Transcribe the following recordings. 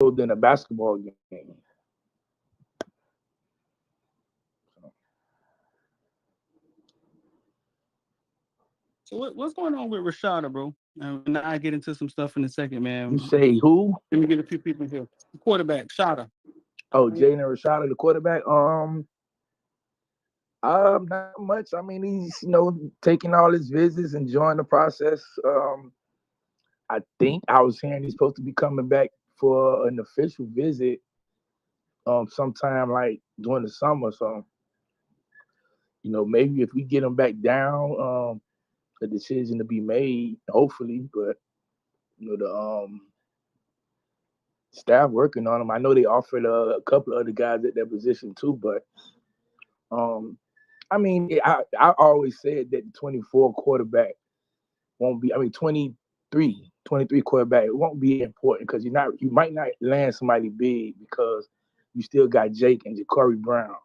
than a basketball game. So what's going on with Rashada, bro? And I get into some stuff in a second, man. You say who? Let me get a few people here. The quarterback, Shada. Oh, Jaden Rashada, the quarterback. Not much. I mean, he's taking all his visits, enjoying the process. I think I was hearing he's supposed to be coming back for an official visit sometime like during the summer. So, maybe if we get him back down, a decision to be made, hopefully. But the staff working on him. I know they offered a couple of other guys at that position too, but I mean, I always said that the 24 quarterback won't be. I mean, 23 quarterback, it won't be important because you might not land somebody big because you still got Jake and Ja'Cory Brown.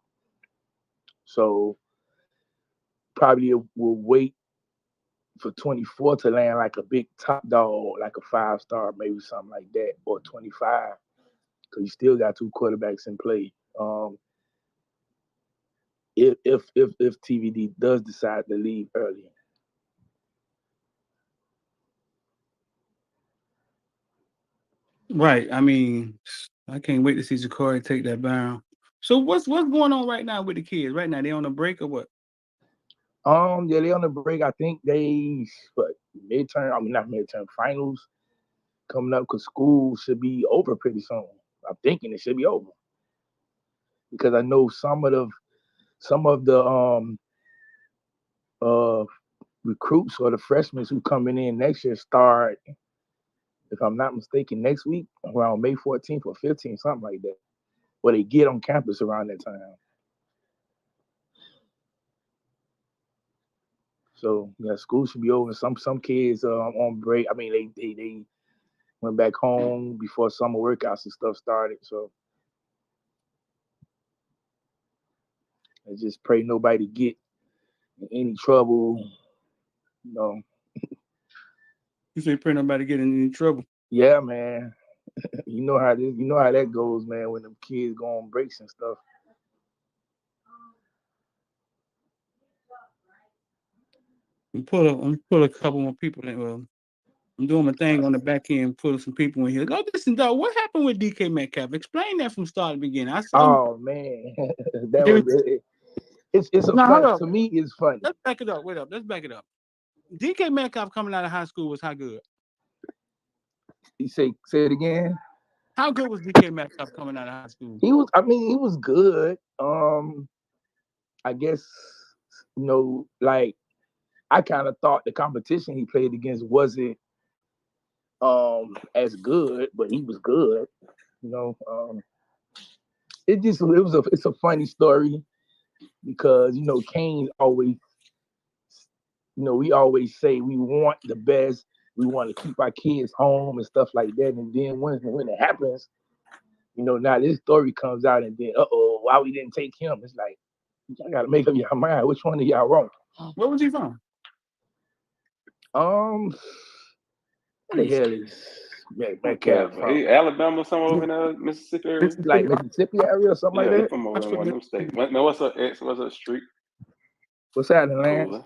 So probably will wait for 24 to land like a big top dog, like a 5-star, maybe something like that, or 25, because you still got 2 quarterbacks in play. If TVD does decide to leave early. Right. I mean, I can't wait to see Ja'Cory take that bound. So what's going on right now with the kids? Right now, they on a break or what? Yeah, they on the break. I think they midterm. I mean, not midterm, finals coming up because school should be over pretty soon. I'm thinking it should be over because I know some of the recruits or the freshmen who coming in next year start, if I'm not mistaken, next week around May 14th or 15th, something like that, or they get on campus around that time. So yeah, school should be over. Some kids on break. I mean, they went back home before summer workouts and stuff started. So I just pray nobody get in any trouble. You say pray nobody get in any trouble? Yeah, man. You know how that goes, man. When them kids go on breaks and stuff. Pull a couple more people in. Well, I'm doing my thing on the back end, pulling some people in here. Go listen, dog. What happened with DK Metcalf? Explain that from start to beginning. I saw. Oh man, that was it. It's a fun to me. It's funny. Let's back it up. Wait up. Let's back it up. DK Metcalf coming out of high school was how good? You say it again. How good was DK Metcalf coming out of high school? He was good. I guess like I kind of thought the competition he played against wasn't as good, but he was good. It's a funny story because Kane always, we always say we want the best, we want to keep our kids home and stuff like that, and then when it happens, now this story comes out, and then why we didn't take him? It's like y'all gotta make up your mind. Which one of y'all wrong? Where was he from? Where the hell is Metcalf from? Alabama, somewhere over in the Mississippi area. Like Mississippi area or something like that? From over in one of them states. Man, what's up, street? What's happening, Lance?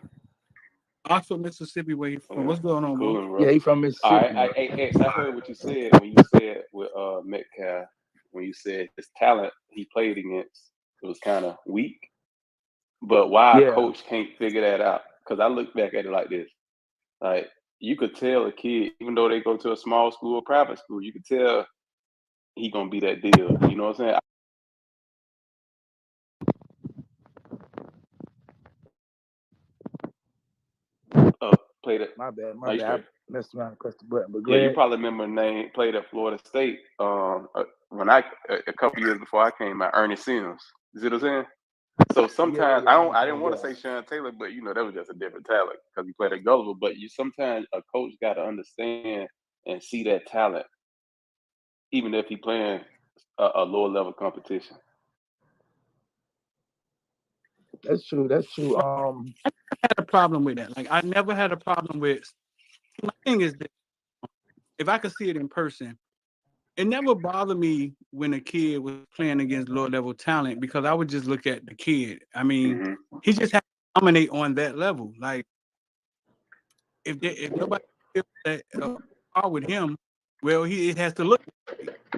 Oxford, Mississippi, where you from? What's going on, bro? Yeah, he from Mississippi. All right, I heard what you said when you said with Metcalf, when you said his talent he played against, it was kind of weak. But why a coach can't figure that out? Because I look back at it like this. Like, you could tell a kid, even though they go to a small school or private school, you could tell he gonna be that deal. You know what I'm saying? Played it. My bad. I messed around and pressed the button. But you probably remember the name. Played at Florida State. When a couple years before I came out, Ernie Sims. You see what I'm saying? So sometimes I didn't want to say Sean Taylor, but that was just a different talent because he played at Gulliver. But sometimes a coach got to understand and see that talent, even if he playing a lower level competition. That's true. I had a problem with that. Like, I never had a problem with. My thing is that if I could see it in person, it never bothered me when a kid was playing against low level talent because I would just look at the kid. I mean, he just had to dominate on that level. Like if nobody feels that with him, well, it has to look.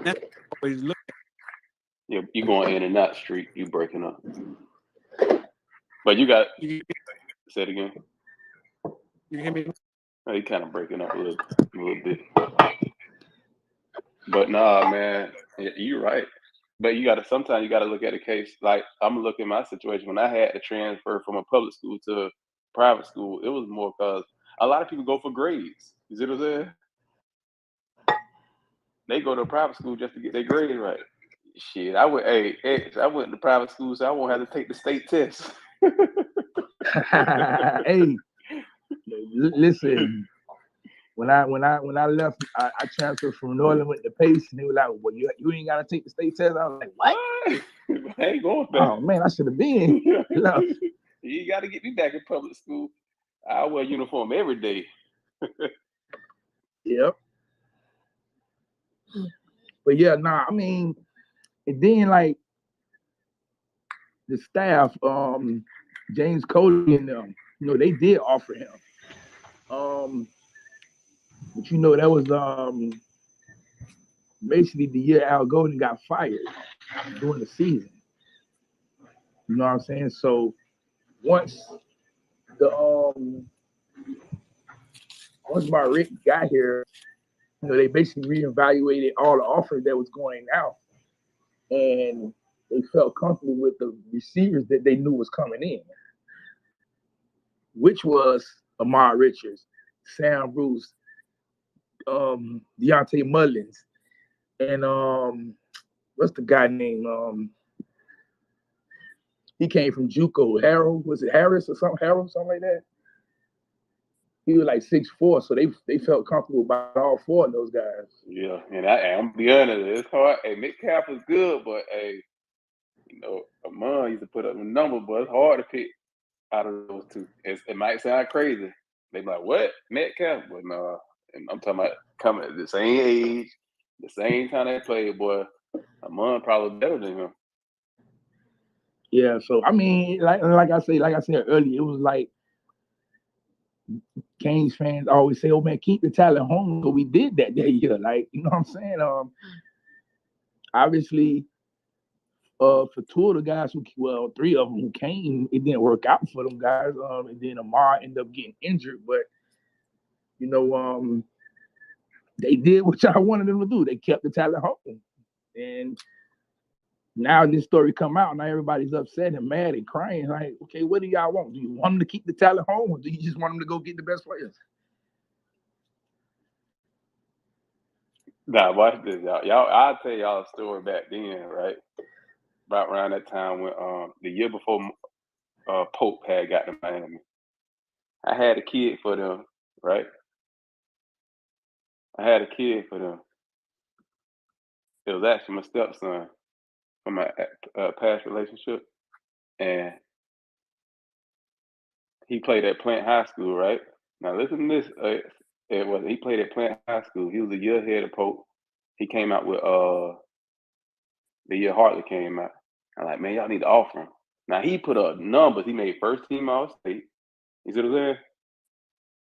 That's always look. Yeah, you going in and out street. You breaking up. But you got. Say it again. You hear me? Oh, you kind of breaking up a little bit. But nah, man, you're right. But sometimes you gotta look at a case. Like I'm gonna look at my situation when I had to transfer from a public school to private school. It was more because a lot of people go for grades. You see what I'm saying? They go to a private school just to get their grades right. Shit, I went to private school, so I won't have to take the state test. Hey, listen. When I left, I transferred from Northern with the Pace, and they were like, "Well, you ain't gotta take the state test." I was like, "What? I ain't going back." Oh man, I should have been. You got to get me back in public school. I wear uniform every day. Yep. But yeah, nah. I mean, and then like the staff, James Cody and them, they did offer him. But that was basically the year Al Golden got fired during the season. You know what I'm saying? So once my Rick got here, they basically reevaluated all the offers that was going out, and they felt comfortable with the receivers that they knew was coming in, which was Ahmad Richards, Sam Bruce, Deontay Mullins, and what's the guy name? He came from JUCO. Harold, was it Harris or something? Harold, something like that. He was like 6'4", so they felt comfortable about all four of those guys. Yeah, and I'm be honest, it's hard. Hey, Metcalf was good, but hey, Amon used to put up a number, but it's hard to pick out of those two. It might sound crazy. They be like, "What, Metcalf?" But no, and I'm talking about coming at the same age, the same time they played. Boy, Amon probably better than him. Yeah, so I mean, like I said earlier, it was like Canes fans always say, "Oh man, keep the talent home." So we did that year. Like, you know what I'm saying? Obviously, for two of the guys three of them who came, it didn't work out for them guys. And then Amar ended up getting injured, but they did what y'all wanted them to do. They kept the talent home, and now this story come out, now everybody's upset and mad and crying. Like, okay, what do y'all want? Do you want them to keep the talent home, or do you just want them to go get the best players? Nah, watch this, y'all. I'll tell y'all a story back then, right? About around that time when the year before Pope had got to Miami. I had a kid for them, right? I had a kid for them. It was actually my stepson from my past relationship, and he played at Plant High School, right? Now listen to this. He played at Plant High School. He was a year ahead of Pope. He came out with the year Hartley came out. I'm like, man, y'all need to offer him. Now he put up numbers. He made first team All State. You see what I'm saying?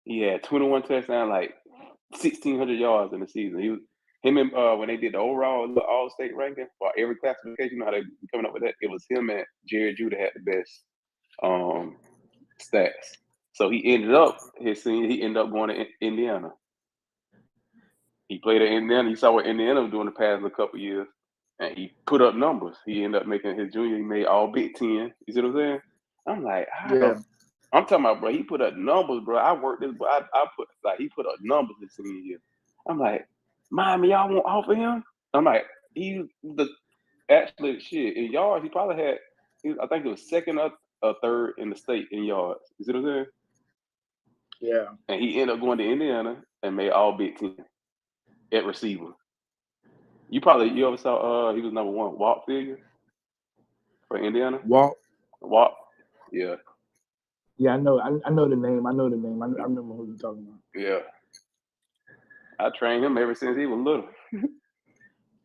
He had 21 touchdowns, like 1,600 yards in the season. Him and when they did the overall All State ranking for every classification, you know how they be coming up with that? It was him and Jared Judah had the best stats. So he ended up going to Indiana. He played at Indiana. You saw what Indiana was doing the past couple years, and he put up numbers. He ended up making his junior. He made all Big Ten. You see what I'm saying? I'm like, I'm talking about, bro. He put up numbers, bro. I worked this, but he put up numbers this senior year. I'm like, Miami, y'all won't offer him? I'm like, actually shit in yards. He probably had. I think it was second or third in the state in yards. You see what I'm saying? Yeah. And he ended up going to Indiana and made all Big Ten at receiver. You ever saw he was number one, Walt Figure for Indiana? Walt. Yeah. Yeah, I know the name. I remember who you're talking about. Yeah. I trained him ever since he was little.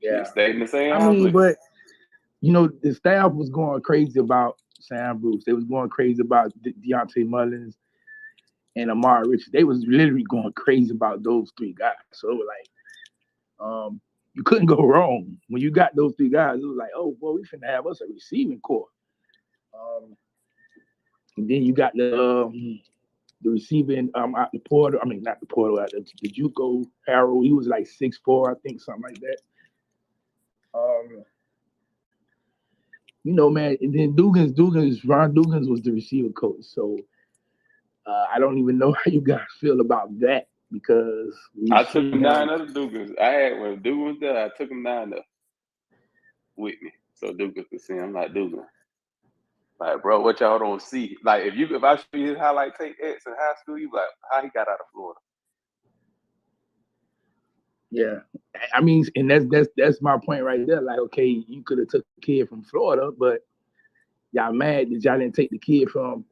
Yeah. It stayed in the same I house mean, with but you know, the staff was going crazy about Sam Bruce. They was going crazy about Deontay Mullins and Amari Richards. They was literally going crazy about those three guys. So like, you couldn't go wrong when you got those three guys. It was like, oh boy, we finna have us a receiving core. And then you got the receiving out the portal. I mean, not the portal, out the JUCO Harold. He was like 6'4", I think, something like that. You know, man. And then Ron Dugans was the receiver coach. So I don't even know how you guys feel about that because I took him down to Dugans. I had when Dugans was there, I took him down there with me, so Dugans could see him. I'm like, Dugans, like, bro, what y'all don't see? Like, if I show you his highlight tape X in high school, you be like, how he got out of Florida? Yeah, I mean, and that's my point right there. Like, okay, you could have took the kid from Florida, but y'all mad that y'all didn't take the kid from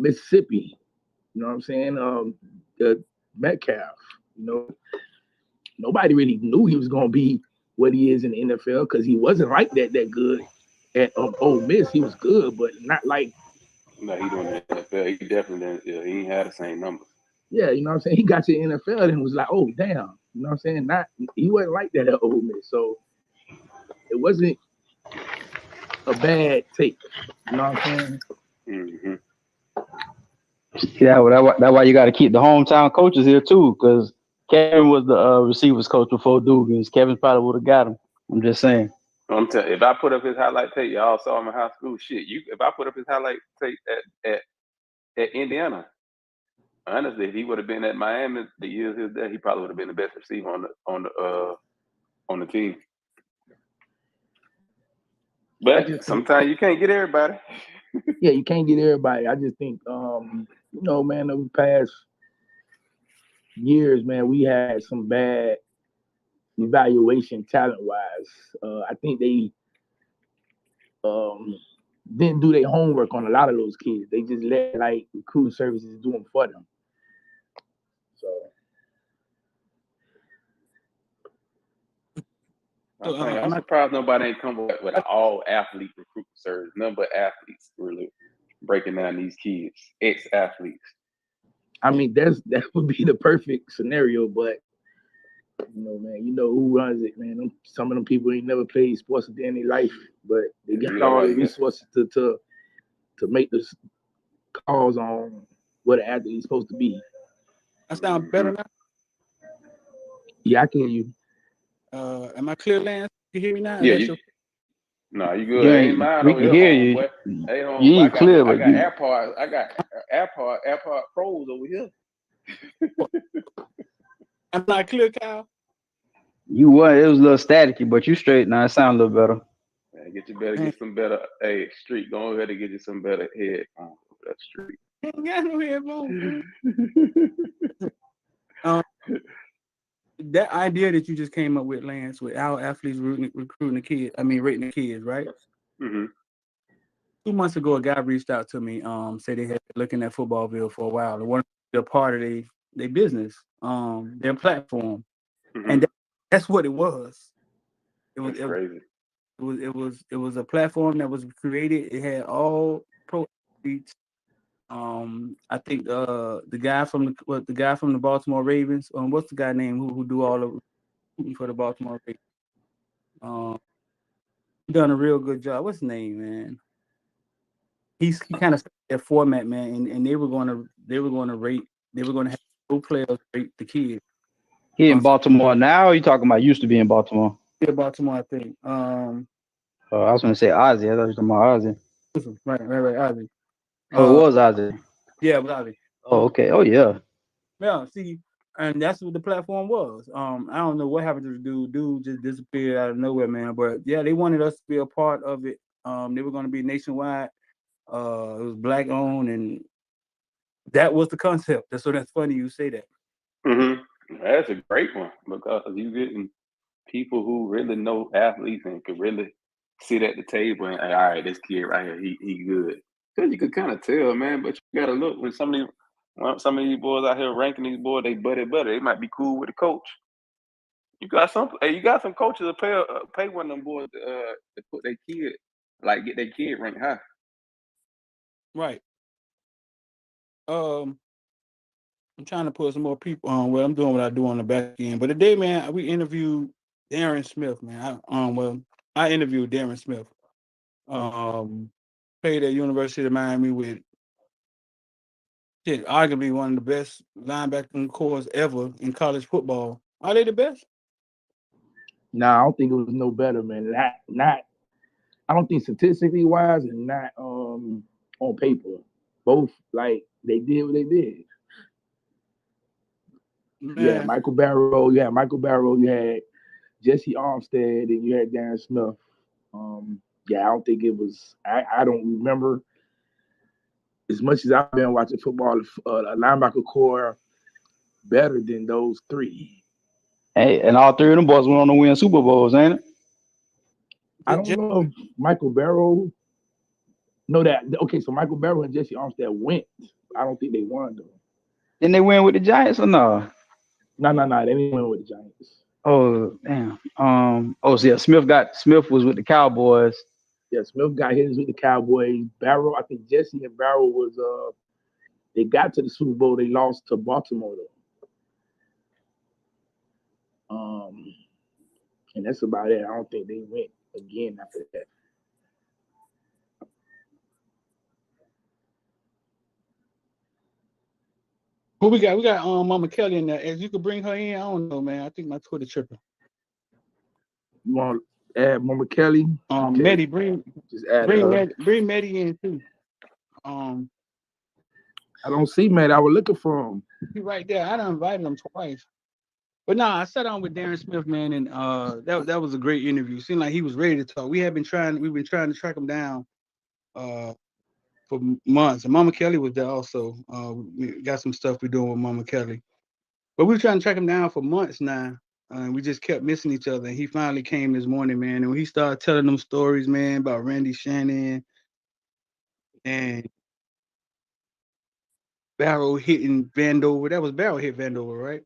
Mississippi. You know what I'm saying? The Metcalf. You know, nobody really knew he was gonna be what he is in the NFL because he wasn't like that good at Ole Miss. He was good, but not like. No, he doing the NFL. He definitely didn't. Yeah, he ain't had the same numbers. Yeah, you know what I'm saying? He got to the NFL and was like, oh, damn. You know what I'm saying? He wasn't like that at Ole Miss. So it wasn't a bad take. You know what I'm saying? Mm-hmm. Yeah, well, that's why you got to keep the hometown coaches here too, because Kevin was the receivers coach before Dugans. Kevin probably would have got him. I'm just saying. I'm telling you, if I put up his highlight tape, y'all saw him in high school. Shit, if I put up his highlight tape at Indiana, honestly, if he would have been at Miami the years he was there, he probably would have been the best receiver on the team. But sometimes you can't get everybody. Yeah, you can't get everybody. I just think, you know, man, over the past years, man, we had some bad evaluation talent-wise. I think they didn't do their homework on a lot of those kids. They just let like recruiting services do them for them. So I'm surprised nobody ain't come with an all-athlete recruiting service. None but athletes really breaking down these kids, ex-athletes. I mean, that would be the perfect scenario, but you know, man, you know who runs it, man. Some of them people ain't never played sports a day in their life, but they got all the resources to make the calls on what an athlete is supposed to be. I sound better now? Yeah, I can hear you. Am I clear, Lance? You hear me now? Yeah, no, you good. We can hear you. Boy. Hey, home, you ain't clear, I got AirPods. I got AirPod Pros over here. I'm not clear, Kyle. It was a little staticky, but you straight now. It sounds a little better. Yeah, get some better. Hey, Street, go ahead and get you some better headphones for that Street. I ain't got no headphones. That idea that you just came up with, Lance, with our athletes recruiting the kids, rating the kids, right? Mm-hmm. 2 months ago, a guy reached out to me, said they had been looking at Footballville for a while. They wanted to be a part of their business, their platform, Mm-hmm. and that's what it was. That's crazy. It was a platform that was created. It had all pro athletes. I think the guy from the Baltimore Ravens. What's the guy name who do all of recruiting for the Baltimore Ravens? Done a real good job. What's his name, man? He kind of set that format, man, and they were going to have pro players rate the kids. He in Baltimore now, or you talking about used to be in Baltimore? Yeah, Baltimore, I think. I was going to say Ozzy. I thought you were talking about Ozzy. Right, Ozzy. Oh, it was Ozzy. Yeah, it was Ozzy. Oh, okay. Oh, yeah. Yeah, see, and that's what the platform was. I don't know what happened to the dude. Dude just disappeared out of nowhere, man. But yeah, they wanted us to be a part of it. They were going to be nationwide. It was black owned, and that was the concept. That's funny you say that. Mm-hmm. That's a great one because you getting people who really know athletes and could really sit at the table and, all right, this kid right here, he good. Because you could kind of tell, man. But you got to look when some of these boys out here ranking these boys, they buddy. They might be cool with the coach. You got some coaches that pay one of them boys to put their kid, like get their kid ranked high. Right. I'm trying to put some more people on. Well, I'm doing what I do on the back end. But today, man, we interviewed Darrin Smith, man. I interviewed Darrin Smith. Played at University of Miami with arguably one of the best linebacking cores ever in college football. Are they the best? Nah, I don't think it was no better, man. Not. I don't think statistically wise and not on paper. Both like they did what they did. Man. You had Michael Barrow. You had Jesse Armstead, and you had Darrin Smith. I don't think it was. I don't remember as much as I've been watching football. A linebacker core better than those three. Hey, and all three of them boys went on to win Super Bowls, ain't it? I don't know if Michael Barrow. No, that okay. So Michael Barrow and Jesse Armstead went. I don't think they won though. Didn't they win with the Giants or no? No. They didn't win with the Giants. Oh damn. So yeah, Smith was with the Cowboys. Yeah, Smith got his with the Cowboys. Barrow, I think Jesse and Barrow was they got to the Super Bowl. They lost to Baltimore though. And that's about it. I don't think they went again after that. Who we got? We got Mama Kelly in there. If you could bring her in, I don't know, man. I think my Twitter tripping. You want to add Mama Kelly? Meddy, bring Meddy in too. I don't see Meddy. I was looking for him. He right there. I done invited him twice. But nah, I sat on with Darrin Smith, man, and that was a great interview. Seemed like he was ready to talk. We've been trying to track him down for months. And Mama Kelly was there also. We got some stuff we're doing with Mama Kelly. But we were trying to track him down for months now. We just kept missing each other. And he finally came this morning, man. And when he started telling them stories, man, about Randy Shannon and Barrow hitting Vandover. That was Barrow hit Vandover, right?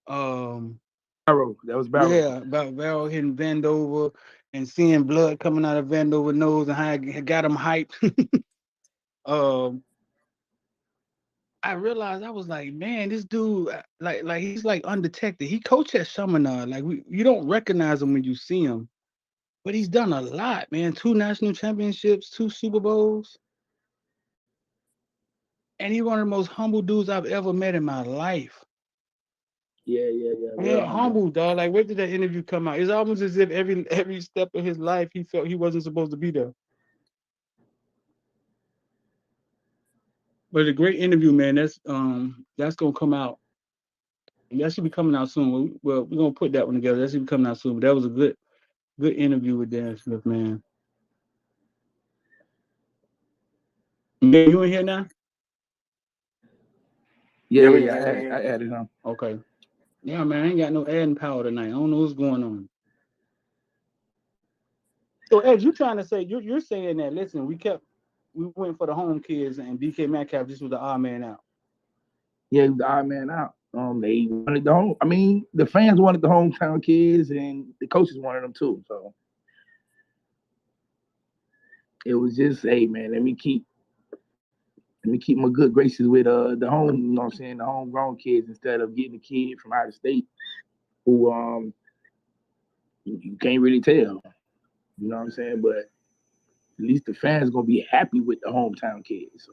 Barrow. That was Barrow. Yeah, about Barrow hitting Vandover and seeing blood coming out of Vandover's nose and how it got him hyped. I realized I was like, man, this dude, like he's like undetected. He coached at Chaminade. Like you don't recognize him when you see him, but he's done a lot, man. 2 national championships, 2 Super Bowls, and he's one of the most humble dudes I've ever met in my life. Yeah, humble, dog. Like, where did that interview come out? It's almost as if every step of his life he felt he wasn't supposed to be there. But a great interview, man. That's gonna come out. That should be coming out soon. Well, we're gonna put that one together. That should be coming out soon. But that was a good interview with Darrin Smith, man. Man, you in here now? Yeah. I added him. Okay. Yeah, man, I ain't got no adding power tonight. I don't know what's going on. So, Ed, you trying to say you're saying that? Listen, we went for the home kids, and DK Metcalf just was the odd man out. Yeah, the odd man out. They wanted the home. I mean, the fans wanted the hometown kids, and the coaches wanted them too. So it was just, hey, man, let me keep my good graces with the home. You know what I'm saying? The homegrown kids instead of getting a kid from out of state who you can't really tell. You know what I'm saying? But at least the fans gonna be happy with the hometown kids. So.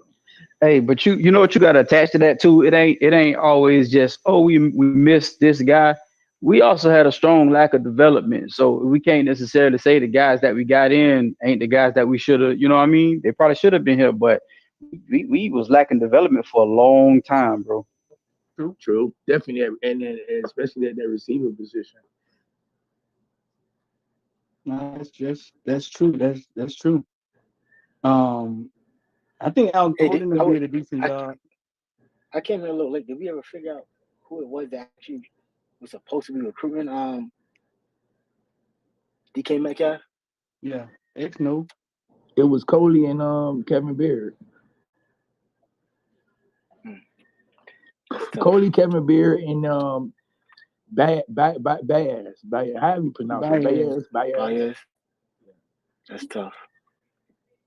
Hey, but you know what you got to attach to that too. It ain't always just we missed this guy. We also had a strong lack of development, so we can't necessarily say the guys that we got in ain't the guys that we should have. You know what I mean? They probably should have been here, but we was lacking development for a long time, bro. True, definitely, and especially at that receiver position. No, that's true. That's true. I think Al Golden did a decent job. I came in a little late. Did we ever figure out who it was that actually was supposed to be recruiting DK Metcalf? Yeah, no. It was Coley and Kevin Beard. Coley, Kevin Beard, and Baez. How do you pronounce it? Baez. Baez. That's tough.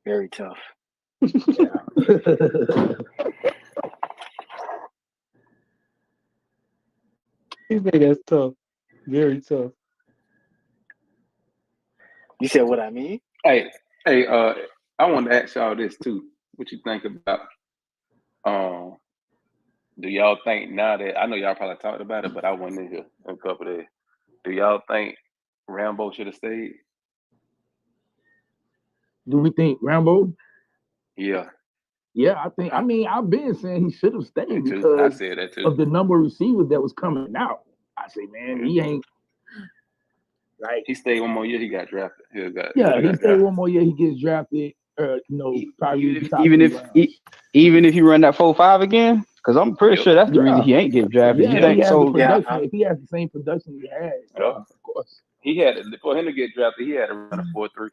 Very tough. Yeah. He say that's tough. Very tough. You said what I mean? Hey, I wanted to ask y'all this too. What you think about? Do y'all think now that I know y'all probably talked about it, but I wasn't in here a couple of days. Do y'all think Rambo should have stayed? Do we think Rambo? Yeah. Yeah, I think. I mean, I've been saying he should have stayed I because said that too. of the number of receivers that was coming out. I say, man, he ain't like he stayed one more year. He got drafted. He stayed one more year. He gets drafted. Probably even if he run that 4.5 again, because I'm pretty sure that's the reason he ain't get drafted. Yeah, you think so? If he has the same production he had, of course. He had for him to get drafted. He had to run a 4.3.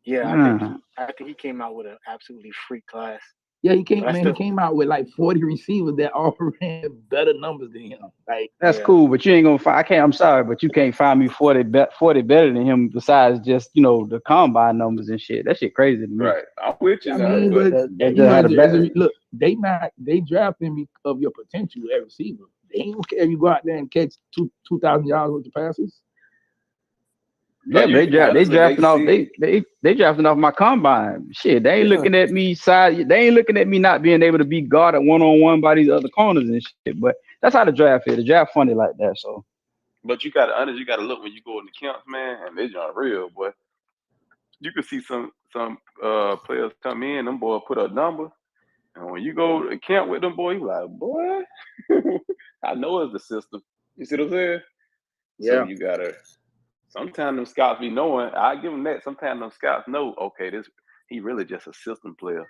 Yeah, I think he came out with an absolutely freak class. Yeah, he came out with like 40 receivers that all ran better numbers than him. Like that's cool, but you ain't gonna find. I'm sorry, but you can't find me 40 better than him. Besides just the combine numbers and shit. That shit crazy to me. Right, I'm with you. I mean, look, they drafting because of your potential as receiver. They ain't care if you go out there and catch 2,000 yards with the passes. Yeah, they drafting off my combine. Shit, they ain't looking at me They ain't looking at me not being able to be guarded 1-on-1 by these other corners and shit. But that's how the draft is. The draft funny like that. So, but you gotta look when you go in the camps, man, and they're not real, boy. You can see some players come in, them boys put a number, and when you go to camp with them boys, you like, boy, I know it's the system. You see what I'm saying? Yeah. So you gotta. Sometimes them scouts be knowing. I give them that. Sometimes them scouts know. Okay, he really just a system player.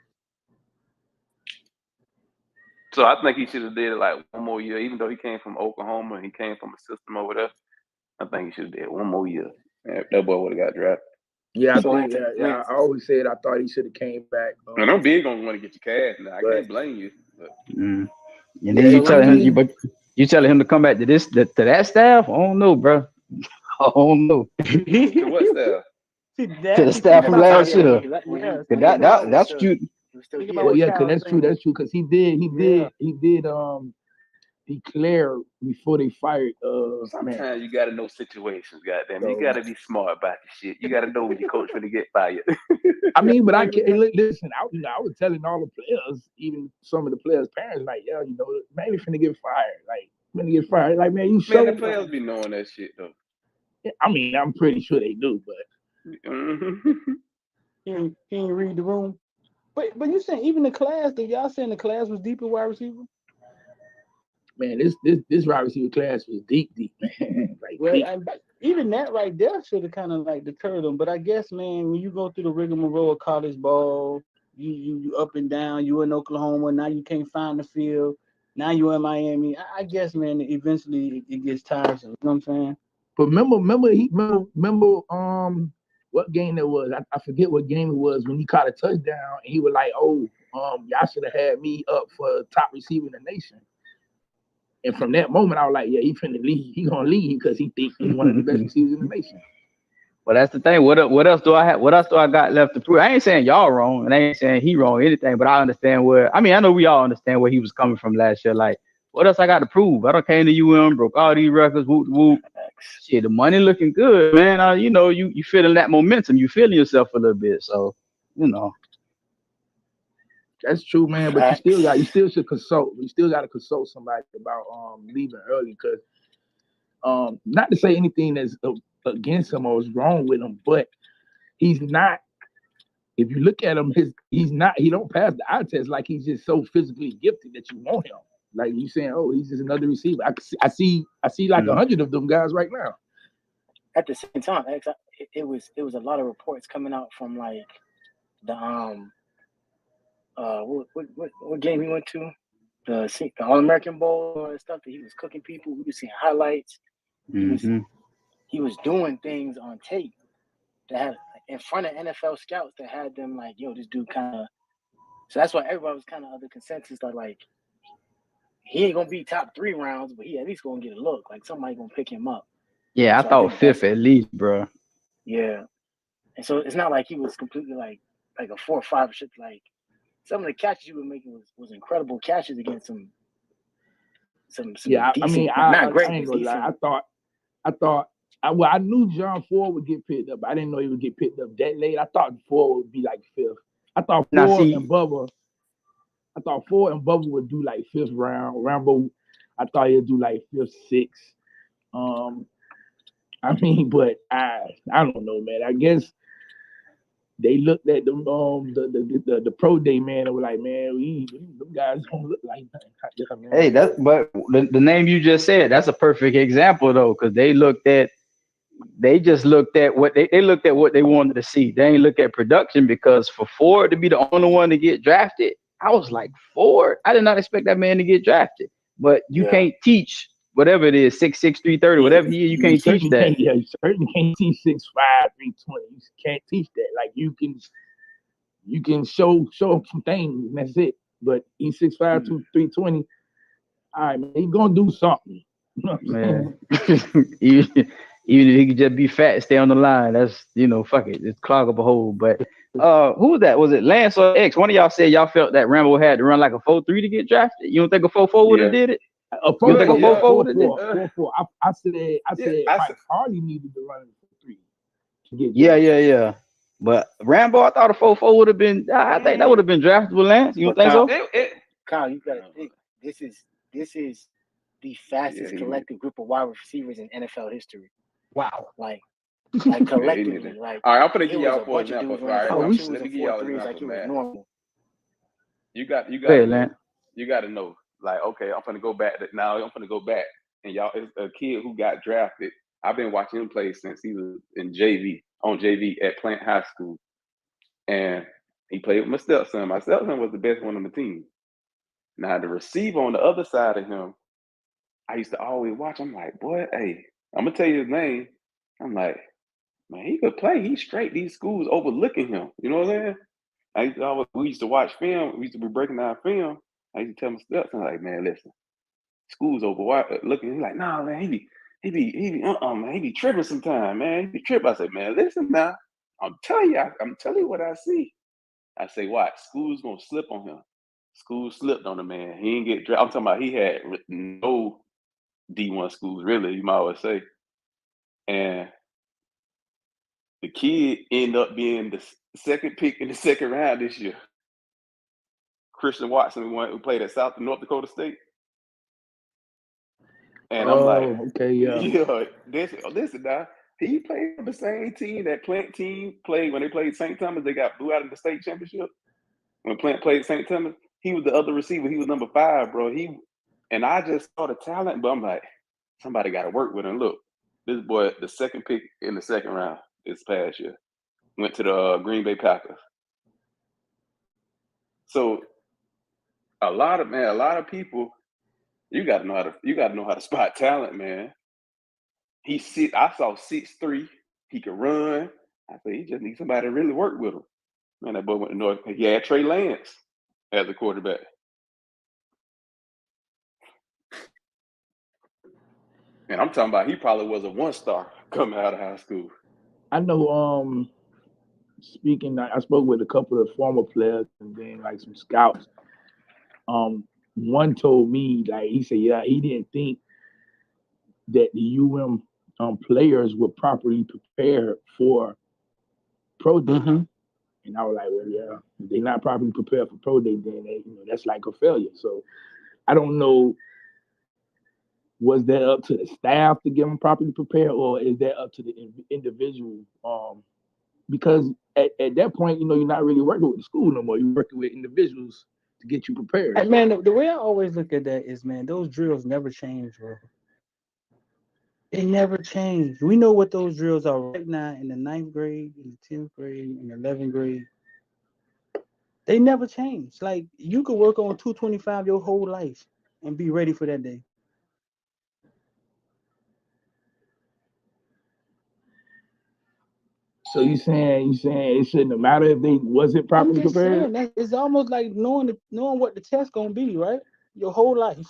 So I think he should have did like one more year, even though he came from Oklahoma and he came from a system over there. I think he should have did one more year. That boy would have got drafted. Yeah, I always said I thought he should have came back. And I'm big on want to get your cash now. I can't blame you. And then you telling him to come back to that staff? I don't know, bro. I don't know. To what staff? To the staff from last year. That's true. Well, yeah, because that's true. That's true. Because he did declare before they fired. Sometimes you gotta know situations. Goddamn, you gotta be smart about the shit. You gotta know when your coach finna get fired. I mean, but I can't listen. I was telling all the players, even some of the players' parents, like, yeah, maybe finna get fired. Like, finna get fired. Like, man, the players be knowing that shit though. I mean, I'm pretty sure they do, but he ain't read the room. But you saying even the class? Did y'all saying the class was deep in wide receiver? Man, this wide receiver class was deep, man. Deep. Even that right there should have kind of like deterred them. But I guess, man, when you go through the rigmarole of college ball, you up and down. You in Oklahoma now, you can't find the field. Now you in Miami. I guess, man, eventually it gets tiresome. You know what I'm saying? But remember what game that was? I forget what game it was when he caught a touchdown and he was like, y'all should have had me up for top receiver in the nation. And from that moment, I was like, yeah, he finna leave. He gonna leave because he think he's one of the best receivers in the nation. Well, that's the thing. What else do I have? What else do I got left to prove? I ain't saying y'all wrong, and I ain't saying he wrong or anything. But I understand I know we all understand where he was coming from last year. Like, what else I got to prove? I done came to UM, broke all these records, whoop. Shit, the money looking good, man. You feeling that momentum. You feeling yourself a little bit. So, That's true, man. But you still should consult. You still got to consult somebody about leaving early, because not to say anything that's against him or is wrong with him, but he's not. If you look at him, he don't pass the eye test. Like, he's just so physically gifted that you want him. Like, you saying, he's just another receiver. I see like 100 of them guys right now. At the same time, it was a lot of reports coming out from like the what game he went to, the All-American Bowl and stuff, that he was cooking people. We were seeing highlights. He was doing things on tape that had in front of NFL scouts that had them like, yo, this dude kind of. So that's why everybody was kind of of the consensus that like he ain't gonna be top 3 rounds, but he at least gonna get a look. Like somebody gonna pick him up. Yeah, So I thought 5th at least, bro. Yeah, and so it's not like he was completely like a 4 or 5 shit. Like some of the catches you were making was incredible catches against some yeah, decent, I mean, not great, I ain't but gonna decent. lie. I knew John Ford would get picked up. I didn't know he would get picked up that late. I thought Ford would be like 5th. I thought Ford and Bubba would do like 5th round. Rambo, I thought he'd do like 5th, 6th. I mean, but I don't know, man. I guess they looked at the pro day, man, and were like, man, them guys don't look like that. Man. Hey, but the name you just said, that's a perfect example though, because they just looked at what they looked at what they wanted to see. They ain't look at production, because for Ford to be the only one to get drafted, I was like, Ford? I did not expect that man to get drafted. But you can't teach whatever it is, 6'6", 330, whatever he is, you can't teach that. You certainly can't teach 6'5", 320. You can't teach that. Like you can show some things, and that's it. But he's 6'5", 320. All right, man, he's gonna do something. You know what I'm saying? Even if he could just be fat and stay on the line, that's, fuck it, it's clog up a hole. But who was that? Was it Lance or X? One of y'all said y'all felt that Rambo had to run like a 4.3 to get drafted. You don't think a 4.4 would have did it? A 4.4 would have did it? 4.4. I said Mike Hardy needed to run a 4.3 to get drafted. Yeah. But Rambo, I thought a 4.4 would have been. I think that would have been draftable, Lance. You don't think so? Kyle, you gotta think. This is the fastest collective group of wide receivers in NFL history. Wow. Like collectively. Like, all right, I'm gonna give y'all for example. All right, let me give y'all an like example, man. Normal. You got to know. Like, okay, I'm gonna go back. I'm gonna go back, and y'all, it's a kid who got drafted. I've been watching him play since he was in on JV at Plant High School, and he played with my stepson. My stepson was the best one on the team. Now the receiver on the other side of him, I used to always watch. I'm like, boy, hey, I'm gonna tell you his name. I'm like, man, he could play. He's straight. These schools overlooking him. You know what I'm saying? We used to watch film. We used to be breaking down film. I used to tell my stepson, like, man, listen, school's overlooking. He's like, nah, man, he be tripping sometime, man. He be tripping. I say, man, listen now. I'm telling you what I see. I say, watch, school's gonna slip on him. School slipped on the man. He didn't get drafted. I'm talking about he had no D1 schools, really, you might well say. And the kid ended up being the second pick in the second round this year. Christian Watson, who played at North Dakota State. And I'm like, okay, yeah. Listen now. He played for the same team that Plant team played when they played St. Thomas. They got blew out in the state championship. When Plant played St. Thomas, he was the other receiver. He was number 5, bro. And I just saw the talent, but I'm like, somebody got to work with him. Look, this boy, the second pick in the second round this past year, went to the Green Bay Packers. So a lot of people, you got to know how to spot talent, man. I saw 6'3". He could run. I said he just needs somebody to really work with him. Man, that boy went to North. He had Trey Lance as the quarterback. And I'm talking about he probably was a 1-star coming out of high school. I know. I spoke with a couple of former players and then like some scouts. One told me, like, he said, yeah, he didn't think that the players were properly prepared for pro day. Mm-hmm. And I was like, well, yeah, if they're not properly prepared for pro day, then that's like a failure. So I don't know, was that up to the staff to get them properly prepared, or is that up to the individual? Because at that point, you're not really working with the school no more. You're working with individuals to get you prepared. Hey, man, the way I always look at that is, man, those drills never change, bro. They never change. We know what those drills are right now in the 9th grade, in the 10th grade, in the 11th grade. They never change. Like, you could work on 225 your whole life and be ready for that day. So you saying it shouldn't matter if they wasn't properly prepared? It's almost like knowing what the test gonna be, right? Your whole life.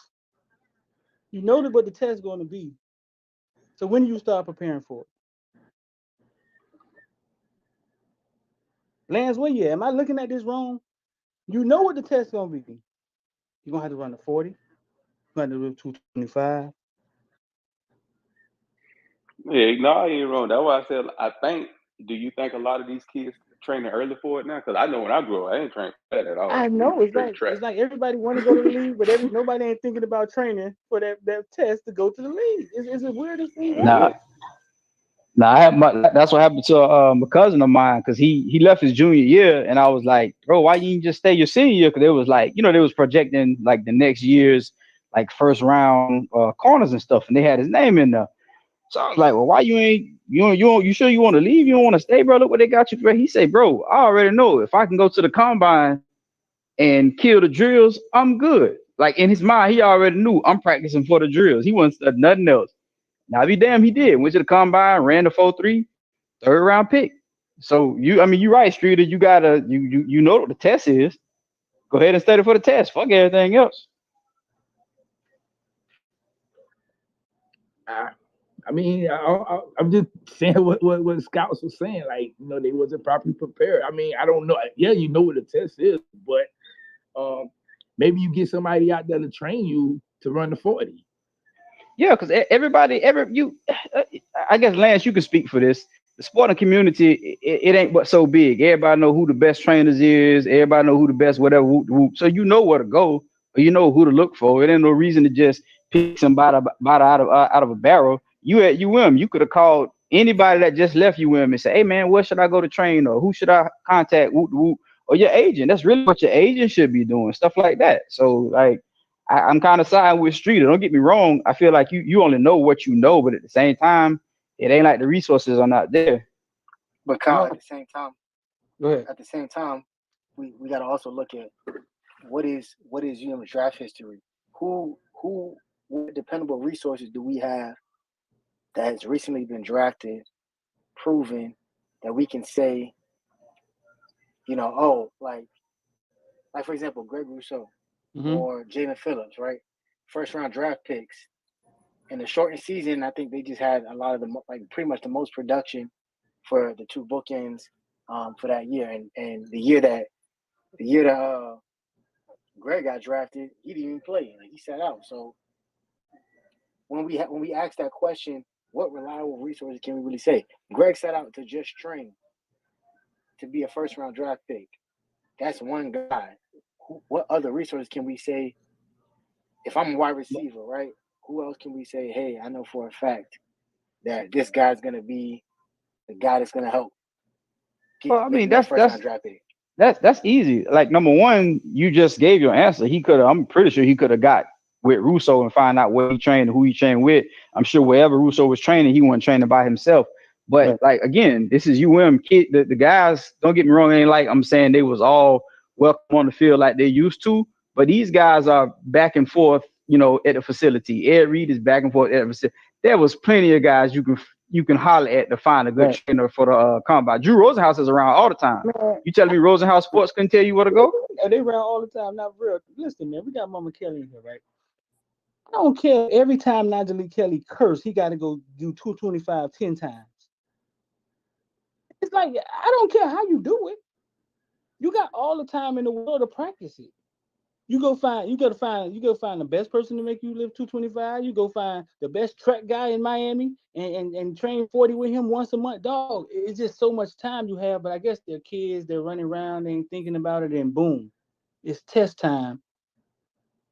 You know what the test is going to be. So when do you start preparing for it? Lance, where you at? Am I looking at this wrong? You know what the test is going to be. You're going to have to run the 40. You're going to have to do 225. Yeah, no, you ain't wrong. That's why I said I think. Do you think a lot of these kids training early for it now? Because I know when I grew up, I ain't trained for that at all. I know it's like everybody want to go to the league, but nobody ain't thinking about training for that test to go to the league. It's the weirdest thing. Nah, that's what happened to my cousin of mine because he left his junior year, and I was like, bro, why you didn't just stay your senior year? Because it was like, they was projecting like the next year's like first round corners and stuff, and they had his name in there. So I was like, well, why you sure you want to leave? You don't want to stay, bro? Look what they got you for. He said, bro, I already know if I can go to the combine and kill the drills, I'm good. Like in his mind, he already knew I'm practicing for the drills. He wasn't studying nothing else. Now be damn, he did. Went to the combine, ran the 4.3, third round pick. So you're right, Streeter. You gotta you know what the test is. Go ahead and study for the test. Fuck everything else. I mean, I'm just saying what scouts were saying. Like, they wasn't properly prepared. I mean, I don't know. Yeah, you know what the test is, but maybe you get somebody out there to train you to run the 40. Yeah, because I guess Lance, you can speak for this. The sporting community, it ain't but so big. Everybody know who the best trainers is. Everybody know who the best whatever. Whoop, whoop. So you know where to go, or you know who to look for. It ain't no reason to just pick somebody out of a barrel. You at UM, you could have called anybody that just left UM and say, "Hey man, where should I go to train, or who should I contact?" Whoop, whoop. Or your agent. That's really what your agent should be doing, stuff like that. So like. I'm kind of siding with Streeter. Don't get me wrong. I feel like you only know what you know, but at the same time, it ain't like the resources are not there. But Kyle, at the same time, go ahead. At the same time, we got to also look at what is UM's draft history. What dependable resources do we have that has recently been drafted, proven that we can say, like for example, Greg Rousseau. Or Jalen Phillips, right? First round draft picks. In the shortened season, I think they just had a lot of pretty much the most production for the two bookends for that year. And the year that Greg got drafted, he didn't even play. Like he sat out. So when we ask that question, what reliable resources can we really say? Greg sat out to just train to be a first round draft pick. That's one guy. What other resources can we say? If I'm a wide receiver, right? Who else can we say, hey, I know for a fact that this guy's going to be the guy that's going to help? Well, I mean, that's easy. Like, number one, you just gave your answer. I'm pretty sure he could have got with Russo and find out where he trained and who he trained with. I'm sure wherever Russo was training, he wasn't training by himself. But like, again, this is UM kid. The guys, don't get me wrong, ain't like I'm saying they was all welcome on the field like they used to. But these guys are back and forth, at the facility. Ed Reed is back and forth at the facility. There was plenty of guys you can holler at to find a good trainer for the combine. Drew Rosenhaus is around all the time. Man. You telling me Rosenhaus Sports couldn't tell you where to go? They around all the time. Not real. Listen, man, we got Mama Kelly in here, right? I don't care. Every time Nigel Kelly cursed, he got to go do 225 10 times. It's like, I don't care how you do it. You got all the time in the world to practice it. You go find the best person to make you live 225. You go find the best track guy in Miami and train 40 with him once a month. Dog, it's just so much time you have. But I guess they're kids, they're running around, they ain't thinking about it, and boom, it's test time.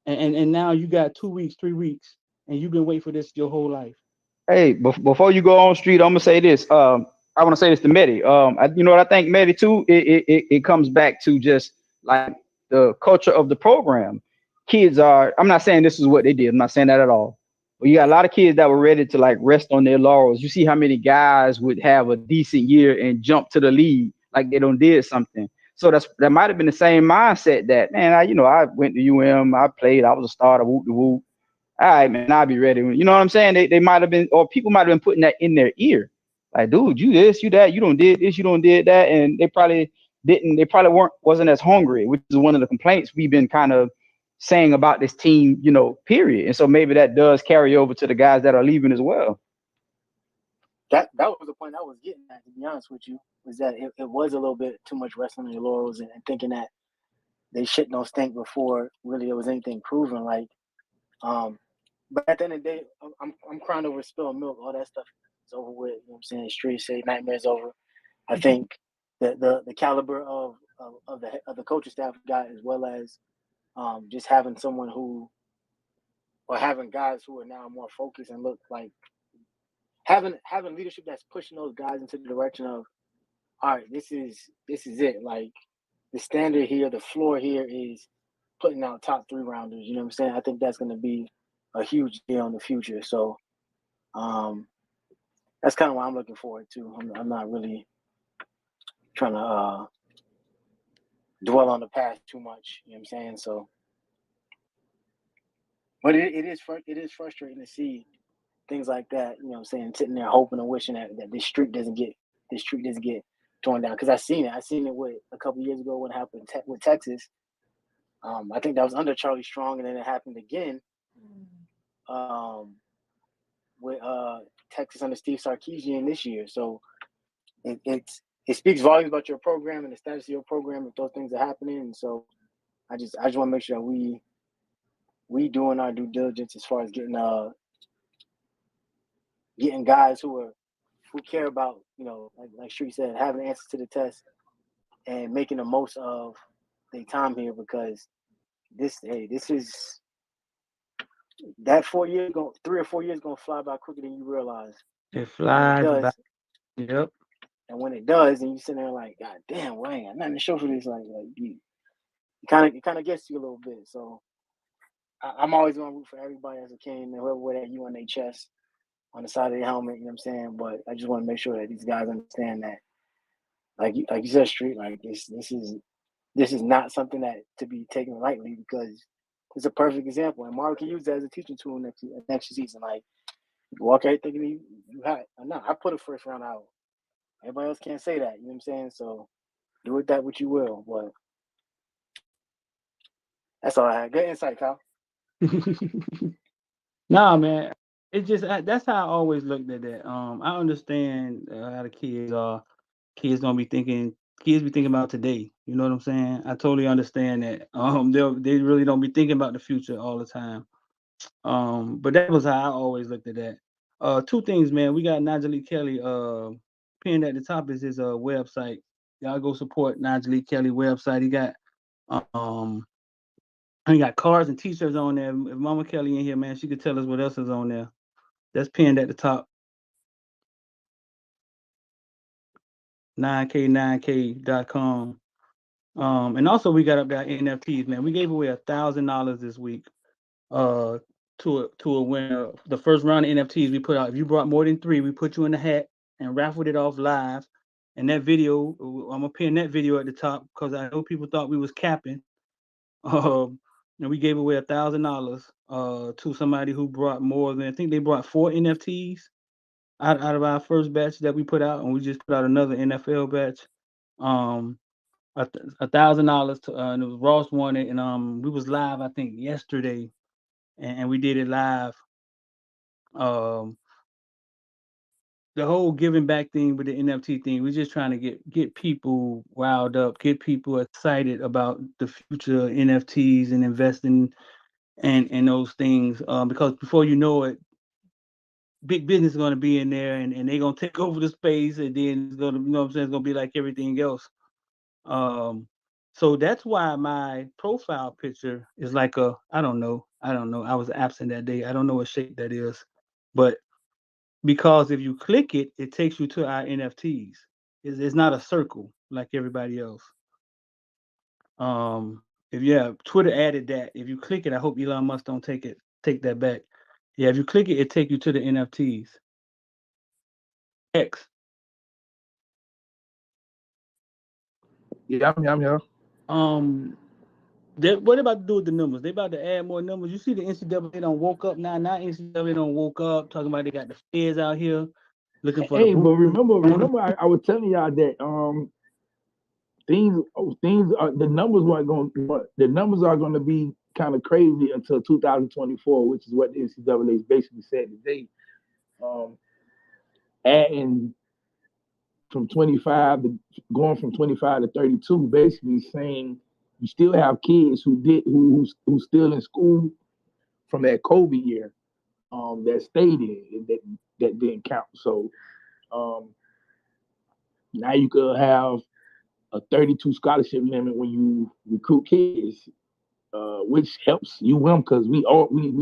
And now you got 2 weeks, 3 weeks, and you've been waiting for this your whole life. Hey, before you go on street, I'm gonna say this. I want to say this to Medi. You know what I think, Medi, too? It comes back to just like the culture of the program. Kids are. I'm not saying this is what they did. I'm not saying that at all. But you got a lot of kids that were ready to like rest on their laurels. You see how many guys would have a decent year and jump to the league like they don't did something. So that might have been the same mindset that, man, I went to UM, I played, I was a starter, whoop de whoop. All right, man, I'll be ready. You know what I'm saying? They might have been, or people might have been putting that in their ear. Like, dude, you this, you that, you don't did this, you don't did that. And they probably wasn't as hungry, which is one of the complaints we've been kind of saying about this team, you know, period. And so maybe that does carry over to the guys that are leaving as well. That was the point I was getting at, to be honest with you, was that it was a little bit too much resting on your laurels and thinking that they shit don't stink before really there was anything proven. Like, but at the end of the day, I'm crying over spilled milk. All that stuff is over with. You know what I'm saying? Street say nightmare's over. I think the caliber of the coaching staff got, as well as just having someone having guys who are now more focused and look like having leadership that's pushing those guys into the direction of, all right, this is it. Like, the standard here, the floor here is putting out top 3 rounders. You know what I'm saying? I think that's going to be a huge deal in the future. So that's kind of what I'm looking forward to. I'm not really trying to dwell on the past too much. You know what I'm saying? So, but it is frustrating to see things like that. You know what I'm saying? Sitting there hoping and wishing that this streak doesn't get torn down. Because I seen it with a couple years ago when it happened with Texas. I think that was under Charlie Strong, and then it happened again with Texas under Steve Sarkisian this year. So it speaks volumes about your program and the status of your program if those things are happening. And so I just want to make sure that we doing our due diligence as far as getting guys who care about, you know, like Street said, having answers to the test and making the most of their time here, because this is that 3 or 4 years gonna fly by quicker than you realize. It flies by. Yep. And when it does, and you sit there like, God damn, well, I ain't got nothing to show for this. Like it kind of gets to you a little bit. So I'm always gonna root for everybody as a king, and whoever wear that U on their chest, on the side of their helmet. You know what I'm saying? But I just want to make sure that these guys understand that, like you said, Street, like this is not something that to be taken lightly, because it's a perfect example, and Mario can use that as a teaching tool next season. Like, you walk out thinking you had, no, I put a first round out. Everybody else can't say that. You know what I'm saying? So do with that what you will. But that's all I had. Good insight, Kyle. Nah, man. It just that's how I always looked at that. I understand how the kids are. Kids be thinking about today. You know what I'm saying? I totally understand that. They really don't be thinking about the future all the time. But that was how I always looked at that. 2 things, man. We got Najee Kelly. Pinned at the top is his website. Y'all go support Najee Kelly website. He got cards and T-shirts on there. If Mama Kelly in here, man, she could tell us what else is on there. That's pinned at the top. 9k9k.com. And also we got up there NFTs, man. We gave away $1,000 this week to a winner. The first round of NFTs we put out. If you brought more than 3, we put you in the hat and raffled it off live. And that video, I'm gonna pin that video at the top because I know people thought we was capping. And we gave away $1,000 to somebody who brought more than, I think they brought 4 NFTs out of our first batch that we put out, and we just put out another NFL batch. $1,000 to and it was Ross won it, and we was live I think yesterday, and we did it live. The whole giving back thing with the NFT thing, we're just trying to get people riled up, get people excited about the future NFTs and investing and those things, because before you know it, big business is going to be in there, and they're going to take over the space, and then it's going to, you know what I'm saying, it's going to be like everything else. So that's why my profile picture is like I don't know. I was absent that day. I don't know what shape that is, but because if you click it, it takes you to our NFTs. It's not a circle like everybody else. Twitter added that. If you click it, I hope Elon Musk don't take that back. Yeah, if you click it, it take you to the NFTs. X. Yeah, I'm here. What they about to do with the numbers? They about to add more numbers. You see the NCAA don't woke up now. Now NCAA don't woke up talking about they got the feds out here looking for. Hey, but remember, I was telling y'all that things are the numbers are going to be kind of crazy until 2024, which is what the NCAA basically said today. Adding from 25 to going from 25 to 32, basically saying you still have kids who's still in school from that COVID year that stayed in that didn't count. So now you could have a 32 scholarship limit when you recruit kids, which helps UM because we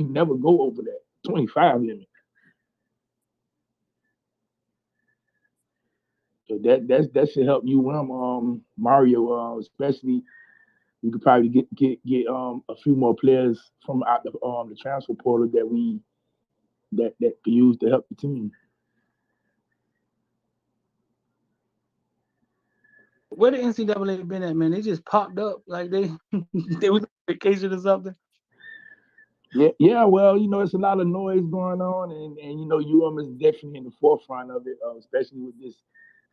never go over that 25 limit. So that should help UM, Mario, especially. We could probably get a few more players from out the transfer portal that could use to help the team. Where the NCAA been at, man? They just popped up like they was on vacation or something. Yeah. Well, it's a lot of noise going on, and UM is definitely in the forefront of it, especially with this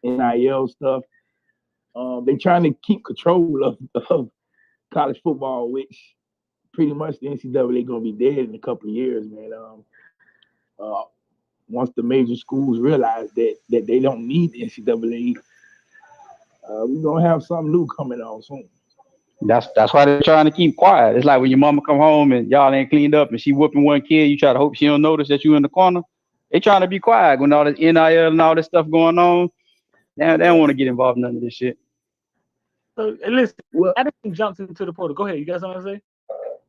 NIL stuff. They're trying to keep control of college football, which pretty much the NCAA going to be dead in a couple of years, man. Once the major schools realize that they don't need the NCAA, we're going to have something new coming on soon. That's why they're trying to keep quiet. It's like when your mama come home and y'all ain't cleaned up and she whooping one kid, you try to hope she don't notice that you in the corner. They trying to be quiet when all this NIL and all this stuff going on. They don't want to get involved in none of this shit. So listen, Addison jumps into the portal. Go ahead. You got something to say?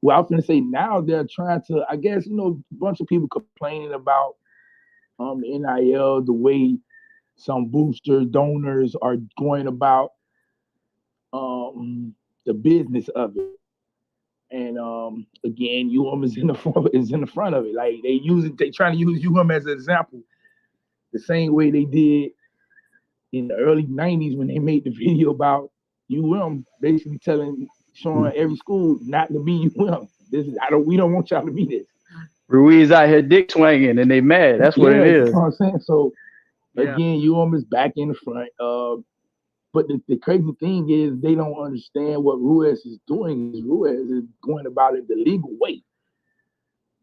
Well, I was going to say now they're trying to, I guess, a bunch of people complaining about the NIL, the way some booster donors are going about the business of it. And again, UM is in the front of it. Like they trying to use UM as an example, the same way they did in the early 90s when they made the video about UM, basically showing every school not to be UM. We don't want y'all to be this. Ruiz out here dick swinging and they mad. That's what it is. That's what I'm saying. So again, UM is back in the front. But the crazy thing is they don't understand what Ruiz is doing. Ruiz is going about it the legal way.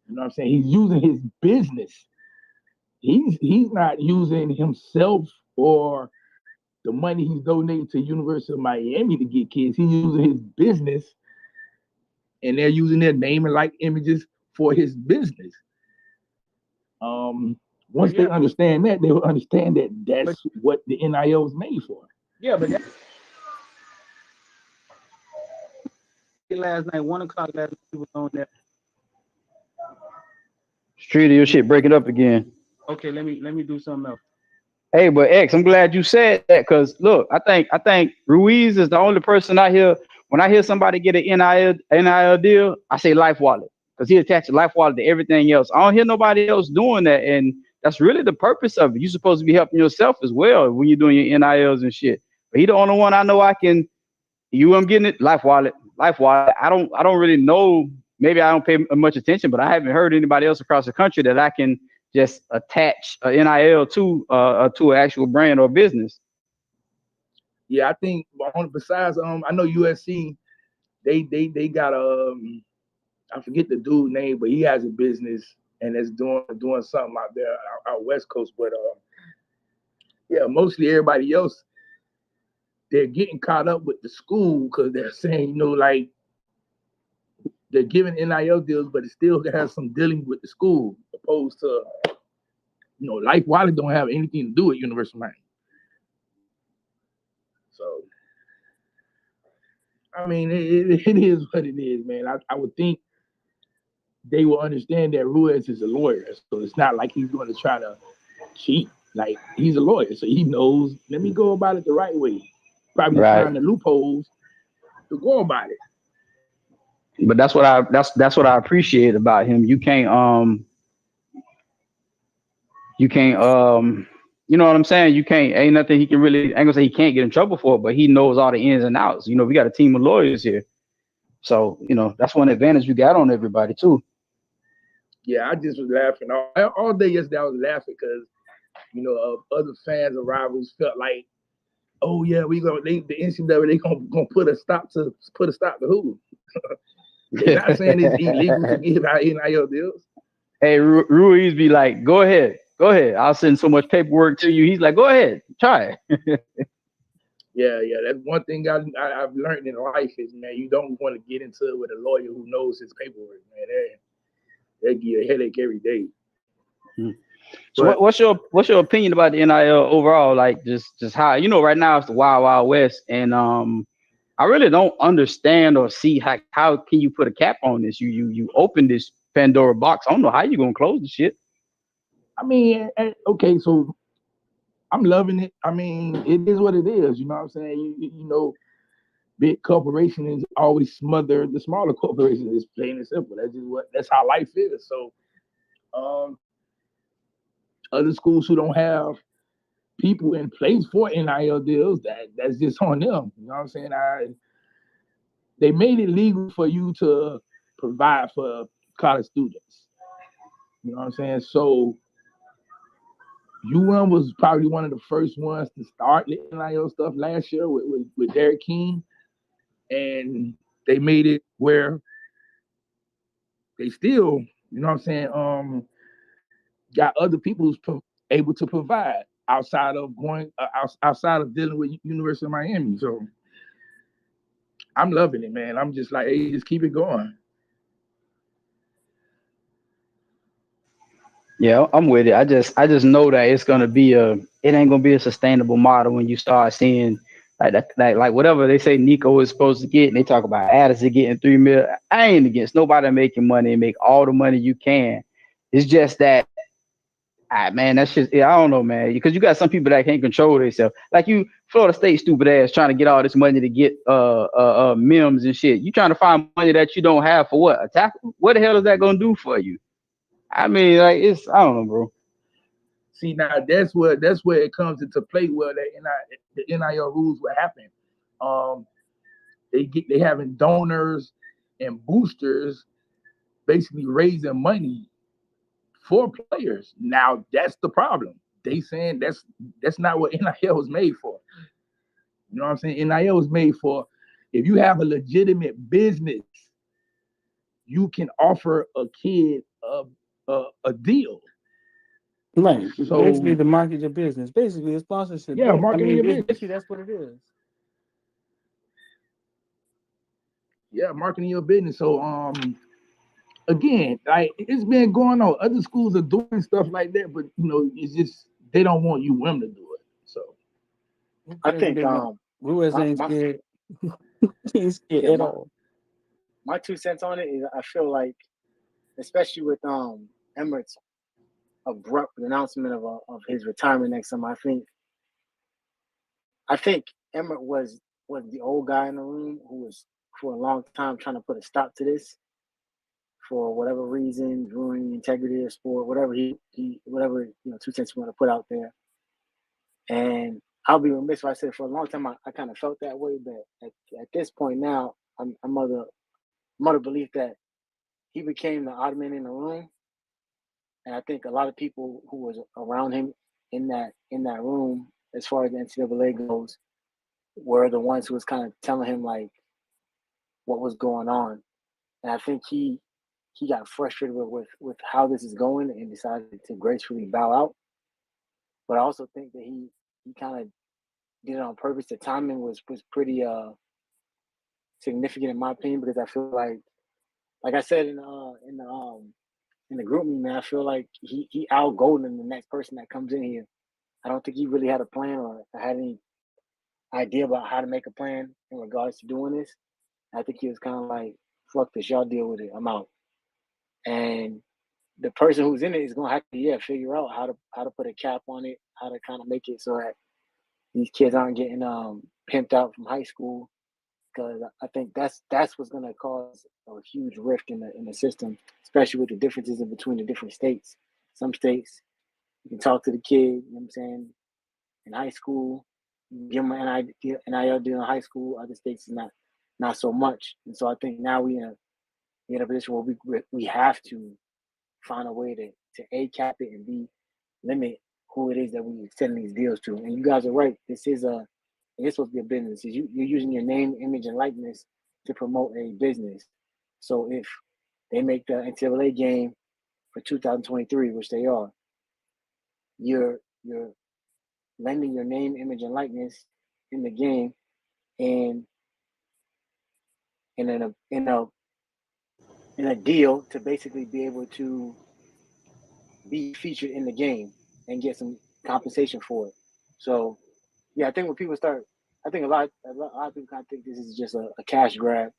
You know what I'm saying? He's using his business. He's not using himself or the money he's donating to University of Miami to get kids. He's using his business, and they're using their name and like images for his business. Once they understand that, they will understand that that's what the NIL was made for. Yeah, but last night, 1 o'clock last night, he was on there. Street, your shit breaking up again. Okay, let me do something else. Hey, but X, I'm glad you said that because look, I think Ruiz is the only person out here. When I hear somebody get an NIL deal, I say Life Wallet because he attached a Life Wallet to everything else. I don't hear nobody else doing that, and that's really the purpose of it. You're supposed to be helping yourself as well when you're doing your NILs and shit. But he the only one I know I'm getting it. Life Wallet. I don't really know. Maybe I don't pay much attention, but I haven't heard anybody else across the country that I can just attach a NIL to an actual brand or business. Yeah, I think besides I know USC, they got I forget the dude name, but he has a business and it's doing something out there out West Coast. But yeah, mostly everybody else, they're getting caught up with the school because they're saying, like they're giving NIL deals, but it still has some dealing with the school, opposed to, Life Wallet don't have anything to do with University of Miami. So, I mean, it is what it is, man. I would think they will understand that Ruiz is a lawyer, so it's not like he's going to try to cheat. Like, he's a lawyer, so he knows, let me go about it the right way. Probably find the loopholes to go about it. But that's what I appreciate about him. You can't you know what I'm saying? Ain't nothing he can really, I ain't gonna say he can't get in trouble for it, but he knows all the ins and outs. We got a team of lawyers here. So, that's one advantage we got on everybody too. Yeah, I just was laughing all day yesterday. I was laughing because, other fans and rivals felt like, oh yeah, the NCAA, they gonna put a stop to who? They're not saying it's illegal to give out NIL deals. Hey, Ruiz be like, go ahead. I'll send so much paperwork to you. He's like, go ahead, try it. Yeah. That's one thing I've learned in life is, man, you don't want to get into it with a lawyer who knows his paperwork, man. They give you a headache every day. So what's your opinion about the NIL overall? Like just how, right now it's the wild, wild west, and I really don't understand or see how can you put a cap on this? You open this Pandora box. I don't know how you're gonna close the shit. I mean, okay, so I'm loving it. I mean, it is what it is. You know what I'm saying? You know, big corporations always smother the smaller corporations. It's plain and simple. That's how life is. So, other schools who don't have people in place for NIL deals, that's just on them. You know what I'm saying? They made it legal for you to provide for college students. You know what I'm saying? So UM was probably one of the first ones to start the NIL stuff last year with Derek King. And they made it where they still, you know what I'm saying, got other people who's able to provide outside of outside of dealing with University of Miami. So I'm loving it, man. I'm just like, hey, just keep it going. Yeah, I'm with it. I just know that it ain't gonna be a sustainable model when you start seeing like whatever they say Nico is supposed to get, and they talk about Addison getting $3 million. I ain't against nobody making money and make all the money you can. It's just that, man, that's just, I don't know, man, because you got some people that can't control themselves. Like Florida State stupid ass trying to get all this money to get MIMS and shit. You trying to find money that you don't have for what? A tackle? What the hell is that gonna do for you? I mean, like, I don't know, bro. See, now that's where it comes into play where the NIL rules will happen. They having donors and boosters basically raising money for players. Now that's the problem. They saying that's not what NIL was made for. You know what I'm saying? NIL was made for if you have a legitimate business, you can offer a kid a deal. Right. So basically, to market your business. Basically, a sponsorship. Yeah, marketing your business. Basically, that's what it is. Yeah, marketing your business. So again, like it's been going on. Other schools are doing stuff like that, but it's just they don't want UM to do it. So I think Ruiz ain't scared. He ain't scared at all. My 2 cents on it is I feel like, especially with Emmert's abrupt announcement of his retirement next summer, I think Emmert was the old guy in the room who was for a long time trying to put a stop to this for whatever reason, ruining the integrity of sport, whatever whatever 2 cents you want to put out there. And I'll be remiss if I said for a long time I kind of felt that way, but at this point now, I'm of the belief that he became the odd man in the room, and I think a lot of people who was around him in that room, as far as the NCAA goes, were the ones who was kind of telling him like what was going on, and I think he got frustrated with how this is going and decided to gracefully bow out. But I also think that he kind of did it on purpose. The timing was pretty significant in my opinion, because I feel like I said in the group meeting, man, I feel like he out golden the next person that comes in here. I don't think he really had a plan or had any idea about how to make a plan in regards to doing this. I think he was kind of like, fuck this, y'all deal with it, I'm out. And the person who's in it is gonna have to figure out how to put a cap on it, how to kind of make it so that these kids aren't getting pimped out from high school, because I think that's what's gonna cause a huge rift in the system, especially with the differences in between the different states. Some states you can talk to the kid, you know what I'm saying, in high school, give them an NIL deal in high school. Other states is not so much, and so I think now we in a position where we have to find a way to A, cap it, and B, limit who it is that we send these deals to. And you guys are right. It's supposed to be a business. You're using your name, image, and likeness to promote a business. So if they make the NCAA game for 2023, which they are, you're lending your name, image, and likeness in the game, and in a deal to basically be able to be featured in the game and get some compensation for it. So, yeah, I think when people start, I think a lot of people kind of think this is just a cash grab.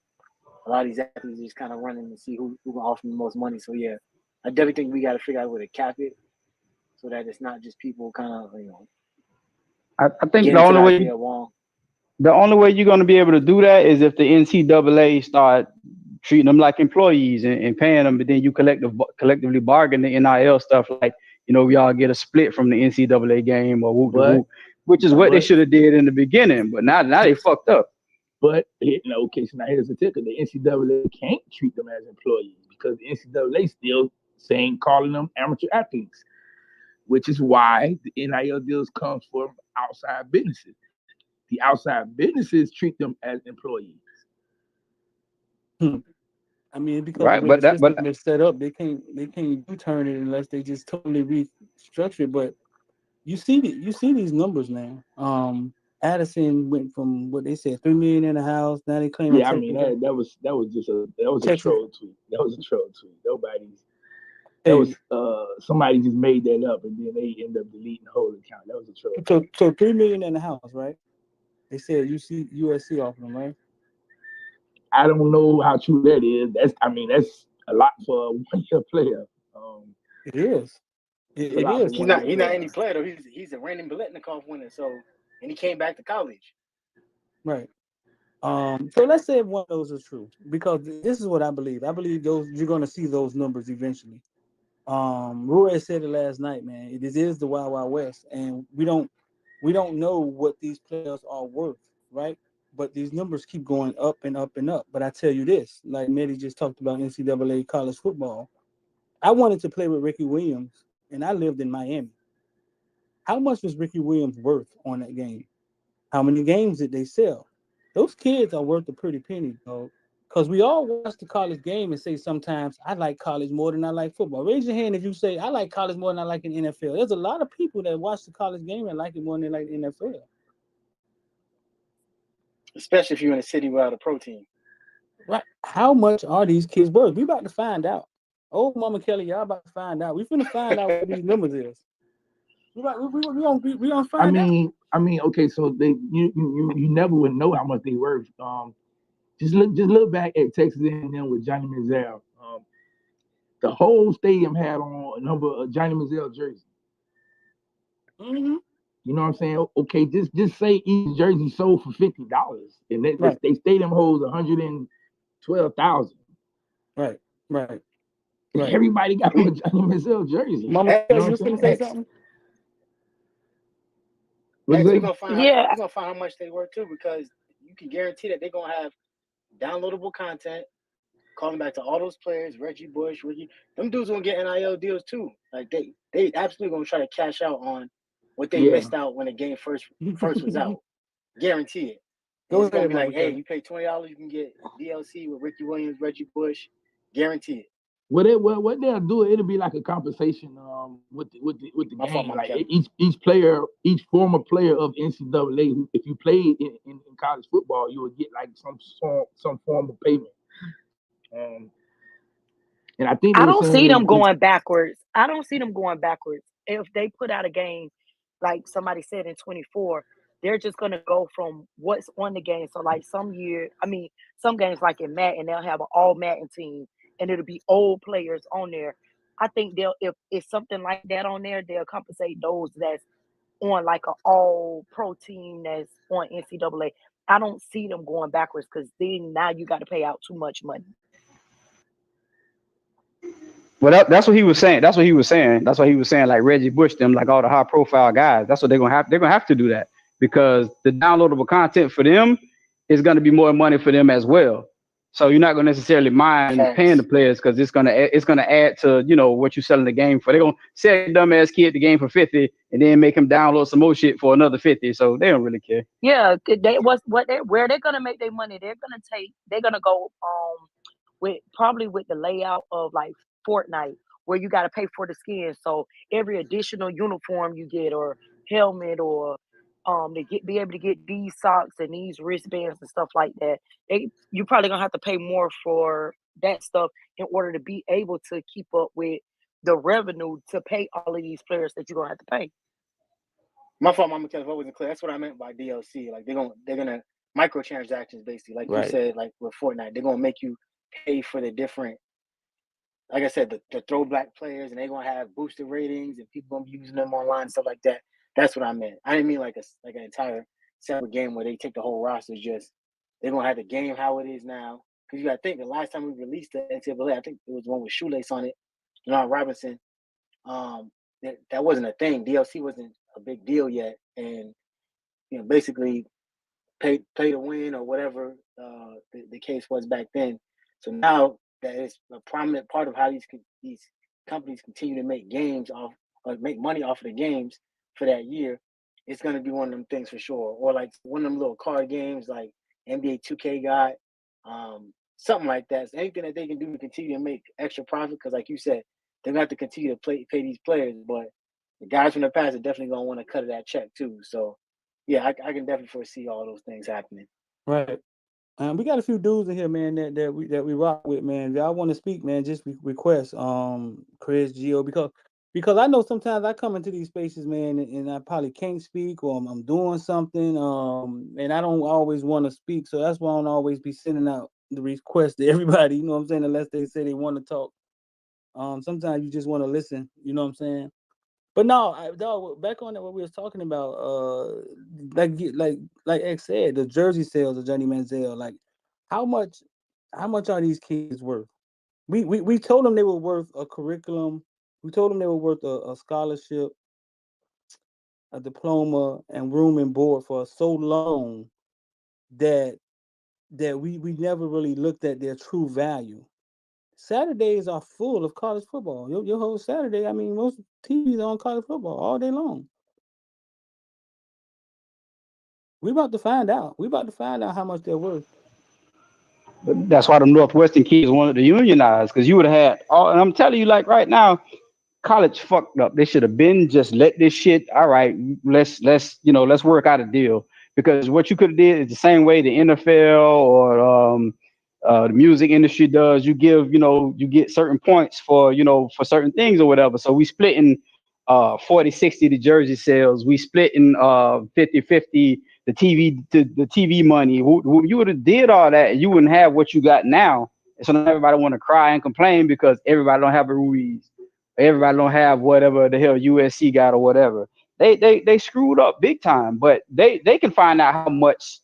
A lot of these athletes are just kind of running to see who can offer them the most money. So, yeah, I definitely think we got to figure out a way to cap it so that it's not just people kind of, I think the only way you're going to be able to do that is if the NCAA start treating them like employees and paying them, but then you collectively bargain the NIL stuff, like, we all get a split from the NCAA game or whoop, which is what they should have did in the beginning. But now they fucked up. But okay, so now here's the ticker: the NCAA can't treat them as employees because the NCAA still calling them amateur athletes, which is why the NIL deals comes from outside businesses. The outside businesses treat them as employees. I mean, because the way the system is set up, they can't U-turn it unless they just totally restructure it. But you see these numbers now. Addison went from what they said $3 million in the house. Now they claim. Yeah, I mean that was just a troll tweet. That was a troll tweet. Somebody just made that up and then they end up deleting the whole account. That was a troll. So $3 million in the house, right? They said USC offered them, right? I don't know how true that is. That's a lot for a one-year player. It is. It is. He's not any player though. He's a Brandon Biletnikoff winner. So, and he came back to college. Right. So let's say one of those is true, because this is what I believe. I believe you're going to see those numbers eventually. Roy said it last night, man. This is the Wild Wild West, and we don't know what these players are worth, right? But these numbers keep going up and up and up. But I tell you this, like Mehdi just talked about NCAA college football. I wanted to play with Ricky Williams, and I lived in Miami. How much was Ricky Williams worth on that game? How many games did they sell? Those kids are worth a pretty penny, though. Because we all watch the college game and say sometimes, I like college more than I like football. Raise your hand if you say, I like college more than I like an NFL. There's a lot of people that watch the college game and like it more than they like the NFL. Especially if you're in a city without a pro team. Right. How much are these kids worth? We about to find out. Oh, Mama Kelly, y'all about to find out. We finna find out what these numbers is. We gonna find out. I mean, okay, so you never would know how much they worth. Just look back at Texas A&M with Johnny Manziel. The whole stadium had on a number of Johnny Manziel jerseys. Mm-hmm. You know what I'm saying? Okay, just say each jersey sold for $50, and they stadium holds 112,000. Right. Everybody got a Johnny Manziel jersey. Mama, you was gonna say something? We're gonna find how much they worth too, because you can guarantee that they're gonna have downloadable content. Calling back to all those players, Reggie Bush, Ricky, them dudes gonna get NIL deals too. Like they absolutely gonna try to cash out on what they missed out when the game first was out. Guarantee it. It's gonna be like, hey, you pay $20, you can get DLC with Ricky Williams, Reggie Bush. Guarantee it. What they'll do, it'll be like a compensation with the game. Like each former player of NCAA, if you played in college football, you would get like some form of payment. And I think I don't see them going backwards. If they put out a game, like somebody said in 24, they're just gonna go from what's on the game. So like some games like in Madden, they'll have an all Madden team, and it'll be old players on there. I think if it's something like that on there, they'll compensate those that's on like an all pro team that's on NCAA. I don't see them going backwards, because then now you got to pay out too much money. Well, that's what he was saying. That's why he was saying like Reggie Bush, them, like all the high profile guys. That's what they're gonna have to do that, because the downloadable content for them is gonna be more money for them as well. So you're not gonna necessarily mind paying the players, because it's gonna add to what you're selling the game for. They're gonna sell a dumbass kid the game for $50 and then make him download some more shit for another $50. So they don't really care. Yeah, where they're gonna make their money. They're gonna go probably with the layout of like Fortnite, where you got to pay for the skin. So every additional uniform you get, or helmet, or be able to get these socks and these wristbands and stuff like that, you probably gonna have to pay more for that stuff in order to be able to keep up with the revenue to pay all of these players that you're gonna have to pay. My fault, Mama Kev, I wasn't clear. That's what I meant by DLC. Like they're gonna microtransactions basically, like you said, like with Fortnite, they're gonna make you pay for the different, like I said, the throwback players, and they're gonna have boosted ratings, and people gonna be using them online, stuff like that. That's what I meant. I didn't mean like an entire separate game where they take the whole roster. Just they're gonna have the game how it is now. Because you gotta think the last time we released the NCAA, I think it was one with Shoelace on it, Robinson. That wasn't a thing. DLC wasn't a big deal yet, and basically pay to win or whatever the case was back then. So now that it's a prominent part of how these companies continue to make make money off of the games for that year, it's going to be one of them things for sure. Or like one of them little card games like NBA 2K got, something like that. So anything that they can do to continue to make extra profit, because like you said, they're going to have to continue to pay these players, but the guys from the past are definitely going to want to cut of that check too. So yeah, I can definitely foresee all those things happening. Right. We got a few dudes in here, man, that we rock with, man. If y'all want to speak, man, just request Chris, Gio, because I know sometimes I come into these spaces, man, and I probably can't speak, or I'm doing something, and I don't always want to speak, so that's why I don't always be sending out the request to everybody, you know what I'm saying, unless they say they want to talk. Sometimes you just want to listen, you know what I'm saying? But no, dog, back on that, what we was talking about, like X said, the jersey sales of Johnny Manziel, like how much are these kids worth? We told them they were worth a curriculum. We told them they were worth a scholarship, a diploma, and room and board for so long that we never really looked at their true value. Saturdays are full of college football. Your whole Saturday, I mean, most TVs are on college football all day long. We about to find out. We about to find out how much they're worth. But that's why the Northwestern kids wanted to unionize, because you would have had all. And I'm telling you, like right now, college fucked up. They should have been just let this shit. All right, let's work out a deal. Because what you could have did is the same way the NFL or the music industry does. You get certain points for certain things or whatever. So we split in 40-60 the jersey sales. We split in 50-50 the TV money. You would have did all that, and you wouldn't have what you got now. So now everybody want to cry and complain because everybody don't have a Ruiz. Everybody don't have whatever the hell USC got or whatever. They screwed up big time, but they can find out how much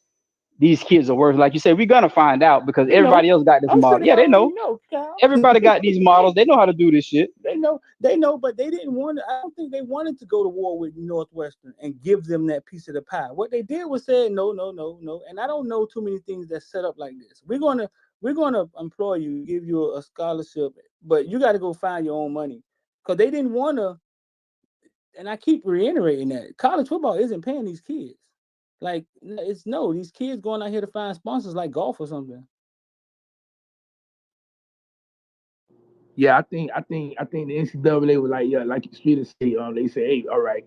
these kids are worth. Like you said, we're gonna find out because everybody else got this model. Yeah, they know. Everybody got these models. They know how to do this shit. They know, but they didn't want to. I don't think they wanted to go to war with Northwestern and give them that piece of the pie. What they did was say no. And I don't know too many things that's set up like this. We're gonna employ you, give you a scholarship, but you got to go find your own money. Because they didn't want to, and I keep reiterating that college football isn't paying these kids. Like these kids going out here to find sponsors like golf or something. Yeah, I think the NCAA was like, yeah, like the street say, they say, hey, all right,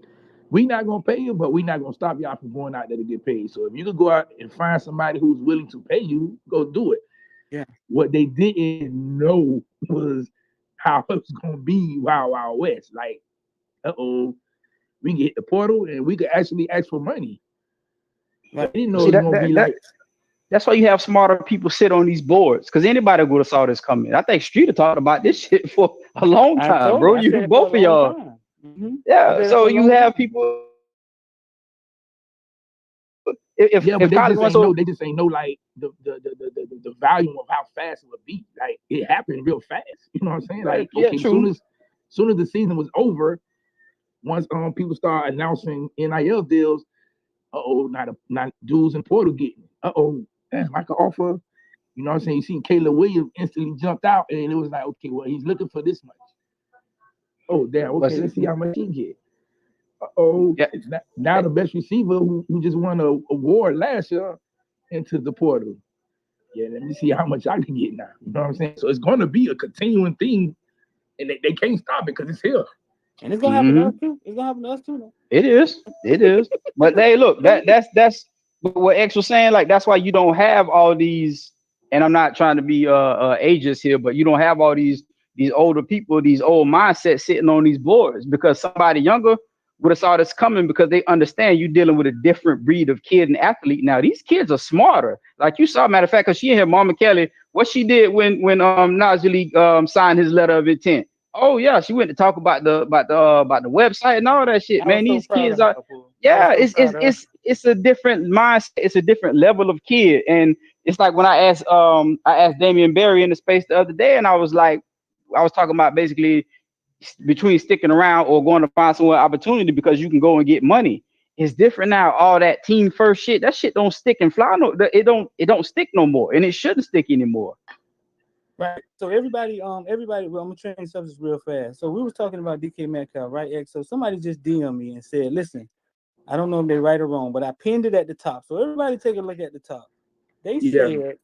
we not gonna pay you, but we not gonna stop y'all from going out there to get paid. So if you could go out and find somebody who's willing to pay you, go do it. Yeah. What they didn't know was how it was gonna be Wild West. Like, we can hit the portal and we could actually ask for money. Right. They didn't know it was gonna be like. That's why you have smarter people sit on these boards, because anybody would have saw this coming. I think Streeter talked about this shit for a long time, bro. You both of y'all. Mm-hmm. Yeah. So you have people. If but they college just ain't know. They just ain't know like the volume of how fast it would be. Like it happened real fast. You know what I'm saying? Like okay, soon as the season was over, once people start announcing NIL deals, not dudes in Portal getting. Damn, I can offer. You know what I'm saying? You seen Caleb Williams instantly jumped out, and it was like, okay, well, he's looking for this much. Oh, damn. Okay, let's see how much he get. Now the best receiver who just won an award last year into the portal. Yeah, let me see how much I can get now. You know what I'm saying? So it's going to be a continuing thing, and they can't stop it because it's here. And it's gonna happen to us too. It's gonna happen to us too. Though. It is. But hey, look, that's what X was saying. Like that's why you don't have all these. And I'm not trying to be ageist here, but you don't have all these older people, these old mindsets sitting on these boards because somebody younger would have saw this coming because they understand you're dealing with a different breed of kid and athlete. Now these kids are smarter. Like you saw, matter of fact, because she in here, Mama Kelly, what she did when Najee signed his letter of intent. Oh yeah, she went to talk about the website and all that shit. Man, these kids are it's a different mindset. It's a different level of kid. And it's like when I asked Damian Barry in the space the other day, and I was talking about basically between sticking around or going to find some opportunity because you can go and get money. It's different now. All that team first shit, that shit don't stick and fly. No, it don't stick no more, and it shouldn't stick anymore. Right. So everybody, well, I'm gonna change subjects real fast. So we was talking about DK Metcalf, right? X. So somebody just DM'd me and said, listen, I don't know if they're right or wrong, but I pinned it at the top. So everybody take a look at the top. They said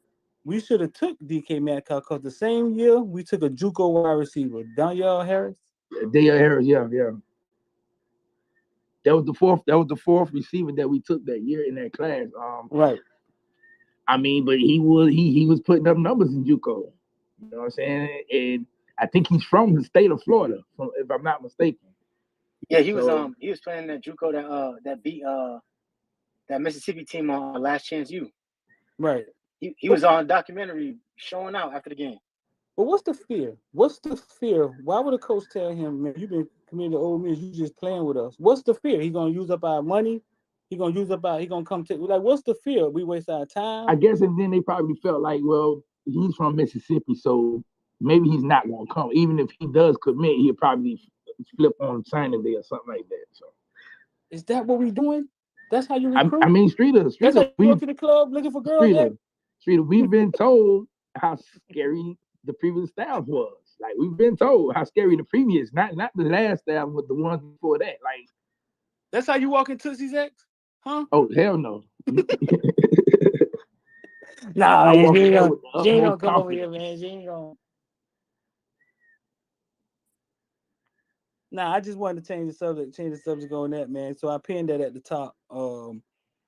we should have took DK Metcalf because the same year we took a JUCO wide receiver, Darrin Harris. Darrin Harris, yeah. That was the fourth receiver that we took that year in that class. Right. I mean, but he was putting up numbers in JUCO. You know what I'm saying? And I think he's from the state of Florida, if I'm not mistaken. Yeah, he was playing that JUCO that beat that Mississippi team on Last Chance U. Right. He was on documentary showing out after the game. But what's the fear? Why would a coach tell him, man, you've been committed to Ole Miss, you just playing with us? What's the fear? He gonna use up our money? He gonna come take, like, what's the fear? We waste our time? I guess, and then they probably felt like, well, he's from Mississippi, so maybe he's not gonna come. Even if he does commit, he'll probably flip on signing day or something like that. So is that what we doing? That's how you recruit? I mean, Streeter, that's how you go to the club looking for girls. Streeter, we've been told how scary the previous staff was. Like, we've been told how scary the previous, not the last staff, but the ones before that. Like, that's how you walk in Tootsie's X? Huh? Oh, hell no. Nah, man, she ain't gonna come over here, man. She ain't gonna. Nah, I just wanted to change the subject on that, man. So I pinned that at the top.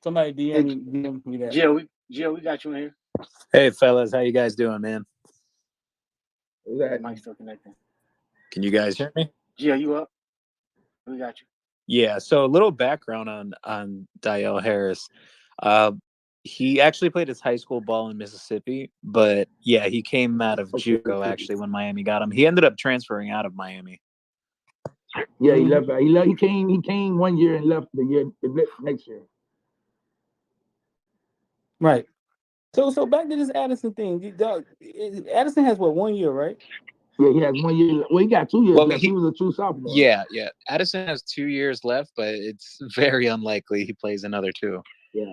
Somebody DM me that. Gio, we got you in here. Hey, fellas, how you guys doing, man? Mike's still connecting. Can you guys hear me? Gio, you up? We got you. Yeah, so a little background on Darrin Harris. He actually played his high school ball in Mississippi, but yeah, he came out of JUCO actually when Miami got him. He ended up transferring out of Miami. Yeah, he left. He came 1 year and left the next year. Right. So back to this Addison thing. Addison has 1 year, right? Yeah, he has 1 year. Well, he got 2 years left. He was a true sophomore. Yeah. Addison has 2 years left, but it's very unlikely he plays another 2. Yeah.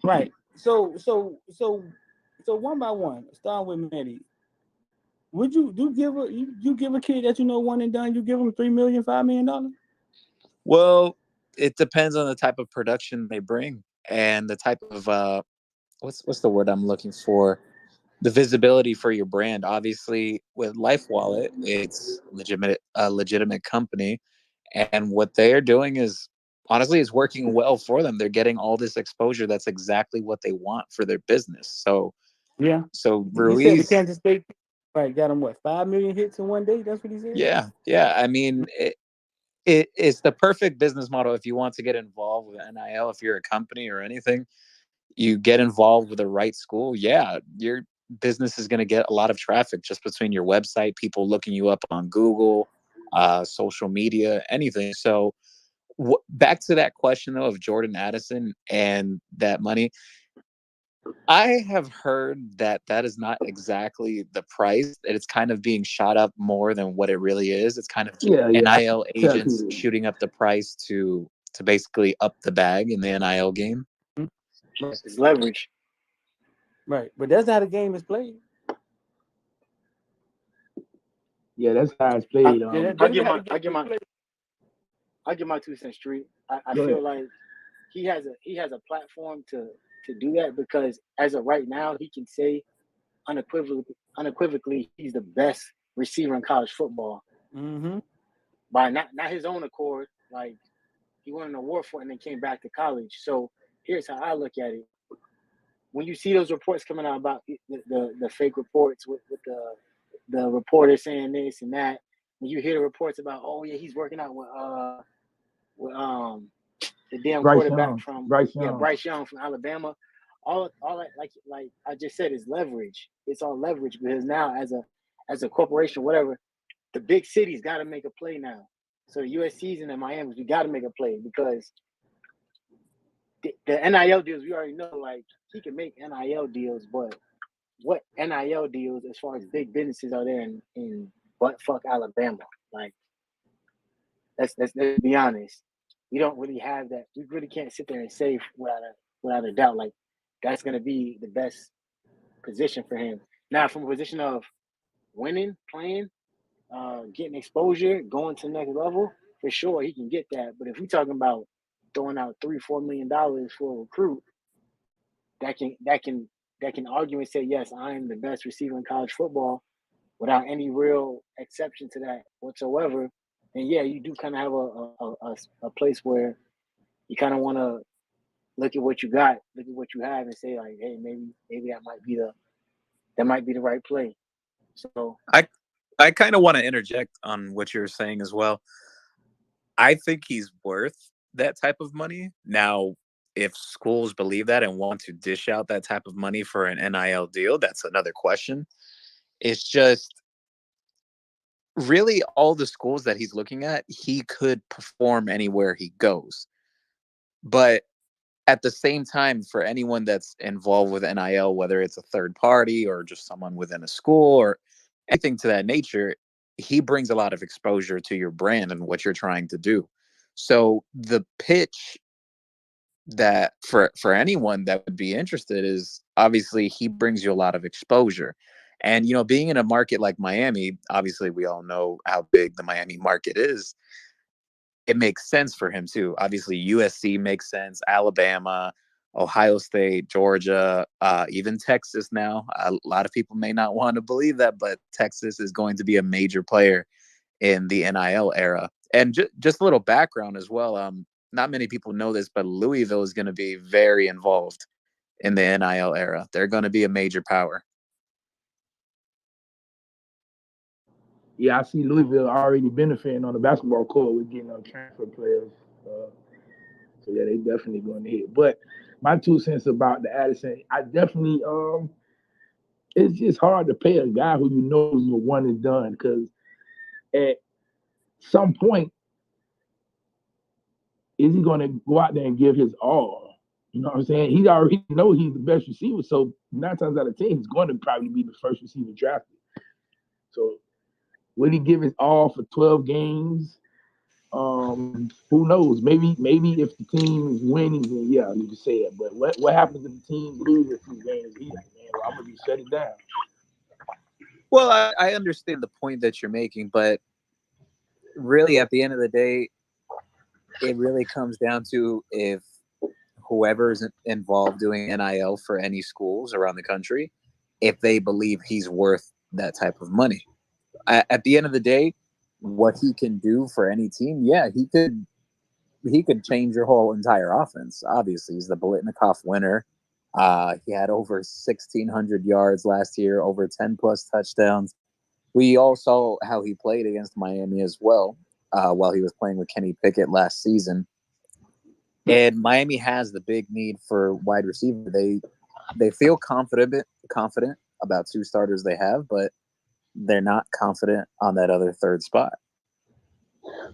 Right. So one by one, starting with Manny. Would you give a kid that one and done? You give him $3 million, $5 million? Well, it depends on the type of production they bring and the type of what's the word I'm looking for? The visibility for your brand. Obviously, with Life Wallet, it's a legitimate company, and what they are doing is honestly is working well for them. They're getting all this exposure. That's exactly what they want for their business. So yeah. So Ruiz, he said the Kansas State got him 5 million hits in 1 day. That's what he said. Yeah. I mean, it's the perfect business model if you want to get involved with NIL. If you're a company or anything, you get involved with the right school. Yeah, your business is going to get a lot of traffic just between your website, people looking you up on Google, social media, anything. So back to that question though of Jordan Addison and that money. I have heard that is not exactly the price, that it's kind of being shot up more than what it really is. It's kind of NIL agents shooting up the price to basically up the bag in the NIL game. It's leverage. Right, but that's how the game is played. Yeah, that's how it's played. I give my 2 cents straight. I feel like he has a platform to to do that because as of right now, he can say unequivocally he's the best receiver in college football. Mm-hmm. By not his own accord, like he won an award for it and then came back to college. So here's how I look at it. When you see those reports coming out about the fake reports with the reporter saying this and that, when you hear the reports about, oh yeah, he's working out with the damn quarterback from Bryce Young from Alabama, all that like I just said is leverage. It's all leverage because now as a corporation, whatever, the big cities got to make a play now. So the USC's and the Miami's, we got to make a play because the NIL deals, we already know, like, he can make NIL deals, but what NIL deals as far as big businesses are there in butt-fuck Alabama? Like, let's be honest. We don't really have that. We really can't sit there and say without a doubt, like, that's going to be the best position for him. Now, from a position of winning, playing, getting exposure, going to the next level, for sure he can get that. But if we're talking about throwing out $3-4 million for a recruit, that can argue and say, yes, I am the best receiver in college football without any real exception to that whatsoever. And yeah, you do kind of have a place where you kind of want to look at what you got, look at what you have, and say like, hey, maybe that might be the right play. So I kind of want to interject on what you're saying as well. I think he's worth that type of money. Now, if schools believe that and want to dish out that type of money for an NIL deal, that's another question. It's just really all the schools that he's looking at, he could perform anywhere he goes. But at the same time, for anyone that's involved with NIL, whether it's a third party or just someone within a school or anything to that nature, he brings a lot of exposure to your brand and what you're trying to do. So the pitch that for anyone that would be interested is obviously he brings you a lot of exposure. And, being in a market like Miami, obviously we all know how big the Miami market is. It makes sense for him too. Obviously USC makes sense, Alabama, Ohio State, Georgia, even Texas now. A lot of people may not want to believe that, but Texas is going to be a major player in the NIL era. And just a little background as well. Not many people know this, but Louisville is going to be very involved in the NIL era. They're going to be a major power. Yeah, I see Louisville already benefiting on the basketball court with getting transfer players. So yeah, they definitely going to hit. But my 2 cents about the Addison, I definitely it's just hard to pay a guy who is a one and done because at some point is he going to go out there and give his all? You know what I'm saying? He already know he's the best receiver, so 9 times out of 10 he's going to probably be the first receiver drafted. So will he give his all for 12 games? Who knows? Maybe if the team is winning, then yeah, you can say it. But what happens if the team loses a few games? He's like, man, well, I'm gonna be shut it down. Well, I understand the point that you're making, but really at the end of the day, it really comes down to if whoever's involved doing NIL for any schools around the country, if they believe he's worth that type of money. At the end of the day, what he can do for any team, yeah, he could change your whole entire offense. Obviously, he's the Biletnikoff winner. He had over 1,600 yards last year, over 10 plus touchdowns. We all saw how he played against Miami as well, while he was playing with Kenny Pickett last season. And Miami has the big need for wide receiver. They feel confident about 2 starters they have, but they're not confident on that other third spot.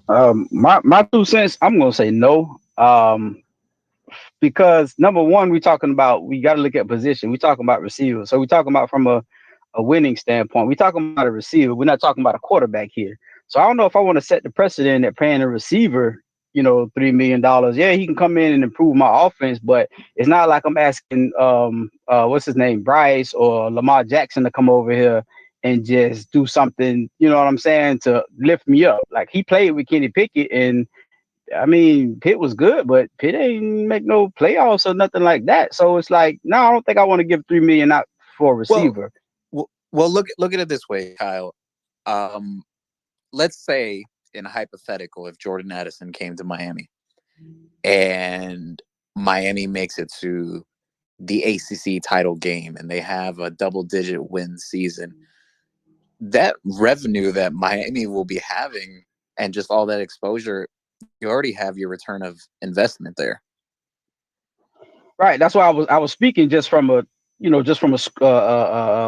My 2 cents, I'm gonna say no. Because number one, we got to look at position. We're talking about receivers. So we're talking about from a winning standpoint. We're talking about a receiver. We're not talking about a quarterback here. So I don't know if I want to set the precedent that paying a receiver, $3 million. Yeah, he can come in and improve my offense, but it's not like I'm asking what's his name, Bryce or Lamar Jackson to come over here and just do something, you know what I'm saying, to lift me up. Like he played with Kenny Pickett and I mean, Pitt was good, but Pitt ain't make no playoffs or nothing like that. So it's like, no, I don't think I want to give $3 million out for a receiver. Well, look at it this way, Kyle. Let's say in a hypothetical, if Jordan Addison came to Miami and Miami makes it to the ACC title game and they have a double-digit win season, that revenue that Miami will be having and just all that exposure, you already have your return of investment there. Right. That's why I was speaking just from a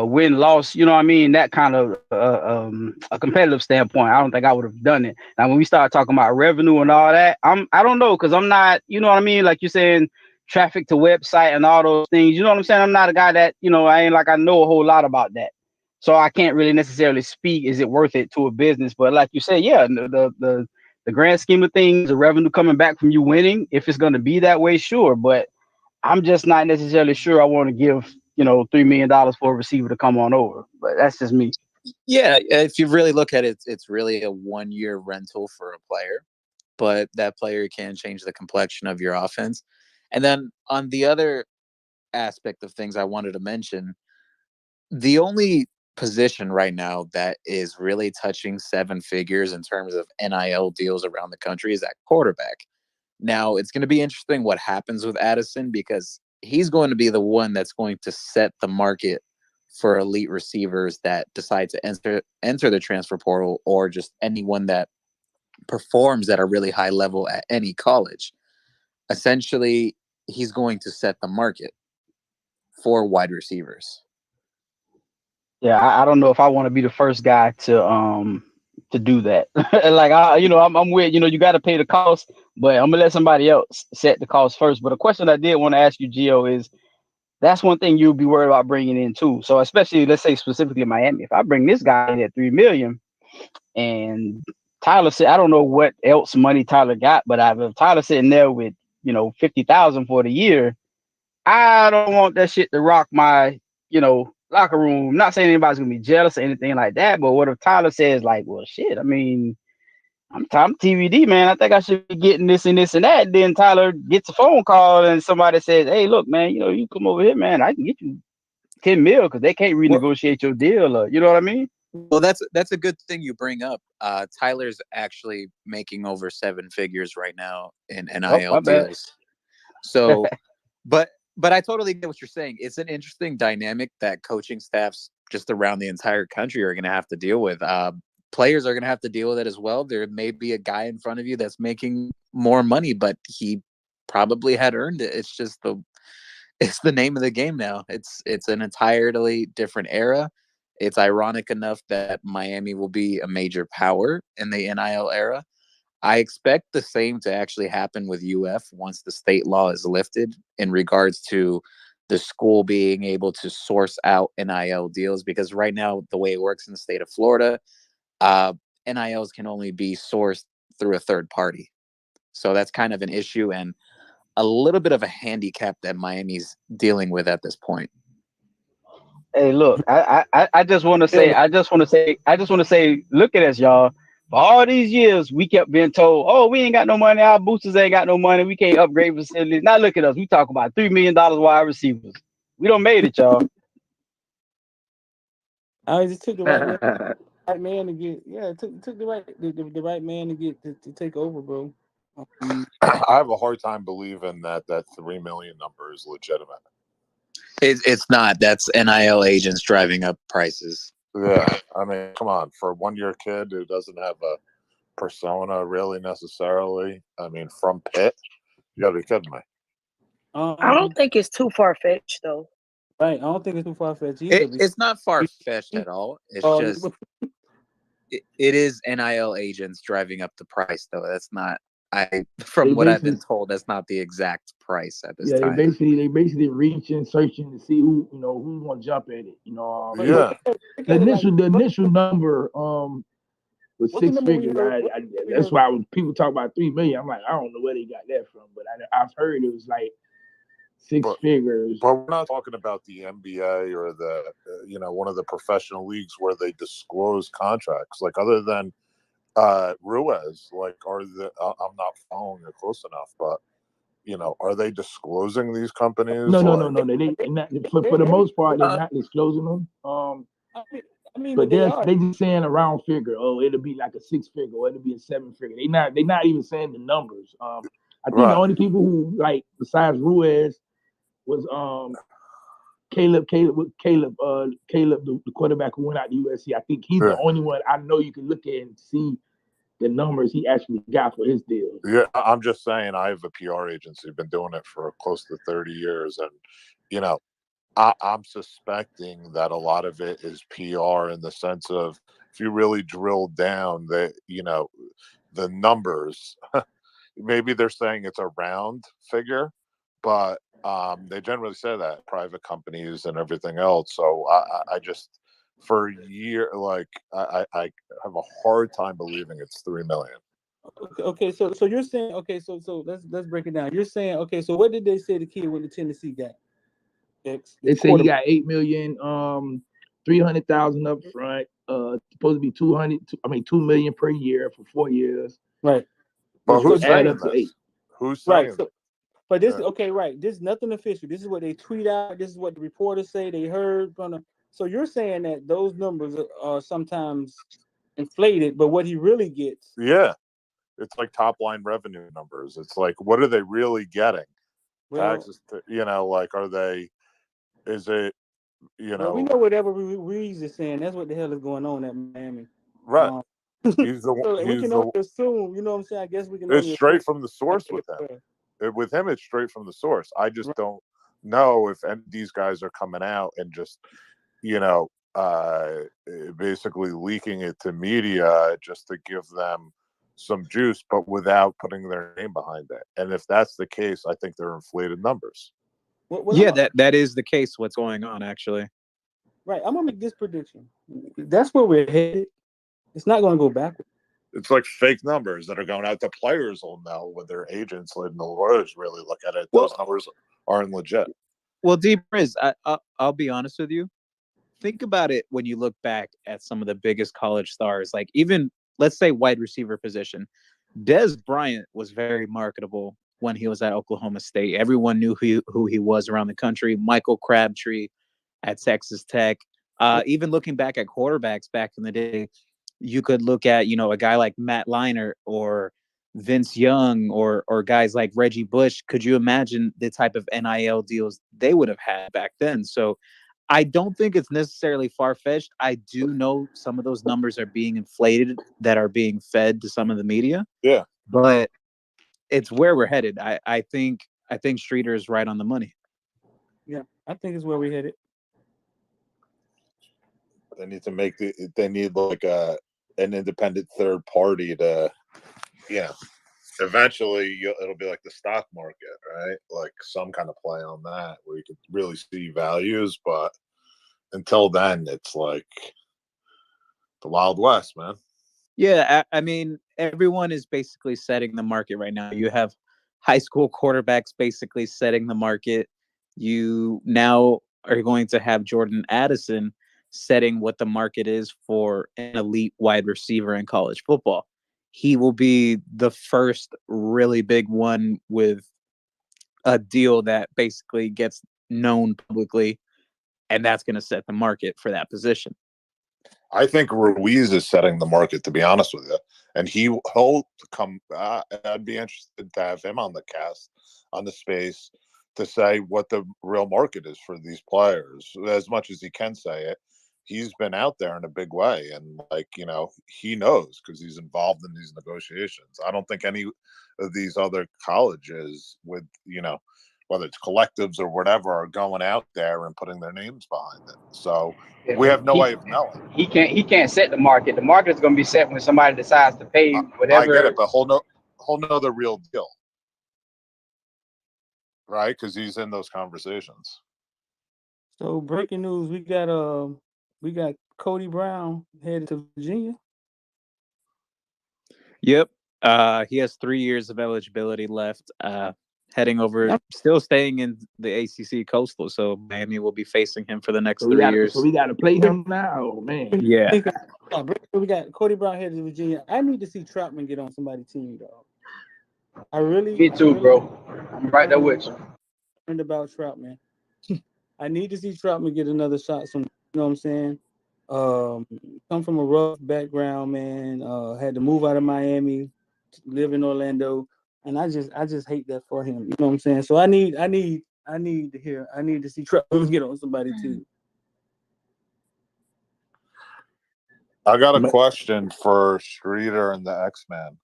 win loss. You know what I mean? That kind of a competitive standpoint. I don't think I would have done it. Now, when we start talking about revenue and all that, I don't know, because I'm not. You know what I mean? Like you're saying, traffic to website and all those things. You know what I'm saying? I'm not a guy that, I ain't like I know a whole lot about that. So I can't really necessarily speak. Is it worth it to a business? But like you said, yeah, the grand scheme of things, the revenue coming back from you winning, if it's going to be that way, sure. But I'm just not necessarily sure I want to give, $3 million for a receiver to come on over. But that's just me. Yeah, if you really look at it, it's really a 1-year rental for a player, but that player can change the complexion of your offense. And then on the other aspect of things I wanted to mention, the only position right now that is really touching 7 figures in terms of NIL deals around the country is at quarterback. Now, it's going to be interesting what happens with Addison, because he's going to be the one that's going to set the market for elite receivers that decide to enter the transfer portal, or just anyone that performs at a really high level at any college. Essentially, he's going to set the market for wide receivers. Yeah, I don't know if I want to be the first guy to do that. Like I'm with, you got to pay the cost, but I'm gonna let somebody else set the cost first. But a question I did want to ask you, Gio, is that's one thing you'll be worried about bringing in too. So especially, let's say specifically Miami, if I bring this guy in at $3 million, and Tyler said, I don't know what else money Tyler got, but if Tyler's sitting there with $50,000 for the year, I don't want that shit to rock my locker room. I'm not saying anybody's gonna be jealous or anything like that, but what if Tyler says like, well, shit, I mean, I'm TVD, man. I think I should be getting this and this and that. And then Tyler gets a phone call and somebody says, hey, look, man, you come over here, man. I can get you $10 million because they can't renegotiate your deal. Or, you know what I mean? Well, that's a good thing you bring up. Tyler's actually making over 7 figures right now in NIL deals. So, but I totally get what you're saying. It's an interesting dynamic that coaching staffs just around the entire country are going to have to deal with. Players are going to have to deal with it as well. There may be a guy in front of you that's making more money, but he probably had earned it. It's just it's the name of the game now. It's an entirely different era. It's ironic enough that Miami will be a major power in the NIL era. I expect the same to actually happen with UF once the state law is lifted in regards to the school being able to source out NIL deals, because right now, the way it works in the state of Florida, NILs can only be sourced through a third party. So that's kind of an issue and a little bit of a handicap that Miami's dealing with at this point. Hey, look, I just want to say, look at us, y'all. For all these years, we kept being told, oh, we ain't got no money. Our boosters ain't got no money. We can't upgrade facilities. Now look at us. We talk about $3 million wide receivers. We don't made it, y'all. I just took the right man to get. Yeah, it took the right man to get to take over, bro. I have a hard time believing that 3 million number is legitimate. It's not. That's NIL agents driving up prices. Yeah, I mean, come on. For a 1-year kid who doesn't have a persona really necessarily, I mean, from Pitt, you got to be kidding me. I don't think it's too far-fetched, though. Right, I don't think it's too far-fetched either. It's not far-fetched at all. It's just it is NIL agents driving up the price, though. That's not. From what I've been told, that's not the exact price at this time. They basically reaching, searching to see who's gonna jump at it. The initial number was 6 figures. That's why when people talk about 3 million, I'm like, I don't know where they got that from, but I've heard it was like 6 figures. But we're not talking about the NBA or the one of the professional leagues where they disclose contracts. Like, other than Ruiz, like, I'm not following it close enough, but are they disclosing these companies? No. They not, for the most part, they're not disclosing them. I mean, but they they just saying a round figure. Oh, it'll be like a 6-figure, or it'll be a 7-figure. They not even saying the numbers. I think the only people who, like, besides Ruiz was Caleb, the quarterback who went out to USC. I think he's the only one I know you can look at and see the numbers he actually got for his deal. Yeah, I'm just saying, I have a PR agency, been doing it for close to 30 years, and I'm suspecting that a lot of it is PR, in the sense of, if you really drill down the numbers, maybe they're saying it's a round figure, but they generally say that private companies and everything else. So I just, for a year, like, I have a hard time believing it's 3 million. Okay, so you're saying, okay, so let's break it down. You're saying, okay, so what did they say the kid went to Tennessee got? They say he got $8 million, 300,000 up front. Supposed to be 2 million per year for 4 years. Right. But who's saying up to this? 8? Who's saying? Right. So, but this, okay, right. This is nothing official. This is what they tweet out. This is what the reporters say they heard from them. So you're saying that those numbers are sometimes inflated, but what he really gets. Yeah. It's like top line revenue numbers. It's like, what are they really getting? Well, Taxes, like, is it, well, we know whatever Reeves is saying. That's what the hell is going on at Miami. Right. He's the so we can only assume, you know what I'm saying? I guess we can. It's straight from the source with him. With him, it's straight from the source. I just don't know if these guys are coming out and just, basically leaking it to media just to give them some juice, but without putting their name behind it. And if that's the case, I think they're inflated numbers. That is the case. What's going on, actually? Right. I'm gonna make this prediction. That's where we're headed. It's not going to go backwards. It's like fake numbers that are going out. The players will know when their agents and the lawyers really look at it. Those numbers aren't legit. Well, Briz, I'll be honest with you. Think about it when you look back at some of the biggest college stars, like even, let's say, wide receiver position. Dez Bryant was very marketable when he was at Oklahoma State. Everyone knew who he was around the country. Michael Crabtree at Texas Tech. Even looking back at quarterbacks back in the day, you could look at, a guy like Matt Leinart or Vince Young or guys like Reggie Bush. Could you imagine the type of NIL deals they would have had back then? So I don't think it's necessarily far-fetched. I do know some of those numbers are being inflated, that are being fed to some of the media. Yeah. But it's where we're headed. I think Streeter is right on the money. Yeah, I think it's where we're headed. They need to they need like an independent third party to, eventually it'll be like the stock market, right? Like some kind of play on that where you can really see values. But until then, it's like the Wild West, man. Yeah, I mean, everyone is basically setting the market right now. You have high school quarterbacks basically setting the market. You now are going to have Jordan Addison setting what the market is for an elite wide receiver in college football. He will be the first really big one with a deal that basically gets known publicly, and that's going to set the market for that position. I think Ruiz is setting the market, to be honest with you, and he'll come. I'd be interested to have him on the cast, on the space, to say what the real market is for these players. As much as he can say it, he's been out there in a big way, and he knows because he's involved in these negotiations. I don't think any of these other colleges with whether it's collectives or whatever are going out there and putting their names behind it. So we have no way of knowing. He can't set the market. The market is going to be set when somebody decides to pay whatever. I get it, but whole nother real deal, right? Because he's in those conversations. So breaking news: we got Cody Brown headed to Virginia. Yep. He has 3 years of eligibility left. heading over, still staying in the ACC Coastal. So Miami will be facing him for the next 3 years. So we got to play him now. Oh, man. Yeah. We got Cody Brown here to Virginia. I need to see Troutman get on somebody's team, dog. I really. Me too, bro. I'm right there with you. About Troutman. I need to see Troutman get another shot. You know what I'm saying? Come from a rough background, man. Had to move out of Miami, live in Orlando, and I just hate that for him. You know what I'm saying? So I need to see Troutman get on somebody's team. I got a question for Streeter and the X-Man.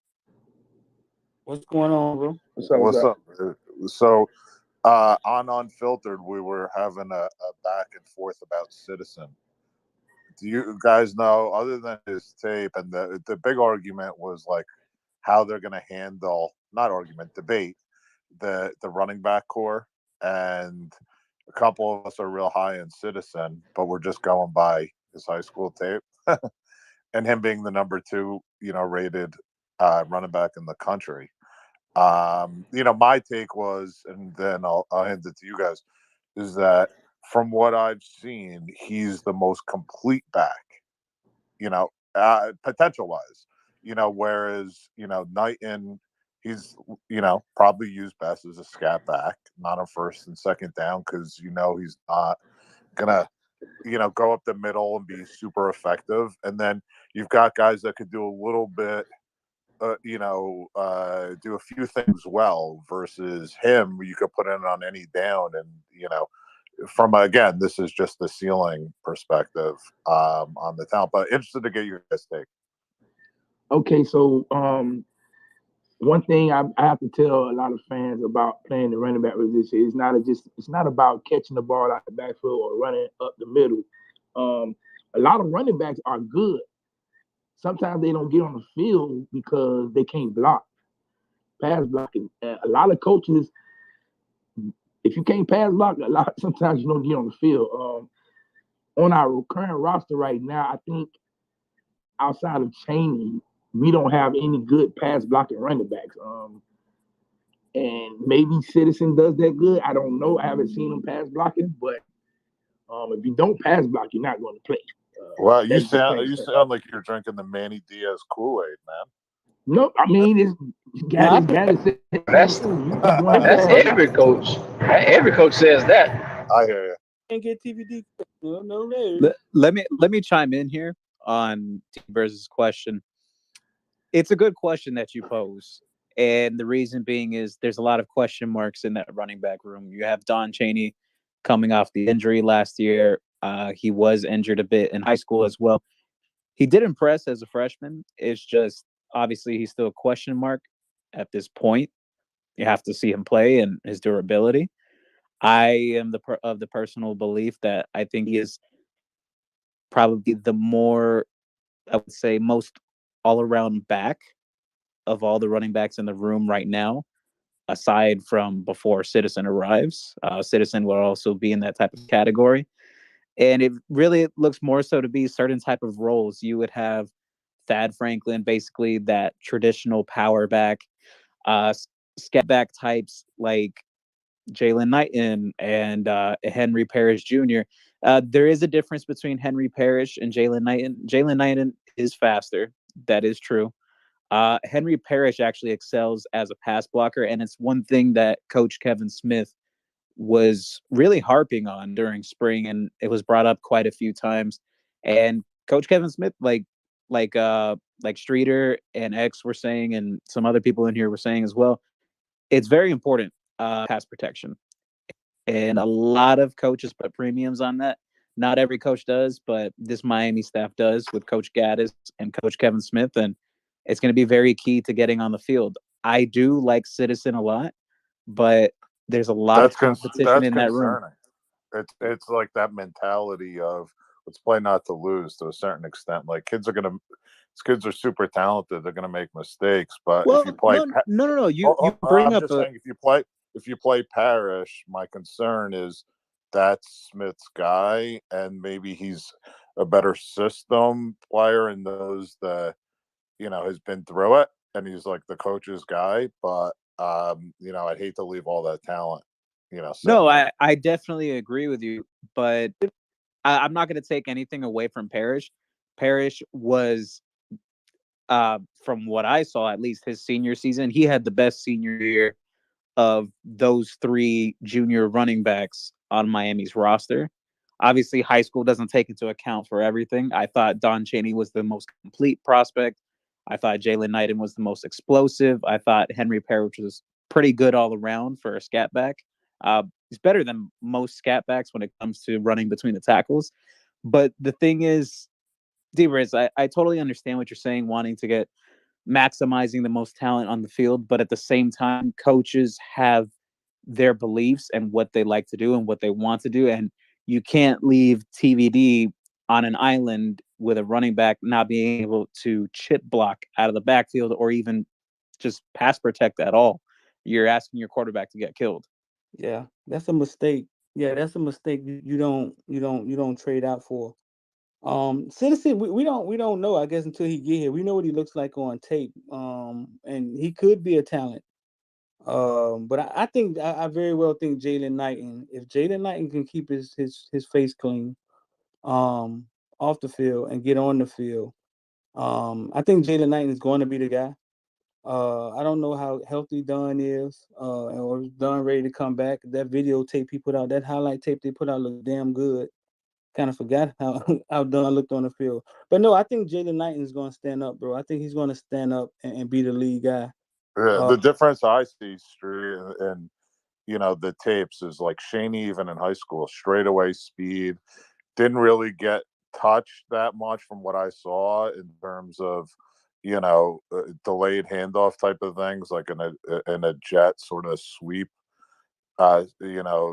What's going on, bro? What's up? So, on Unfiltered, we were having a back and forth about Citizen. Do you guys know, other than his tape, and the big argument was like how they're going to handle, not argument, debate, the running back core, and a couple of us are real high in Citizen, but we're just going by his high school tape. And him being the number 2, rated running back in the country. My take was, and then I'll hand it to you guys, is that from what I've seen, he's the most complete back, potential wise, whereas, Knighton, he's, probably used best as a scat back, not a first and second down, because, he's not gonna, go up the middle and be super effective. And then you've got guys that could do a little bit, do a few things well, versus him, you could put in on any down. And, from, again, this is just the ceiling perspective on the talent, but interested to get your guys' take. Okay, so one thing I have to tell a lot of fans about playing the running back position is it's not about catching the ball out the backfield or running up the middle. A lot of running backs are good. Sometimes they don't get on the field because they can't block. Pass blocking. A lot of coaches, if you can't pass block, sometimes you don't get on the field. On our current roster right now, I think outside of Chaney, we don't have any good pass blocking running backs. And maybe Citizen does that good. I don't know. I haven't seen him pass blocking, but if you don't pass block, you're not going to play. Well, you sound like you're drinking the Manny Diaz Kool-Aid, man. No, I mean it's that's every coach. Every coach says that. I hear you. Can't get TVD. No. Let me chime in here on T versus question. It's a good question that you pose, and the reason being is there's a lot of question marks in that running back room. You have Don Chaney coming off the injury last year. He was injured a bit in high school as well. He did impress as a freshman. It's just obviously he's still a question mark at this point. You have to see him play and his durability. I am of the personal belief that I think he is probably the more, I would say, most all-around back of all the running backs in the room right now, aside from before Citizen arrives. Citizen will also be in that type of category. And it really looks more so to be certain type of roles. You would have Thad Franklin, basically that traditional power back, scat back types like Jalen Knighton and Henry Parrish Jr. There is a difference between Henry Parrish and Jalen Knighton. Jalen Knighton is faster. That is true. Henry Parrish actually excels as a pass blocker, and it's one thing that Coach Kevin Smith was really harping on during spring, and it was brought up quite a few times. And Coach Kevin Smith, like Streeter and X were saying, and some other people in here were saying as well, it's very important, pass protection. And a lot of coaches put premiums on that. Not every coach does, but this Miami staff does with Coach Gaddis and Coach Kevin Smith, and it's going to be very key to getting on the field. I do like Citizen a lot, but there's a lot of competition in that room. It's like that mentality of let's play not to lose to a certain extent. Like kids are super talented. They're gonna make mistakes, but if you play, no. You bring up saying if you play Parrish, my concern is that's Smith's guy, and maybe he's a better system player and knows that has been through it, and he's like the coach's guy. But I'd hate to leave all that talent, No, sitting I, I definitely agree with you, but I'm not going to take anything away from Parrish. Parrish was, from what I saw, at least his senior season, he had the best senior year of those three junior running backs on Miami's roster. Obviously, high school doesn't take into account for everything. I thought Don Chaney was the most complete prospect. I thought Jalen Knighton was the most explosive. I thought Henry Parrish was pretty good all around for a scat back. He's better than most scat backs when it comes to running between the tackles. But the thing is, D-Riz, I totally understand what you're saying, wanting to get maximizing the most talent on the field, but at the same time, coaches have their beliefs and what they like to do and what they want to do, and you can't leave TVD on an island with a running back not being able to chip block out of the backfield or even just pass protect at all. You're asking your quarterback to get killed. Yeah, that's a mistake. Yeah, that's a mistake. You don't trade out for. Citizen, we don't know. I guess until he get here, we know what he looks like on tape. And he could be a talent. But I think I very well think Jalen Knighton. If Jalen Knighton can keep his face clean, off the field and get on the field, I think Jalen Knighton is going to be the guy. I don't know how healthy Dunn is, or is Dunn ready to come back. That videotape he put out, that highlight tape they put out, looked damn good. Kind of forgot how how Dunn looked on the field. But no, I think Jalen Knighton is going to stand up, bro. I think he's going to stand up and be the lead guy. the difference I see, Street, and the tapes is like Shaney, even in high school, straightaway speed, didn't really get touched that much from what I saw in terms of delayed handoff type of things, like in a jet sort of sweep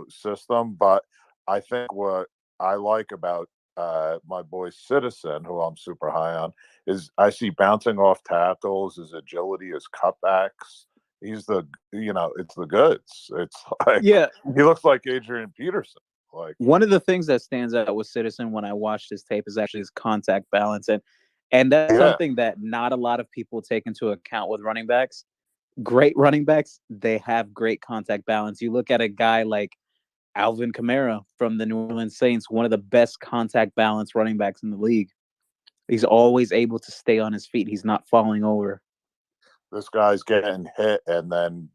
system. But I think what I like about my boy Citizen, who I'm super high on, is I see bouncing off tackles, his agility, his cutbacks. He's it's the goods. It's like, Yeah, he looks like Adrian Peterson. Like, one of the things that stands out with Citizen when I watched his tape is actually his contact balance, and that's something that not a lot of people take into account with running backs. Great running backs, they have great contact balance. You look at a guy like Alvin Kamara from the New Orleans Saints, one of the best contact balance running backs in the league. He's always able to stay on his feet. He's not falling over. this guy's getting hit and then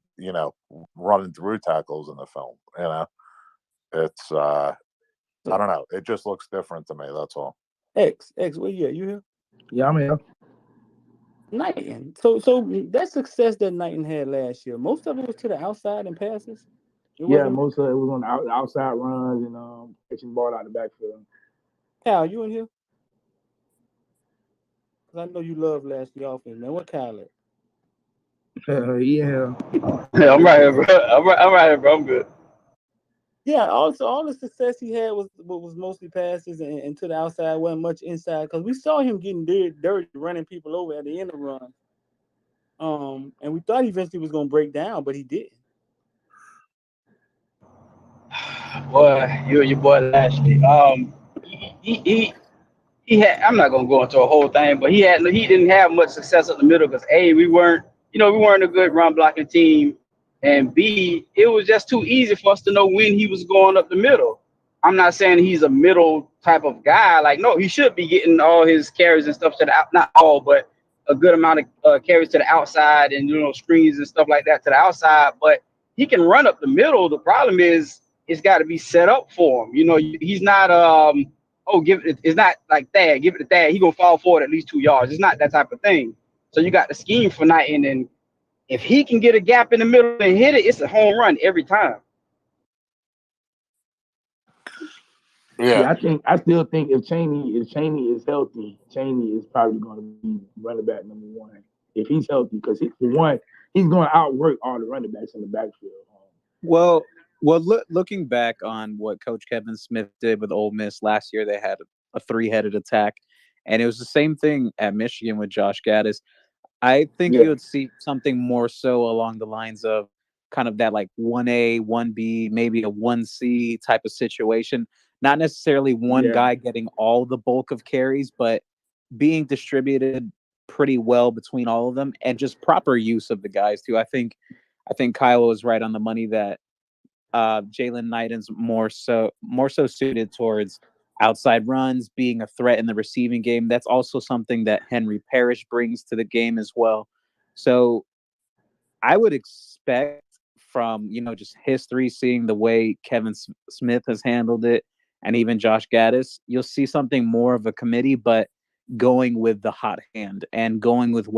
running through tackles in the film. It's I don't know. It just looks different to me. That's all. X, where you at? You here? Yeah, I'm here. Knighton. So that success that Knighton had last year, most of it was to the outside and passes. Yeah, most of it was on the outside runs and catching the ball out the backfield. Kyle, you in here? Because I know you love last year offense, man. What Kyle at? Yeah. Yeah, I'm right here, bro. I'm right here, bro. I'm good. Yeah, also all the success he had was mostly passes and to the outside, wasn't much inside. Because we saw him getting dirty, running people over at the end of the run. And we thought eventually was gonna break down, but he didn't. Boy, you and your boy Lashley. He had. I'm not gonna go into a whole thing, but he didn't have much success up the middle because we weren't a good run blocking team, and B, it was just too easy for us to know when he was going up the middle. I'm not saying he's a middle type of guy. Like, no, he should be getting all his carries and stuff to the not all, but a good amount of carries to the outside and screens and stuff like that to the outside. But he can run up the middle. The problem is it's got to be set up for him. He's not it's not like Thad, give it to Thad, he gonna fall forward at least 2 yards. It's not that type of thing. So you got the scheme for Knighton, and if he can get a gap in the middle and hit it, it's a home run every time. Yeah. I still think if Chaney is healthy, Chaney is probably going to be running back number one if he's healthy, because he's going to outwork all the running backs in the backfield. Well, looking back on what Coach Kevin Smith did with Ole Miss last year, they had a three-headed attack, and it was the same thing at Michigan with Josh Gaddis. I think you would see something more so along the lines of kind of that like 1A, 1B, maybe a 1C type of situation. Not necessarily one guy getting all the bulk of carries, but being distributed pretty well between all of them and just proper use of the guys too. I think I think Kyle was right on the money that Jalen Knighton's more so suited towards outside runs, being a threat in the receiving game. That's also something that Henry Parrish brings to the game as well. So I would expect from, just history, seeing the way Kevin Smith has handled it, and even Josh Gaddis, you'll see something more of a committee, but going with the hot hand and going with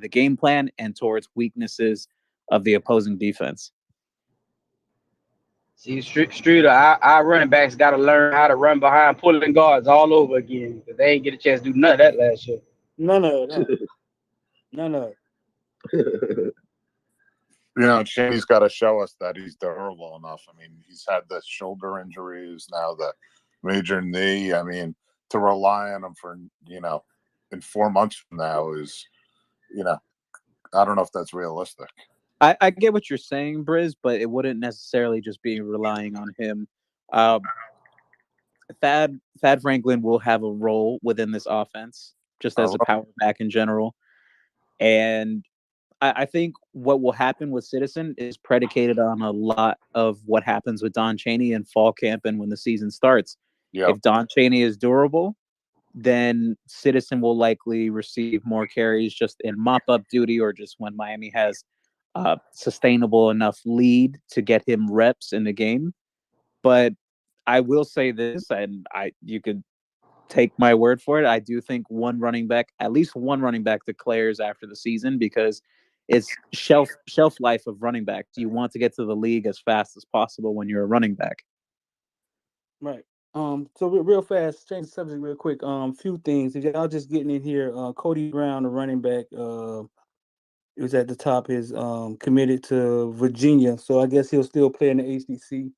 the game plan and towards weaknesses of the opposing defense. See, Streeter, our running backs got to learn how to run behind pulling guards all over again, because they ain't get a chance to do none of that last year. None of it. Chaney's got to show us that he's durable enough. I mean, he's had the shoulder injuries, now the major knee. I mean, to rely on him for, in 4 months from now is, I don't know if that's realistic. I get what you're saying, Briz, but it wouldn't necessarily just be relying on him. Thad Franklin will have a role within this offense, just as a power back in general. And I think what will happen with Citizen is predicated on a lot of what happens with Don Chaney in fall camp and when the season starts. Yep. If Don Chaney is durable, then Citizen will likely receive more carries just in mop-up duty, or just when Miami has sustainable enough lead to get him reps in the game. But I will say this, and you could take my word for it, I do think at least one running back declares after the season, because it's shelf life of running back. Do you want to get to the league as fast as possible when you're a running back? Right. So real fast, change the subject real quick. Few things. If y'all just getting in here, Cody Brown, the running back, it was at the top, is committed to Virginia, so I guess he'll still play in the ACC.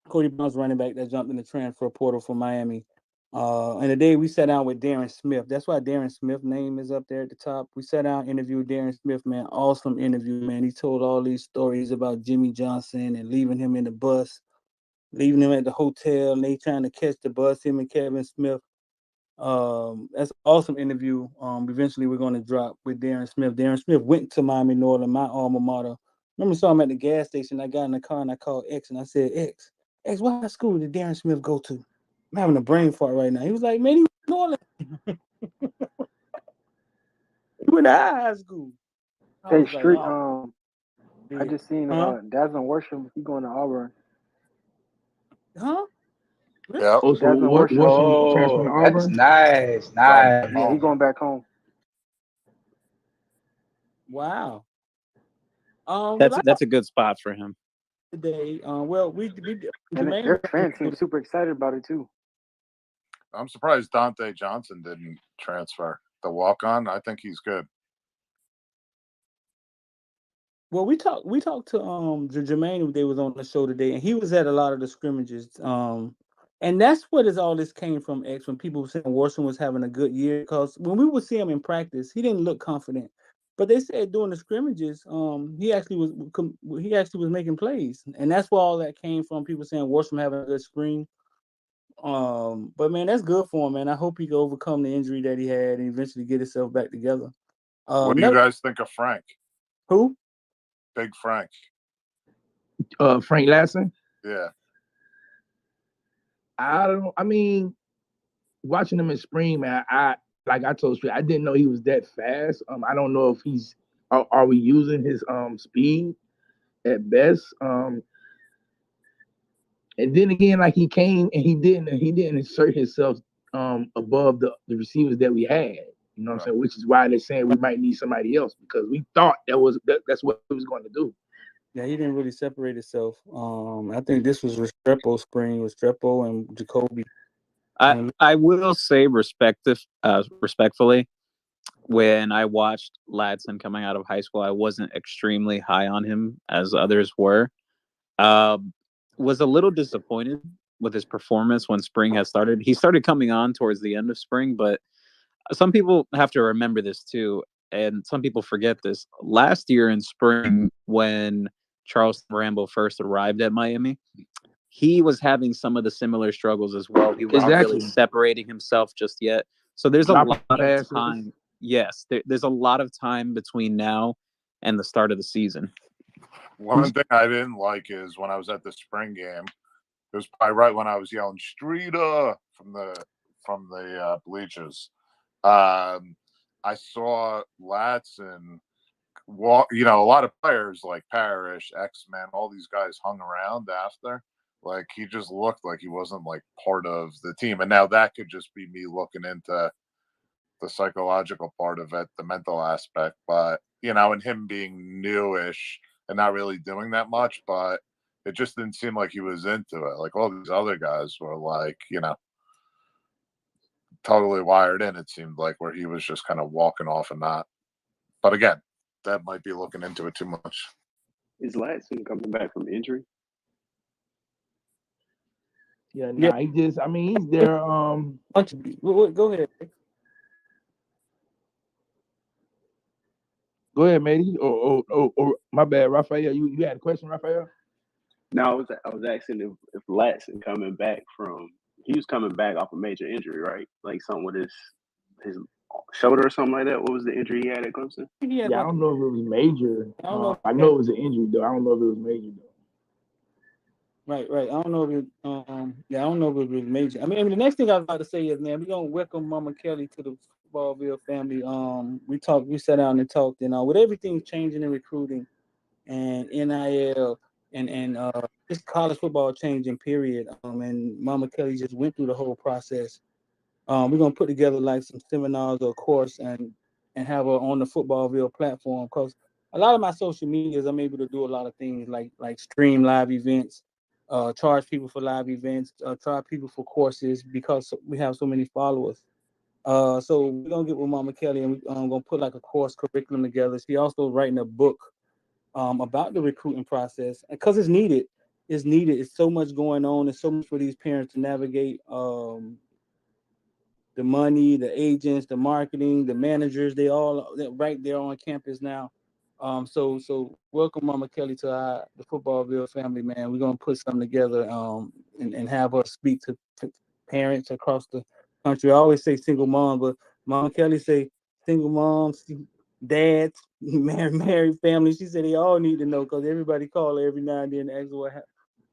Cody Brown's running back that jumped in the transfer portal for Miami. And the day we sat down with Darrin Smith, that's why Darrin Smith's name is up there at the top. We sat down, interviewed Darrin Smith, man. Awesome interview, man. He told all these stories about Jimmy Johnson and leaving him in the bus, leaving him at the hotel, and they trying to catch the bus, him and Kevin Smith. That's an awesome interview. Eventually we're going to drop with Darrin Smith. Darrin Smith went to Miami Northern, my alma mater. Remember, saw him at the gas station. I got in the car and I called X and I said, X, what school did Darrin Smith go to? I'm having a brain fart right now. He was like, man, he went to he went to high school. Hey, Street, I just seen Desmond Worsham. He going to Auburn. Huh? Yeah. Oh, so what? That's nice. Yeah, he going back home. Wow. That's a good spot for him. Today, and their fan team super excited about it too. I'm surprised Dante Johnson didn't transfer. The walk-on, I think he's good. Well, we talked to Jermaine. They was on the show today, and he was at a lot of the scrimmages. And that's where all this came from, X. When people were saying Worsham was having a good year, because when we would see him in practice, he didn't look confident. But they said during the scrimmages, he actually was making plays, and that's where all that came from. People saying Worsham having a good spring. But man, that's good for him, man. I hope he can overcome the injury that he had and eventually get himself back together. What do you guys think of Frank? Who? Big Frank. Frank Lasson? Yeah. I mean, watching him in spring, man, like I told you, I didn't know he was that fast. I don't know if he's are we using his speed at best. And then again, like he came and he didn't insert himself above the receivers that we had. You know what I'm saying? Which is why they're saying we might need somebody else, because we thought that's what he was going to do. Yeah, he didn't really separate himself. I think this was Restrepo spring, Restrepo and Jacoby. I will say respectfully, when I watched Ladson coming out of high school, I wasn't extremely high on him as others were. Was a little disappointed with his performance when spring has started. He started coming on towards the end of spring, but some people have to remember this too, and some people forget this. Last year in spring, when Charleston Rambo first arrived at Miami, he was having some of the similar struggles as well. He wasn't really separating himself just yet. So there's a lot of time. Yes, there's a lot of time between now and the start of the season. One thing I didn't like is when I was at the spring game, it was probably right when I was yelling "Streeter" from the bleachers. I saw Latson walk. You know, a lot of players like Parrish, X-Men, all these guys hung around after. Like he just looked like he wasn't like part of the team. And now that could just be me looking into the psychological part of it, the mental aspect. But you know, and him being newish and not really doing that much, but it just didn't seem like he was into it. Like all these other guys were like, you know, totally wired in, it seemed like, where he was just kind of walking off and not. But again, that might be looking into it too much. Is Latson coming back from injury? Yeah, nah, he just, I mean, he's there. Go ahead. Go ahead, matey. Oh, my bad, Raphael. You had a question, Raphael? No, I was asking if Latson coming back from, he was coming back off a major injury, right? Like something with his shoulder or something like that. What was the injury he had at Clemson? Yeah, I don't know if it was major. I don't know. I know it was an injury though. I don't know if it was major though. Right. I don't know if it. I don't know if it was major. I mean, the next thing I was about to say is, man, we're gonna welcome Mama Kelly to the Footballville family. We sat down and talked, and with everything changing in recruiting and NIL and just college football changing, period. And Mama Kelly just went through the whole process. We're gonna put together like some seminars or course and have her on the Footballville platform, because a lot of my social medias I'm able to do a lot of things like stream live events, charge people for live events, charge people for courses because we have so many followers. So we're gonna get with Mama Kelly and we're gonna put like a course curriculum together. She also writing a book about the recruiting process because it's needed. It's needed. It's so much going on. There's so much for these parents to navigate. The money, the agents, the marketing, the managers, they're right there on campus now. So welcome Mama Kelly to the Footballville family, man. We're gonna put something together and have her speak to parents across the country. I always say single mom, but Mama Kelly say single moms, dads, married family. She said they all need to know because everybody call her every now and then and ask what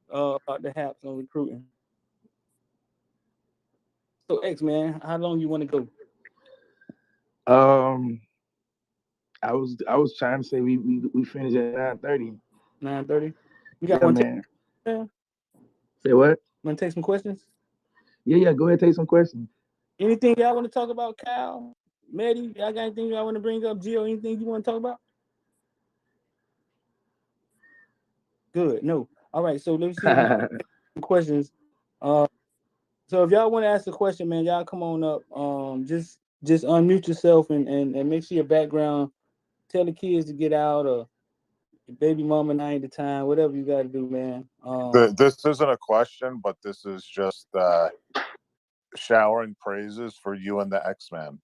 about the haps on recruiting. So X, man, how long you want to go? I was trying to say we finished at 9:30. 9:30. You got Yeah, one? man. Yeah. Say what? Want to take some questions? Yeah. Go ahead, take some questions. Anything y'all want to talk about, Kyle, Maddie? Y'all got anything y'all want to bring up? Gio, anything you want to talk about? Good. No. All right. So let me see some questions. So if y'all want to ask a question, man, y'all come on up. Just unmute yourself and make sure your background. Tell the kids to get out, or your baby mama 90 time, whatever you got to do, man. This isn't a question, but this is just showering praises for you and the X-Men.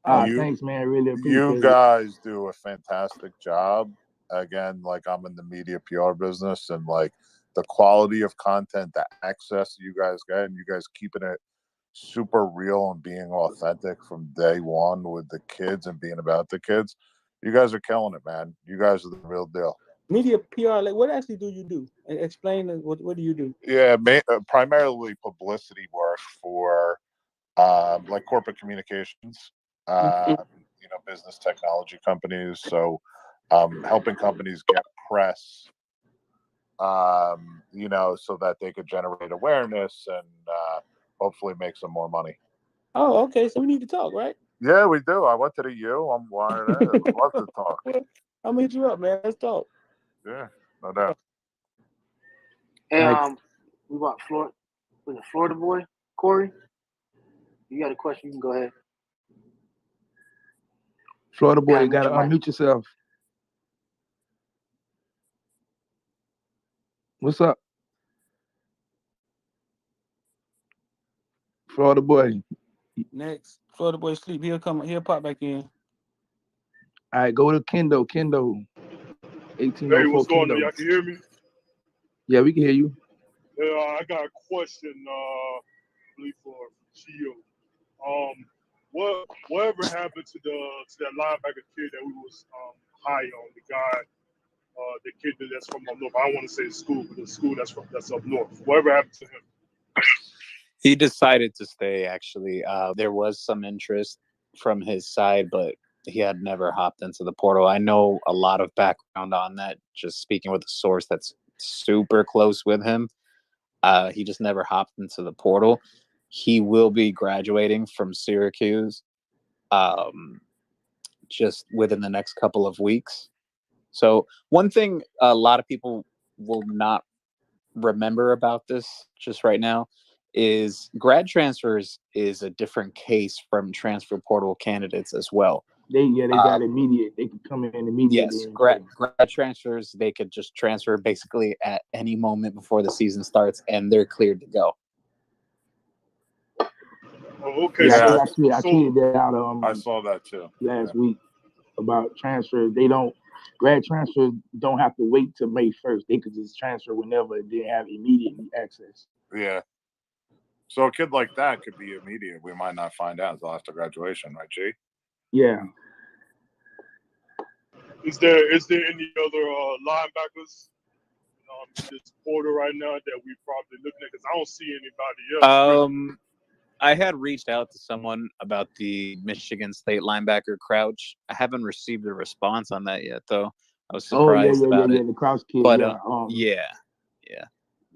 Thanks, man. I really appreciate it. You guys do a fantastic job. Again, like I'm in the media PR business, and like the quality of content, the access you guys get, and you guys keeping it super real and being authentic from day one with the kids and being about the kids. You guys are killing it, man. You guys are the real deal. Media PR, like what actually do you do? Explain what do you do? Yeah, primarily publicity work for like corporate communications, business technology companies. So helping companies get press, so that they could generate awareness and hopefully make some more money. Oh, okay. So we need to talk, right? Yeah, we do. I went to the U. I'm wired in. I'd love to talk. I'll meet you up, man. Let's talk. Yeah, no doubt. And we want Florida boy, Corey. You got a question? You can go ahead. Florida boy, you gotta unmute yourself. What's up? Florida boy. Next. Florida boy sleep. He'll pop back in. All right, go to Kendo. 1804 Hey, what's going on? Kendo. Y'all can hear me? Yeah, we can hear you. I got a question, I believe for Gio. Whatever happened to that linebacker kid that we was high on the guy, the kid that's from up north. I don't want to say the school, but the school that's up north. Whatever happened to him? He decided to stay, actually. There was some interest from his side, but he had never hopped into the portal. I know a lot of background on that, just speaking with a source that's super close with him. He just never hopped into the portal. He will be graduating from Syracuse just within the next couple of weeks. So one thing a lot of people will not remember about this just right now is grad transfers is a different case from transfer portal candidates as well. They got immediate. They could come in immediately. Yes, grad transfers, they could just transfer basically at any moment before the season starts, and they're cleared to go. Oh, okay. Yeah, I tweeted that out. I saw that too last week about transfers. Grad transfers don't have to wait till May 1st. They could just transfer whenever they have immediate access. Yeah. So a kid like that could be immediate. We might not find out until after graduation, right, G? Yeah. Is there any other linebackers in this portal right now that we probably looking at? Because I don't see anybody else. I had reached out to someone about the Michigan State linebacker Crouch. I haven't received a response on that yet, though. I was surprised about it. The Crouch kid. But yeah.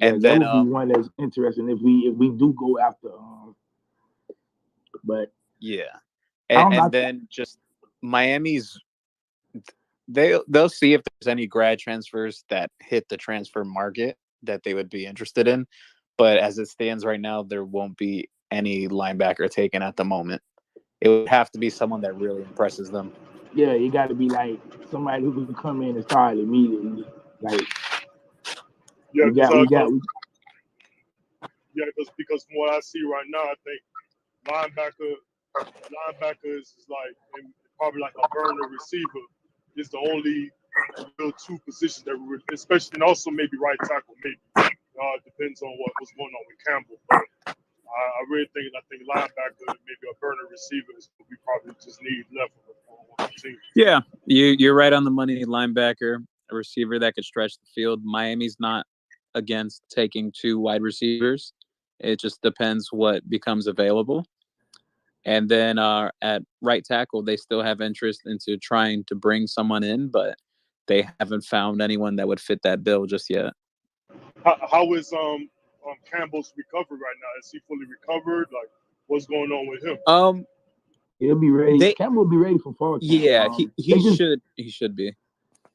And that then would be one that's interesting if we do go after. But yeah, and then just Miami's. They'll see if there's any grad transfers that hit the transfer market that they would be interested in. But as it stands right now, there won't be any linebacker taken at the moment. It would have to be someone that really impresses them. Yeah, it got to be like somebody who can come in and start immediately. Like, because from what I see right now, I think linebackers is like probably like a burner receiver is the only real two positions that we, especially, and also maybe right tackle, maybe. Depends on what's going on with Campbell. But I really think linebacker, maybe a burner receiver is what we probably just need left on the team. Yeah, you're right on the money. Linebacker, a receiver that could stretch the field. Miami's not against taking 2 wide receivers. It just depends what becomes available. And then at right tackle, they still have interest into trying to bring someone in, but they haven't found anyone that would fit that bill just yet. How is Campbell's recovery right now? Is he fully recovered? Like, what's going on with him? He'll be ready. Campbell will be ready for fall camp. Yeah, he should be.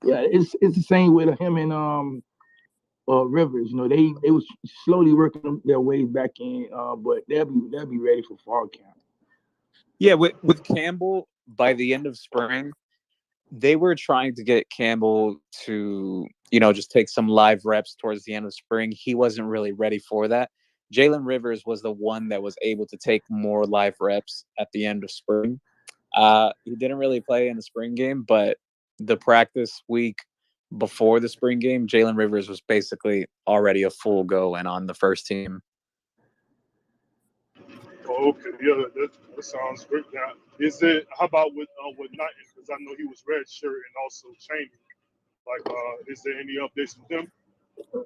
Yeah, it's the same with him and Rivers. You know, they was slowly working their ways back in, but they'll be ready for fall camp. Yeah, with Campbell, by the end of spring, they were trying to get Campbell to, just take some live reps towards the end of spring. He wasn't really ready for that. Jalen Rivers was the one that was able to take more live reps at the end of spring. He didn't really play in the spring game, but the practice week before the spring game, Jalen Rivers was basically already a full go and on the first team. Oh, okay, yeah, that sounds great. Now, how about with Knighton? Because I know he was redshirt and also Cheney. Like, is there any updates with him?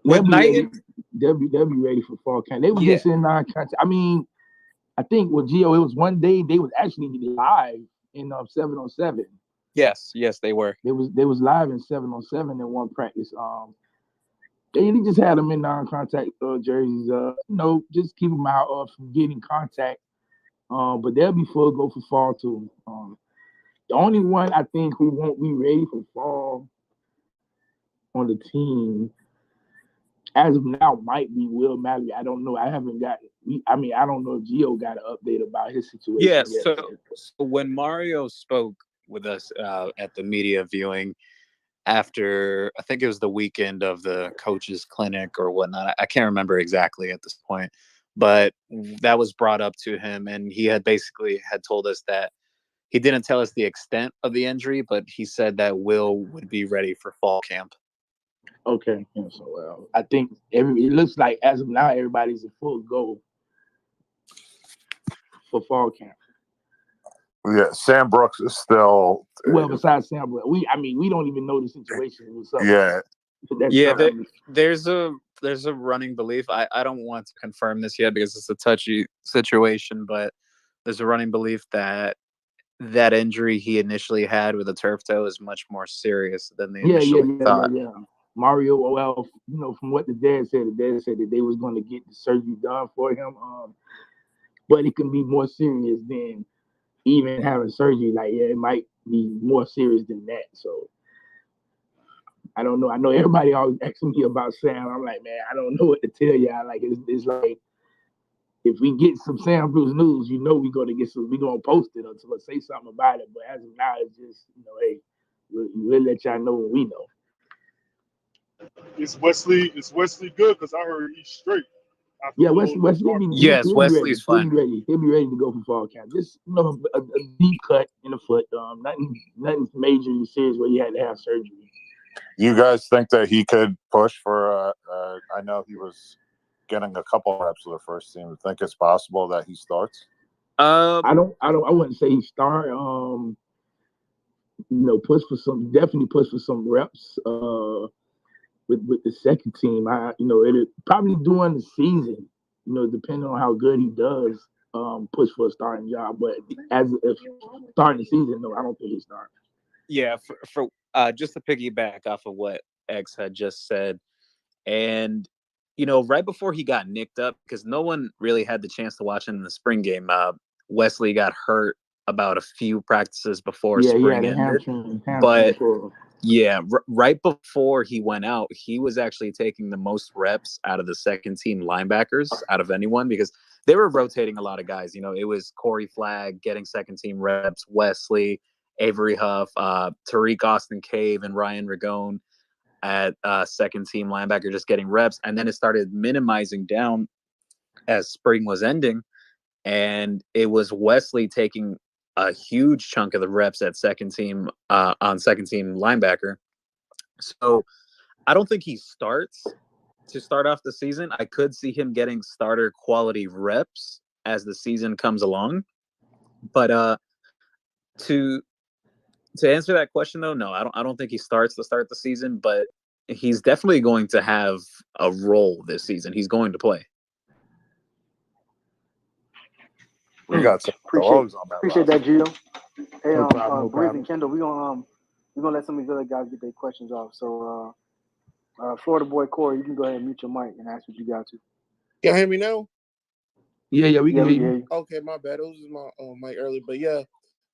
With Knighton, they'll be ready for fall camp. They were just in non-contact. I mean, I think with Gio, it was one day they was actually live in 7-on-7. Yes, they were. They was live in 7-on-7 in one practice. They just had them in non-contact jerseys. Just keep them out from getting contact. But they'll be full go for fall too. The only one I think who won't be ready for fall on the team as of now might be Will Mallory. I don't know. I haven't got. I don't know if Gio got an update about his situation. Yeah. Yet. So when Mario spoke with us at the media viewing after, I think it was the weekend of the coaches clinic or whatnot. I can't remember exactly at this point, but that was brought up to him, and he had basically told us that he didn't tell us the extent of the injury, but he said that Will would be ready for fall camp. Okay, so I think it looks like as of now everybody's a full go for fall camp. Yeah, Sam Brooks is still. Well, besides Sam, but we don't even know the situation. What's up? Yeah. There's a running belief. I don't want to confirm this yet because it's a touchy situation, but there's a running belief that injury he initially had with a turf toe is much more serious than they initially thought. Yeah. Mario, well, from what the dad said that they was going to get the surgery done for him. But it can be more serious than even having surgery. Like, yeah, it might be more serious than that. So I don't know. I know everybody always asking me about Sam. I'm like, man, I don't know what to tell y'all. Like, it's like, if we get some Sam Bruce news, we're going to get some. We're going to post it or say something about it. But as of now, it's just, hey, we'll let y'all know when we know. Is Wesley good? Because I heard he's straight. Yeah, Wesley's Wesley's fine. He'll be ready to go for fall camp. Just a deep cut in the foot. Nothing major serious where he had to have surgery. You guys think that he could push for? I know he was getting a couple reps with the first team. Think it's possible that he starts? I wouldn't say he start. Definitely push for some reps. With the second team, it'll probably during the season, depending on how good he does, push for a starting job. But if starting the season, no, I don't think he starts. Yeah, for just to piggyback off of what X had just said, and right before he got nicked up, because no one really had the chance to watch him in the spring game. Wesley got hurt about a few practices before spring ended, but. Yeah, right before he went out, he was actually taking the most reps out of the second team linebackers out of anyone because they were rotating a lot of guys. It was Corey Flagg getting second team reps, Wesley, Avery Huff, Tariq Austin Cave, and Ryan Ragone at second team linebacker just getting reps. And then it started minimizing down as spring was ending. And it was Wesley taking a huge chunk of the reps at second team on second team linebacker. So I don't think he starts to start off the season. I could see him getting starter quality reps as the season comes along. But to answer that question though, no, I don't think he starts to start the season, but he's definitely going to have a role this season. He's going to play. We got some dogs on that. Appreciate that, Gio. Hey, Breeze and Kendall, we're gonna let some of these other guys get their questions off. So, Florida boy Corey, you can go ahead and mute your mic and ask what you got to. Y'all hear me now? Yeah, we can hear you. Okay, my bad. It was my mic early, but yeah.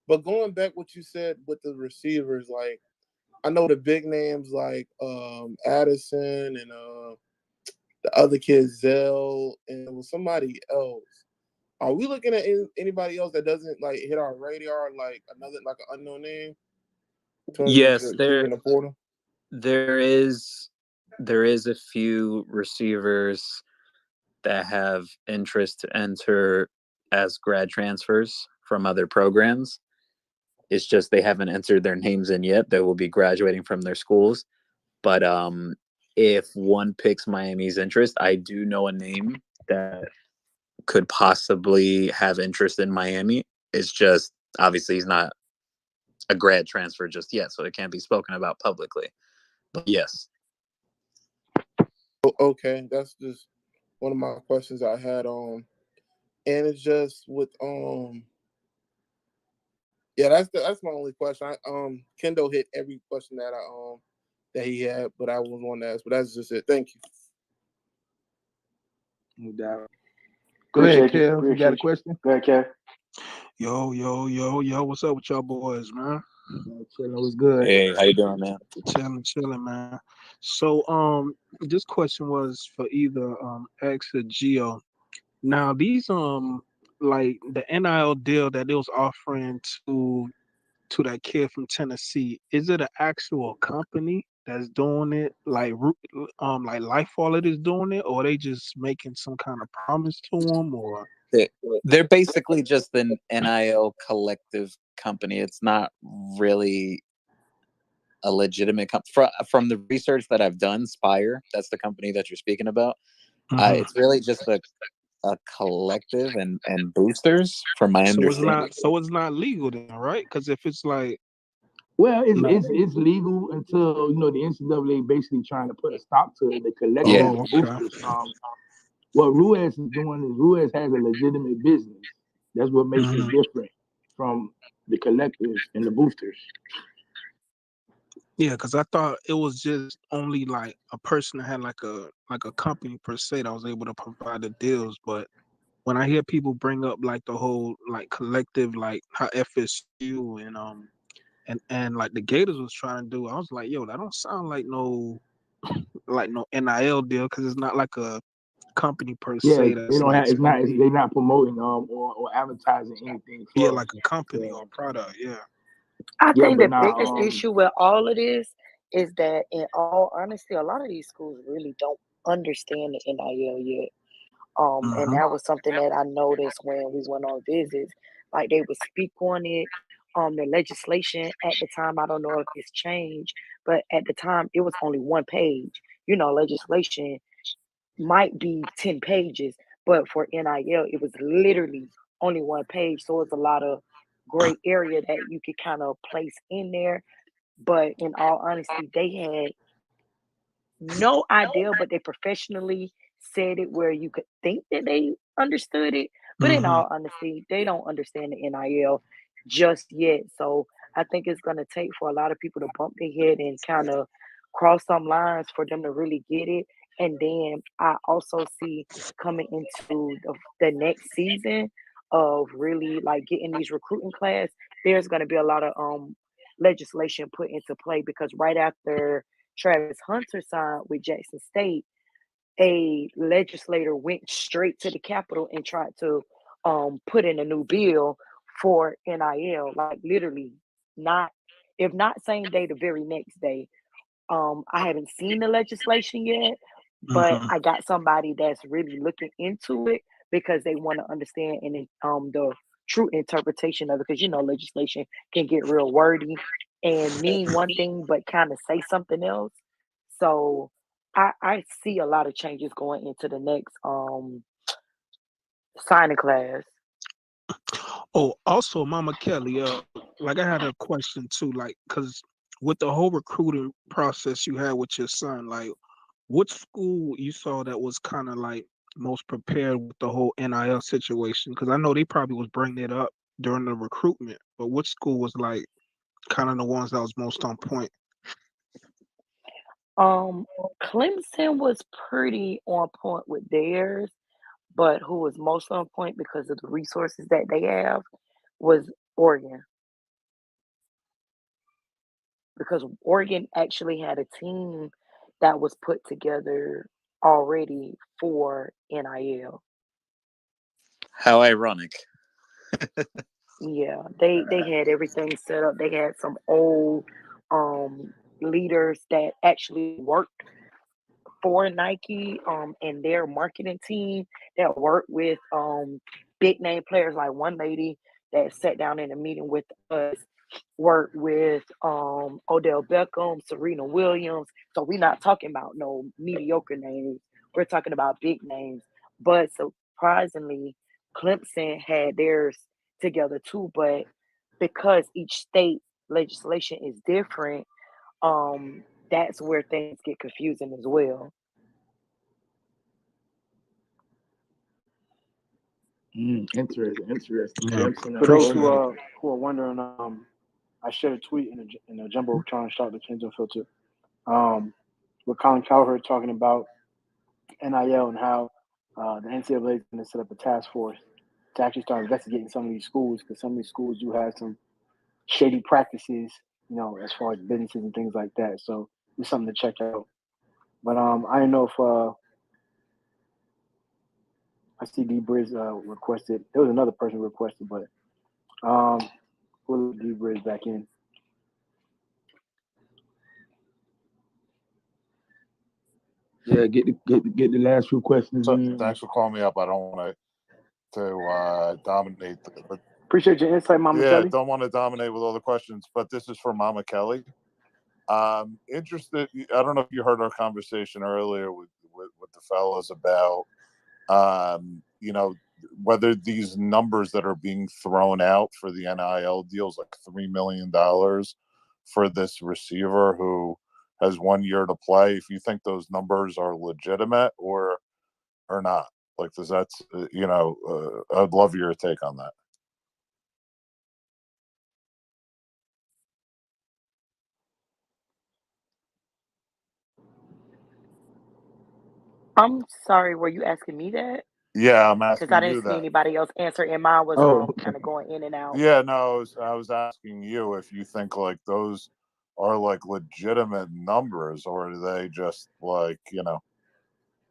But going back what you said with the receivers, like I know the big names like Addison and the other kid Zell and it was somebody else. Are we looking at anybody else that doesn't like hit our radar, like another like an unknown name? Yes, there is a few receivers that have interest to enter as grad transfers from other programs. It's just they haven't entered their names in yet. They will be graduating from their schools. But if one picks Miami's interest, I do know a name that could possibly have interest in Miami. It's just obviously he's not a grad transfer just yet, so it can't be spoken about publicly. But yes. Okay, that's just one of my questions I had on, and it's just with yeah, that's my only question. Kendall hit every question that that he had, but I was one to ask. But that's just it. Thank you. No doubt. Go ahead, Kev. You got a question? Go ahead, Kev. Yo, what's up with y'all boys, man? Chilling was good. Hey, how you doing, man? Chilling, man. So, this question was for either X or Gio. Now, these like the NIL deal that they was offering to that kid from Tennessee, is it an actual company that's doing it, like Life Wallet is doing it, or are they just making some kind of promise to them, or? They're basically just an NIL collective company. It's not really a legitimate from the research that I've done. Spire, that's the company that you're speaking about. It's really just a collective and boosters, from my understanding. So it's not legal then, right? Because if it's like, Well, no. it's legal until the NCAA basically trying to put a stop to the collective Yeah. Oh, okay. boosters. What Ruiz is doing is Ruiz has a legitimate business. That's what makes it different from the collectives and the boosters. Yeah, because I thought it was just only like a person that had like a company per se that was able to provide the deals. But when I hear people bring up like the whole like collective, like how FSU and like the Gators was trying to do, I was like, yo, that don't sound like no NIL deal, because it's not like a company per Yeah, se they that's don't like have. It's not. supposed to be, They're not promoting or advertising anything yeah, for. like a company Yeah, or product. Yeah. I yeah, think but the now biggest issue with all of this is that, in all honesty, a lot of these schools really don't understand the NIL yet. And that was something that I noticed when we went on visits. Like, they would speak on it. The legislation at the time, I don't know if it's changed, but at the time it was only one page. Legislation might be 10 pages, but for NIL, it was literally only one page. So it's a lot of gray area that you could kind of place in there. But in all honesty, they had no idea, but they professionally said it where you could think that they understood it. But in all honesty, they don't understand the NIL just yet. So I think it's going to take for a lot of people to bump their head and kind of cross some lines for them to really get it. And then I also see coming into the next season of really like getting these recruiting class, there's going to be a lot of legislation put into play, because right after Travis Hunter signed with Jackson State, a legislator went straight to the Capitol and tried to put in a new bill for NIL, like literally not, if not same day, the very next day. I haven't seen the legislation yet, but I got somebody that's really looking into it because they want to understand and the true interpretation of it, because legislation can get real wordy and mean one thing but kind of say something else. So I see a lot of changes going into the next signing class. Oh, also, Mama Kelly, like I had a question too, like, cause with the whole recruiting process you had with your son, like, what school you saw that was kind of like most prepared with the whole NIL situation? Because I know they probably was bringing it up during the recruitment, but which school was like kind of the ones that was most on point? Clemson was pretty on point with theirs, but who was most on point because of the resources that they have was Oregon. Because Oregon actually had a team that was put together already for NIL. How ironic. Yeah, they had everything set up. They had some old leaders that actually worked for Nike and their marketing team that worked with big name players. Like one lady that sat down in a meeting with us worked with Odell Beckham, Serena Williams. So we're not talking about no mediocre names. We're talking about big names. But surprisingly, Clemson had theirs together too. But because each state legislation is different, that's where things get confusing as well. Interesting. Yeah, For those appreciate it. who are wondering, I shared a tweet in a Jumbotron shout the Kenzo filter, with Colin Cowherd talking about NIL and how the NCAA is going to set up a task force to actually start investigating some of these schools, because some of these schools do have some shady practices, as far as businesses and things like that. So it's something to check out. But I don't know if I see D Briz requested. There was another person requested, but we'll let D Briz back in. Yeah, get the last few questions So in. thanks for calling me up. I don't want to dominate. Appreciate your insight, Mama Kelly. Don't want to dominate with all the questions, but this is for Mama Kelly. Interested. I don't know if you heard our conversation earlier with the fellas about You know, whether these numbers that are being thrown out for the NIL deals, like $3 million for this receiver who has 1 year to play, if you think those numbers are legitimate or not. Like, does that, I'd love your take on that. I'm sorry, were you asking me that? Yeah, I'm Because I asking didn't you see that. anybody else answer, and mine was Oh, kind of going in and out. Yeah, no, I was asking you if you think like those are like legitimate numbers, or are they just like,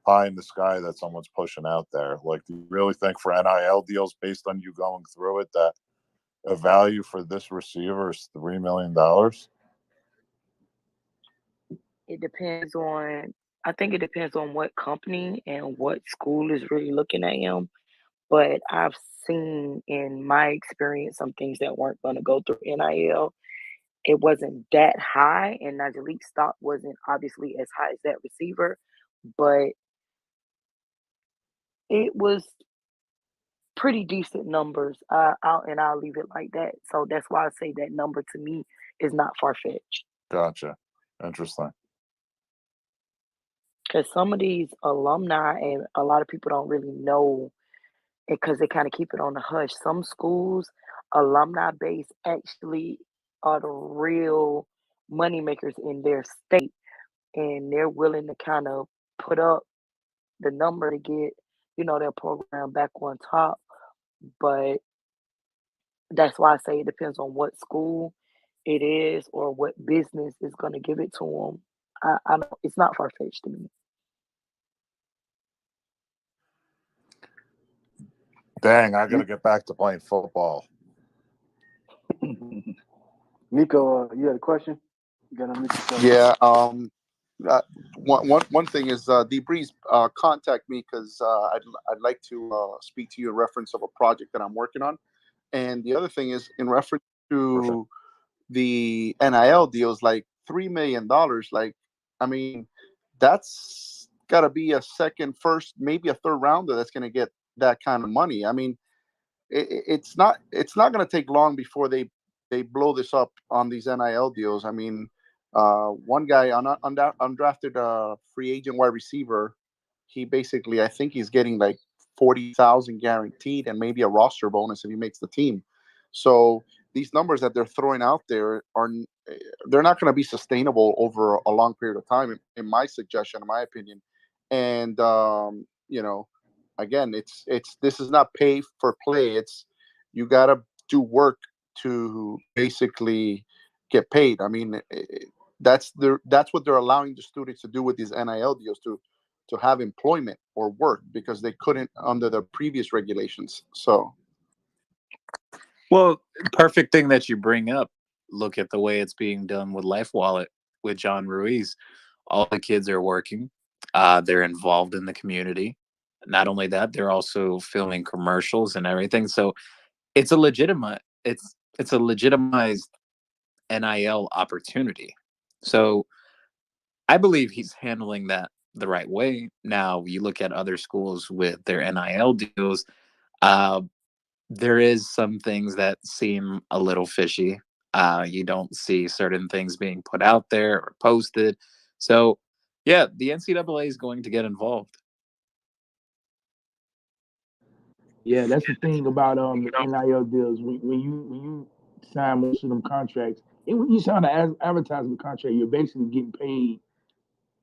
pie in the sky that someone's pushing out there? Like, do you really think for NIL deals, based on you going through it, that a value for this receiver is $3 million? It depends on. I think it depends on what company and what school is really looking at him. But I've seen in my experience some things that weren't going to go through NIL. It wasn't that high, and Najalik's stock wasn't obviously as high as that receiver, but it was pretty decent numbers. I'll leave it like that. So that's why I say that number to me is not far fetched. Gotcha. Interesting. Because some of these alumni, and a lot of people don't really know it because they kind of keep it on the hush. Some schools, alumni base actually are the real moneymakers in their state, and they're willing to kind of put up the number to get, their program back on top. But that's why I say it depends on what school it is or what business is going to give it to them. I don't, it's not far fetched to me. Dang, I got to get back to playing football. Nico, you had a question? You got to Yeah. One thing is, Debreeze, contact me because I'd like to speak to you in reference of a project that I'm working on. And the other thing is in reference to the NIL deals, like $3 million. Like, I mean, that's got to be a second, first, maybe a third rounder that's going to get that kind of money. I mean, it's not going to take long before they blow this up on these NIL deals. I mean, one guy undrafted free agent wide receiver, he basically, I think he's getting like 40,000 guaranteed and maybe a roster bonus if he makes the team. So these numbers that they're throwing out there they're not going to be sustainable over a long period of time, in my suggestion, in my opinion. And again, it's this is not pay for play. It's you got to do work to basically get paid. I mean, that's what they're allowing the students to do with these NIL deals, to have employment or work, because they couldn't under the previous regulations. So, well, perfect thing that you bring up. Look at the way it's being done with Life Wallet with John Ruiz. All the kids are working. They're involved in the community. Not only that, they're also filming commercials and everything. So it's a legitimized NIL opportunity. So I believe he's handling that the right way. Now, you look at other schools with their NIL deals, there is some things that seem a little fishy. You don't see certain things being put out there or posted. So, yeah, the NCAA is going to get involved. Yeah, that's the thing about NIL deals. When you sign most of them contracts, and when you sign an advertisement contract, you're basically getting paid.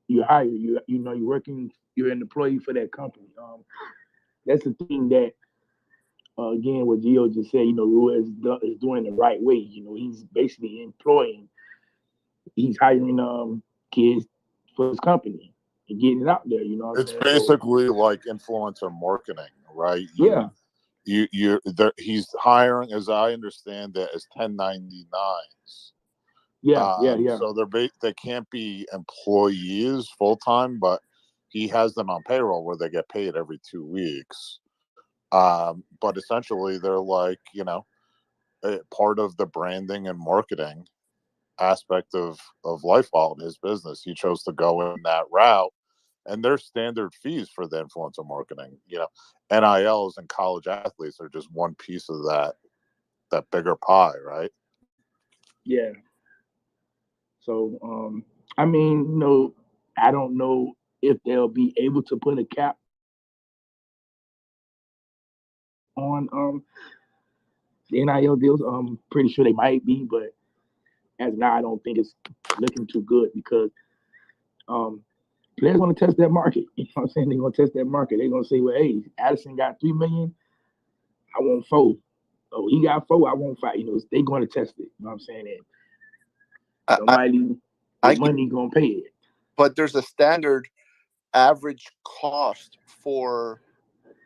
You're hired. You're working. You're an employee for that company. That's the thing that again, what Gio just said. Ruiz is doing the right way. He's basically employing. He's hiring kids for his company and getting it out there. You know what I'm It's saying? basically like influencer marketing, right? Yeah. He's hiring, as I understand it, as 1099s. Yeah. So they can't be employees full time, but he has them on payroll where they get paid every 2 weeks. But essentially, they're like part of the branding and marketing aspect of Lifewall in his business. He chose to go in that route and their standard fees for the influencer marketing. NILs and college athletes are just one piece of that bigger pie, right? Yeah. So, I mean, I don't know if they'll be able to put a cap on the NIL deals. I'm pretty sure they might be, but as of now, I don't think it's looking too good because players want to test that market. You know what I'm saying? They're going to test that market. They're going to say, well, hey, Addison got $3 million. I want 4. Oh, he got 4. I want 5. They're going to test it. You know what I'm saying? And somebody with money going to pay it. But there's a standard average cost for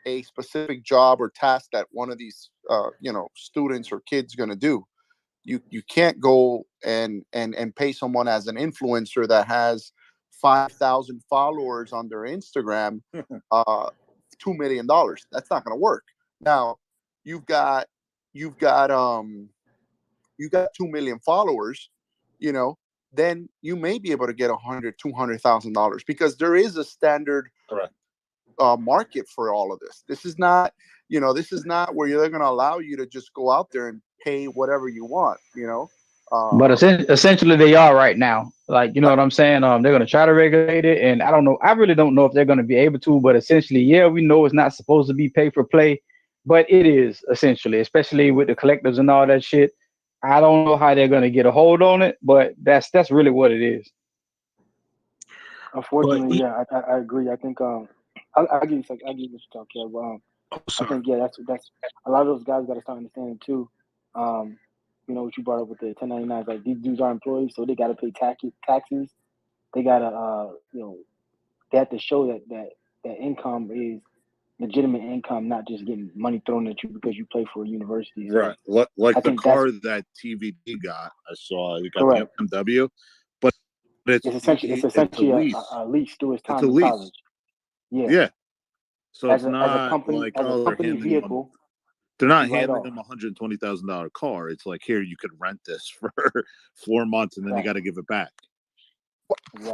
a specific job or task that one of these students or kids going to do. You can't go and pay someone as an influencer that has 5,000 followers on their Instagram $2 million. That's not going to work. Now you've got 2 million followers, then you may be able to get $100,000-$200,000 because there is a standard market for all of this. This is not where they're going to allow you to just go out there and pay whatever you want, But essentially they are right now. Like, what I'm saying? They're going to try to regulate it. And I don't know. I really don't know if they're going to be able to. But essentially, yeah, we know it's not supposed to be pay for play. But it is essentially, especially with the collectives and all that shit. I don't know how they're going to get a hold on it. But that's really what it is. Unfortunately, yeah, I agree. I think I'll give you this talk, yeah. I think that's a lot of those guys got to start understanding too. What you brought up with the 1099s, like these dudes are employees, so they got to pay taxes. They got to, they have to show that income is legitimate income, not just getting money thrown at you because you play for a university. So right. Like the car that TVD got, I saw he got the BMW, but it's essentially a lease through his time in college. Yeah. Yeah. So as it's not a company, like as a company vehicle. They're not handing them $120,000 car. It's like, here, you could rent this for 4 months and then you got to give it back.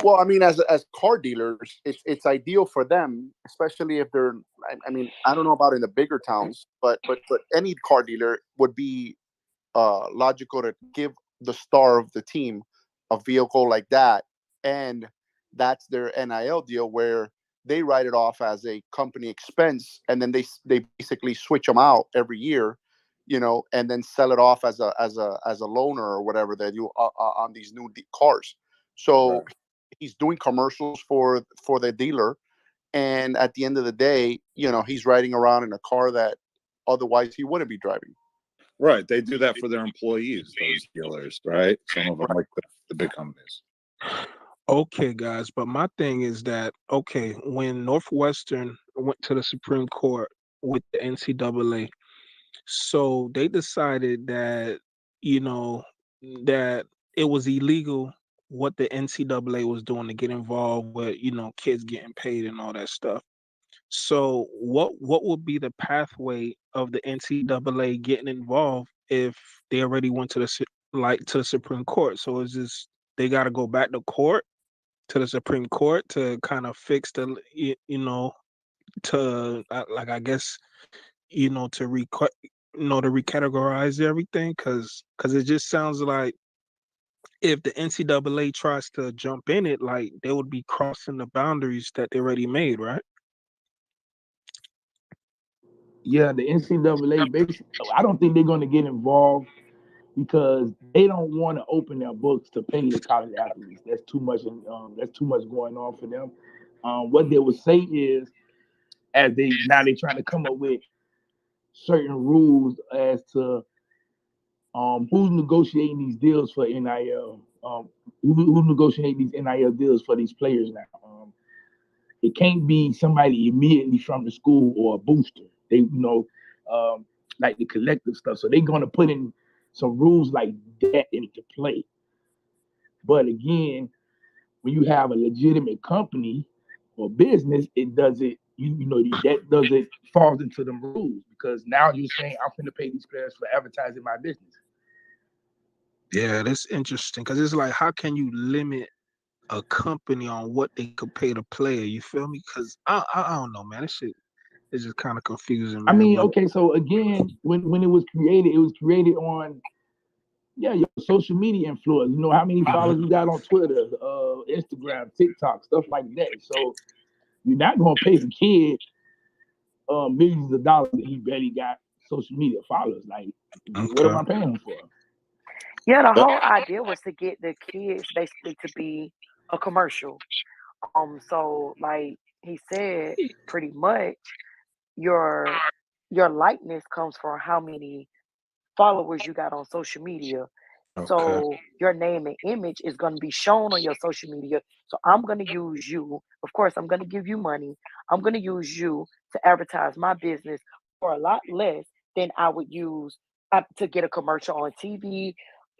Well, I mean, as car dealers, it's ideal for them, especially if they're. I mean, I don't know about in the bigger towns, but any car dealer would be logical to give the star of the team a vehicle like that, and that's their NIL deal where they write it off as a company expense, and then they basically switch them out every year, and then sell it off as a loaner or whatever they do on these new cars. So he's doing commercials for the dealer, and at the end of the day, he's riding around in a car that otherwise he wouldn't be driving. Right, they do that for their employees, those dealers, right? Some of them, like the big companies. Okay, guys, but my thing is that, when Northwestern went to the Supreme Court with the NCAA, so they decided that, that it was illegal what the NCAA was doing to get involved with, kids getting paid and all that stuff. So what would be the pathway of the NCAA getting involved if they already went to the Supreme Court? So is this they got to go back to court? To the Supreme Court to kind of fix to I guess to recategorize everything because it just sounds like if the NCAA tries to jump in it, like they would be crossing the boundaries that they already made, right? Yeah, the NCAA basically, I don't think they're going to get involved because they don't want to open their books to pay the college athletes. That's too much. That's too much going on for them. What they would say is, they're trying to come up with certain rules as to who's negotiating these deals for NIL. Who's negotiating these NIL deals for these players now? It can't be somebody immediately from the school or a booster. They, like the collective stuff. So they're going to put in some rules like that into play. But again, when you have a legitimate company or business, it doesn't, that doesn't fall into them rules because now you're saying I'm going to pay these players for advertising my business. Yeah, that's interesting because it's like, how can you limit a company on what they could pay the player. You feel me? Because I don't know, man. This shit is just kind of confusing, I man. mean, But okay, so again, when it was created on your social media influence. You know how many followers you got on Twitter, Instagram, TikTok, stuff like that. So you're not gonna pay the kid millions of dollars that he barely got social media followers. Like, what am I paying him for? Yeah, the whole idea was to get the kids basically to be a commercial. So like he said, pretty much your likeness comes from how many followers you got on social media. okay, So your name and image is going to be shown on your social media. So I'm going to use you. Of course, I'm going to give you money. I'm going to use you to advertise my business for a lot less than I would use to get a commercial on TV,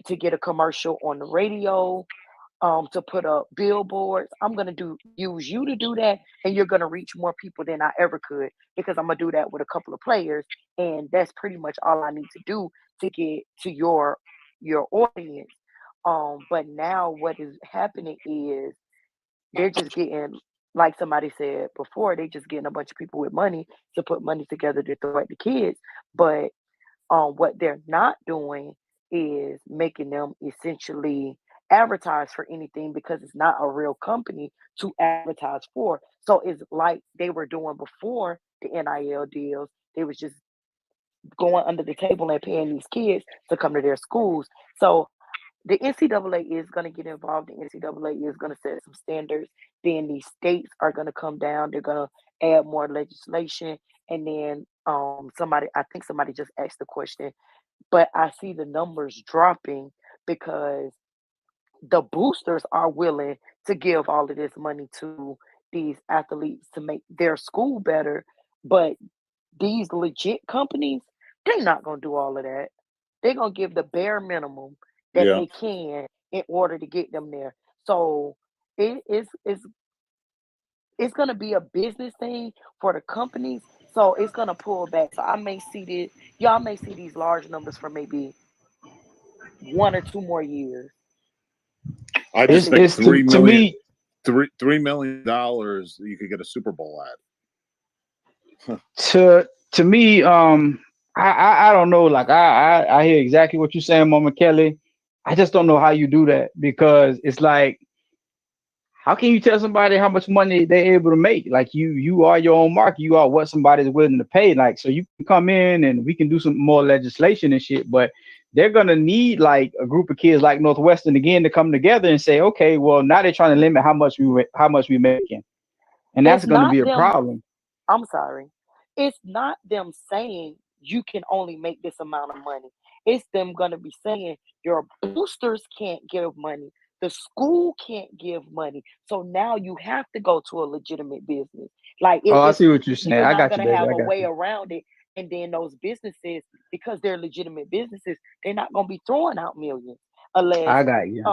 to get a commercial on the radio, to put up billboards. I'm gonna use you to do that, and you're gonna reach more people than I ever could because I'm gonna do that with a couple of players, and that's pretty much all I need to do to get to your audience. But now what is happening is they're just getting, like somebody said before, they just getting a bunch of people with money to put money together to throw at the kids. But what they're not doing is making them essentially advertise for anything because it's not a real company to advertise for. So it's like they were doing before the NIL deals. They was just going under the table and paying these kids to come to their schools. So the NCAA is going to get involved. The NCAA is going to set some standards. Then these states are going to come down. They're going to add more legislation. And then I think somebody just asked the question, but I see the numbers dropping because the boosters are willing to give all of this money to these athletes to make their school better. But these legit companies, they're not going to do all of that. They're going to give the bare minimum that Yeah. they can in order to get them there. So it's going to be a business thing for the companies. So it's going to pull back. So y'all may see these large numbers for maybe 1 or 2 more years. I That's just think it. $3 to million, me. $3 million, you could get a Super Bowl ad. To me, I don't know. Like I hear exactly what you're saying, Mama Kelly. I just don't know how you do that because it's like, how can you tell somebody how much money they're able to make? Like you are your own market. You are what somebody's willing to pay. Like, so you can come in and we can do some more legislation and shit, but they're gonna need like a group of kids like Northwestern again to come together and say, okay, well now they're trying to limit how much we making, and that's It's gonna not be a them. problem. I'm sorry. It's not them saying you can only make this amount of money. It's them going to be saying your boosters can't give money. The school can't give money. So now you have to go to a legitimate business. Like Oh, I see what you're saying. you're I not got going you, to baby. have I a got way you. around it. And then those businesses, because they're legitimate businesses, they're not going to be throwing out millions unless I got you.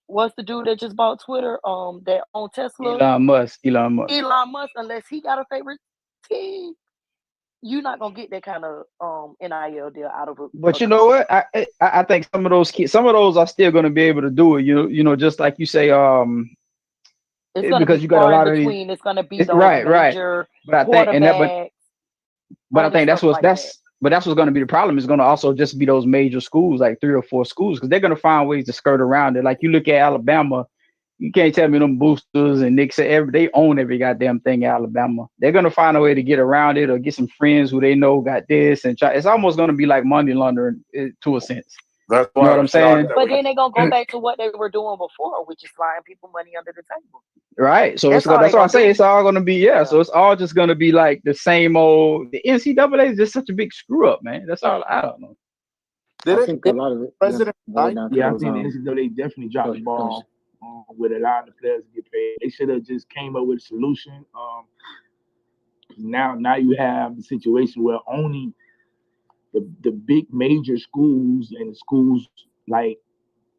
what's the dude that just bought Twitter? That own Tesla, Elon Musk. Elon Musk. Unless he got a favorite team, you're not gonna get that kind of NIL deal out of But a you know company. what? I think some of those kids, some of those are still going to be able to do it. Just like you say, It's gonna because be you got a far in lot of these. between. It's gonna be It's those right. major But I think, quarterbacks, but I only think stuff like that. that's what's going to be the problem. It's going to also just be those major schools, like 3 or 4 schools, because they're going to find ways to skirt around it. Like you look at Alabama, you can't tell me them boosters and Nick said they own every goddamn thing in Alabama. They're going to find a way to get around it or get some friends who they know got this and try. It's almost going to be like money laundering to a sense. That's You know why what I I'm was saying? shocked that But we. then they're gonna go back to what they were doing before, which is flying people money under the table. Right. So That's all that's they why I gonna say do. it's all going to be, yeah. Yeah. So it's all just going to be like the same old. The NCAA is just such a big screw up, man. That's all. I don't know. I Didn't think a lot of it President boiled resign? down to Yeah, I those think the NCAA definitely dropped the ball with allowing the players to get paid. They should have just came up with a solution. Now you have the situation where only the big major schools and schools like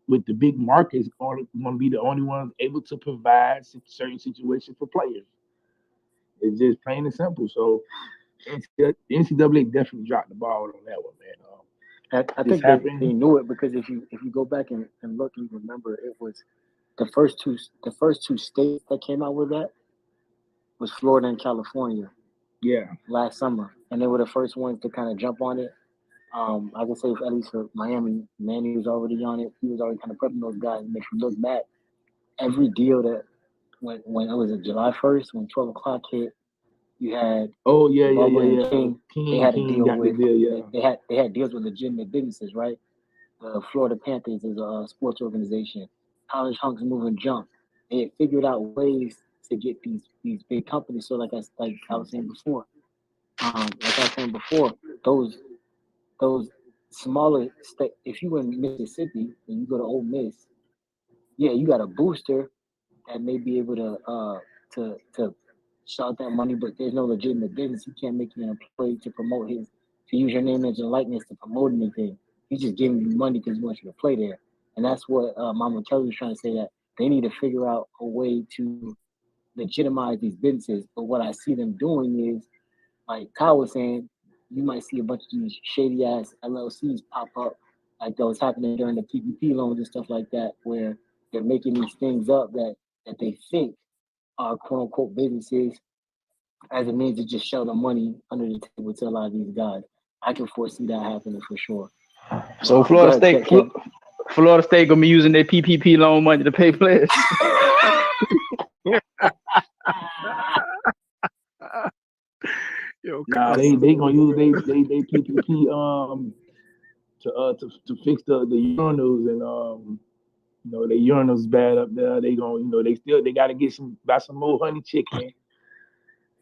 with the big markets are going to be the only ones able to provide certain situations for players. It's just plain and simple. So the NCAA definitely dropped the ball on that one, man. I This think they happened. knew it because if you go back and look, you remember it was the first two states that came out with that was Florida and California. Yeah. Last summer, and they were the first ones to kind of jump on it. I can say at least for Miami, Manny was already on it. He was already kind of prepping those guys. And if you look back, every deal that when it was July 1st, when 12 o'clock hit, you had Bubba and King. They had a deal with they had deals with legitimate businesses, right? The Florida Panthers is a sports organization. College Hunks Moving Jump. They had figured out ways to get these big companies. So like I was saying before, those smaller states. If you were in Mississippi and you go to Ole Miss, yeah, you got a booster that may be able to shout that money, but there's no legitimate business. You can't make an employee to promote to use your name, image, and likeness to promote anything. He's just giving you money because he wants you to play there. And that's what Mama Kelly was trying to say, that they need to figure out a way to legitimize these businesses. But what I see them doing is, like Kyle was saying, you might see a bunch of these shady ass LLCs pop up, like that was happening during the PPP loans and stuff like that, where they're making these things up that they think are quote unquote businesses as a means to just shell the money under the table to a lot of these guys. I can foresee that happening for sure. So Florida State gonna be using their PPP loan money to pay players. Nah, they gonna use they PPP to fix the urinals, and the urinals bad up there. They gonna they gotta buy some more honey chicken.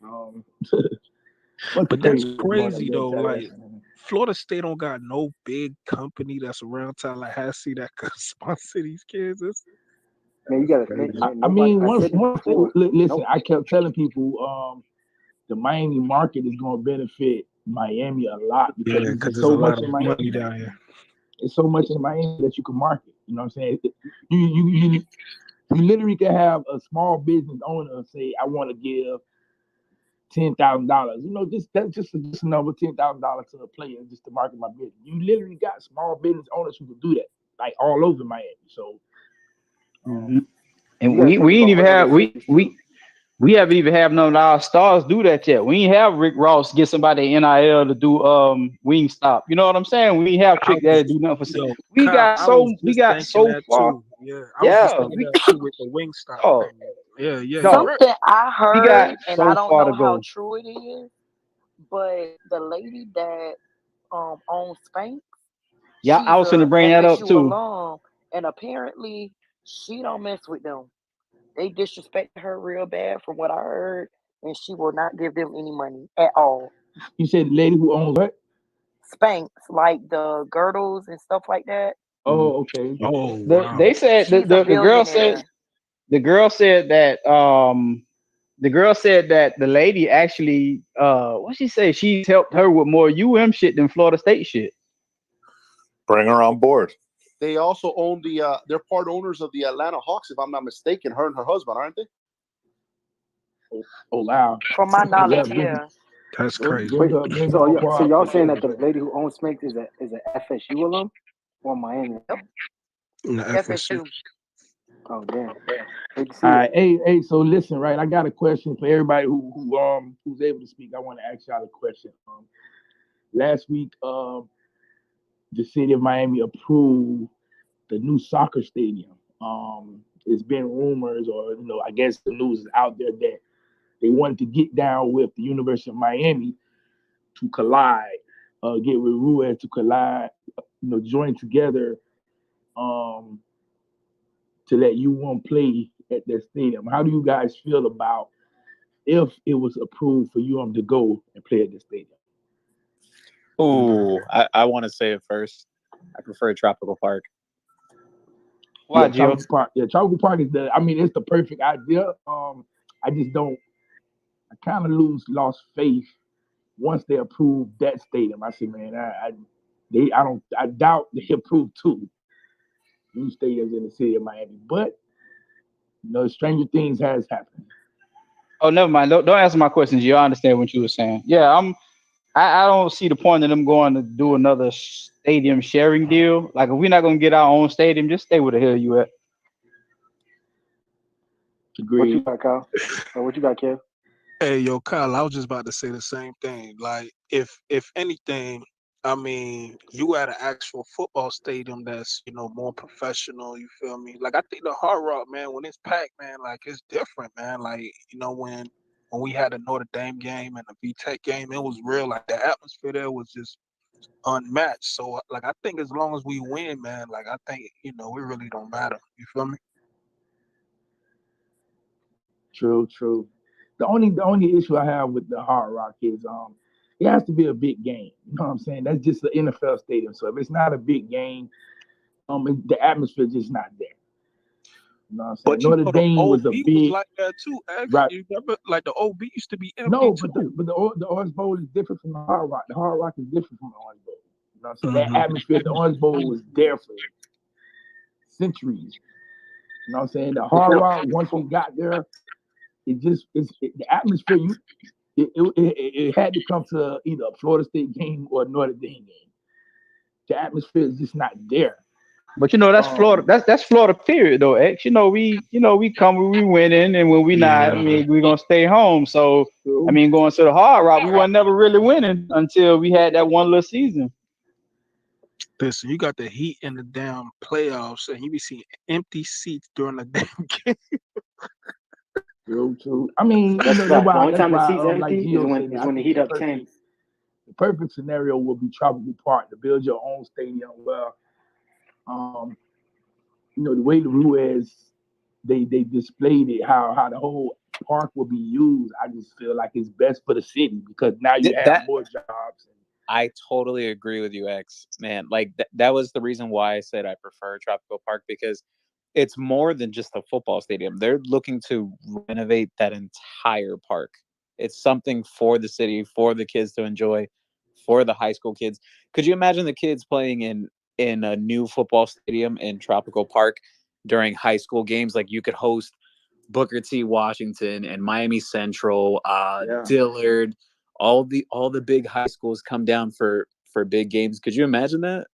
But that's crazy though. Like Florida State don't got no big company that's around Tallahassee that could sponsor these kids. Man, you gotta think. Listen, I kept telling people, the Miami market is going to benefit Miami a lot because there's so much in Miami down here. It's so much in Miami that you can market. You know what I'm saying? You literally can have a small business owner say, "I want to give $10,000." That's just a number, $10,000 to a player just to market my business. You literally got small business owners who can do that, like all over Miami. So, and we ain't even have we haven't even have none of our stars do that yet. We ain't have Rick Ross get somebody NIL to do Wingstop. You know what I'm saying? We ain't have Trick Daddy do nothing for sale. We got so far. Too. Yeah, I was just thinking that too with the Wingstop thing. Yeah. Something I heard, and I don't know how go. true it is, but the lady that owns Spanx, yeah, I was gonna bring that up too. Alum, and apparently she don't mess with them. They disrespect her real bad, from what I heard, and she will not give them any money at all. You said the lady who owns what? Spanx, like the girdles and stuff like that. Oh, okay. Oh, they said the girl said the girl said that the lady actually what she say, she's helped her with more shit than Florida State shit. Bring her on board. They also own they're part owners of the Atlanta Hawks, if I'm not mistaken. Her and her husband, aren't they? Oh wow! From my knowledge, yeah. That's crazy. So y'all saying that the lady who owns Spanx is a FSU alum or Miami? No, FSU. Oh damn! All right, hey. So listen, right? I got a question for everybody who's able to speak. I want to ask y'all a question. Last week, the city of Miami approved the new soccer stadium. There's been rumors, or I guess the news is out there that they wanted to get down with the University of Miami to collide, get with Ruiz to collide, join together, to let U1 play at their stadium. How do you guys feel about if it was approved for UM to go and play at the stadium? Oh, I want to say it first. I prefer Tropical Park. Why, Tropical Park? Yeah, Tropical Park is it's the perfect idea. I just don't. I kind of lost faith once they approved that stadium. I said, man, I doubt they approved two new stadiums in the city of Miami. But stranger things has happened. Oh, never mind. Don't answer my questions. You understand what you were saying? Yeah, I don't see the point of them going to do another stadium sharing deal. Like, if we're not gonna get our own stadium, just stay where the hell you at. What you Agreed. got, Kyle? Or what you got, Kev? Hey, yo, Kyle, I was just about to say the same thing. Like, if anything, I mean, you at an actual football stadium that's, more professional, you feel me? Like, I think the Hard Rock, man, when it's packed, man, like, it's different, man. Like, when we had the Notre Dame game and the V-Tech game, it was real. Like, the atmosphere there was just unmatched. So, like, I think as long as we win, man, like, I think, it really don't matter. You feel me? True. The only issue I have with the Hard Rock is it has to be a big game. You know what I'm saying? That's just an NFL stadium. So if it's not a big game, the atmosphere just not there. You know what I'm saying? But Notre the Dame OB was a was big like that too. Actually, right. you remember, like the OB used to be empty No, too. but the Orange Bowl is different from the Hard Rock. The Hard Rock is different from the Orange Bowl. You know what I'm saying? That atmosphere, the Orange Bowl was there for centuries. You know what I'm saying? The Hard Rock, once we got there, the atmosphere. It had to come to either a Florida State game or a Notre Dame game. The atmosphere is just not there. But that's Florida. That's Florida. Period, though. X. We come when we winning, and when we not, I mean, we're gonna stay home. So, I mean, going to the Hard Rock, we weren't never really winning until we had that one little season. Listen, you got the Heat in the damn playoffs, and you be seeing empty seats during the damn game. True. I mean, That's that's the why, only time the seat's like empty Gio is said, when the Heat up 10. The perfect scenario would be Tropical Park to build your own stadium. Well, the way the Ruiz they displayed it, how the whole park will be used. I just feel like it's best for the city because now you have more jobs. I totally agree with you, X. Man, like that was the reason why I said I prefer Tropical Park, because it's more than just a football stadium. They're looking to renovate that entire park. It's something for the city, for the kids to enjoy, for the high school kids. Could you imagine the kids playing in a new football stadium in Tropical Park during high school games? Like, you could host Booker T. Washington and Miami Central, Dillard, all the big high schools come down for big games. Could you imagine that?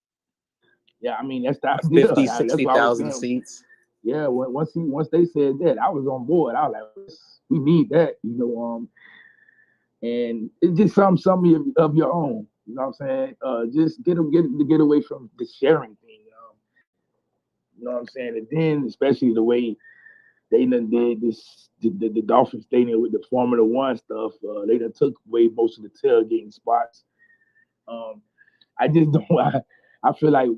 Yeah, I mean, that's the idea. 50, 60,000 seats. Yeah, once they said that, I was on board. I was like, we need that, and it's just some of your own. You know what I'm saying? Just get away from the sharing thing. You know what I'm saying? And then especially the way they done did this, the Dolphin Stadium with the Formula One stuff. They done took away most of the tailgating spots. I just don't. I feel like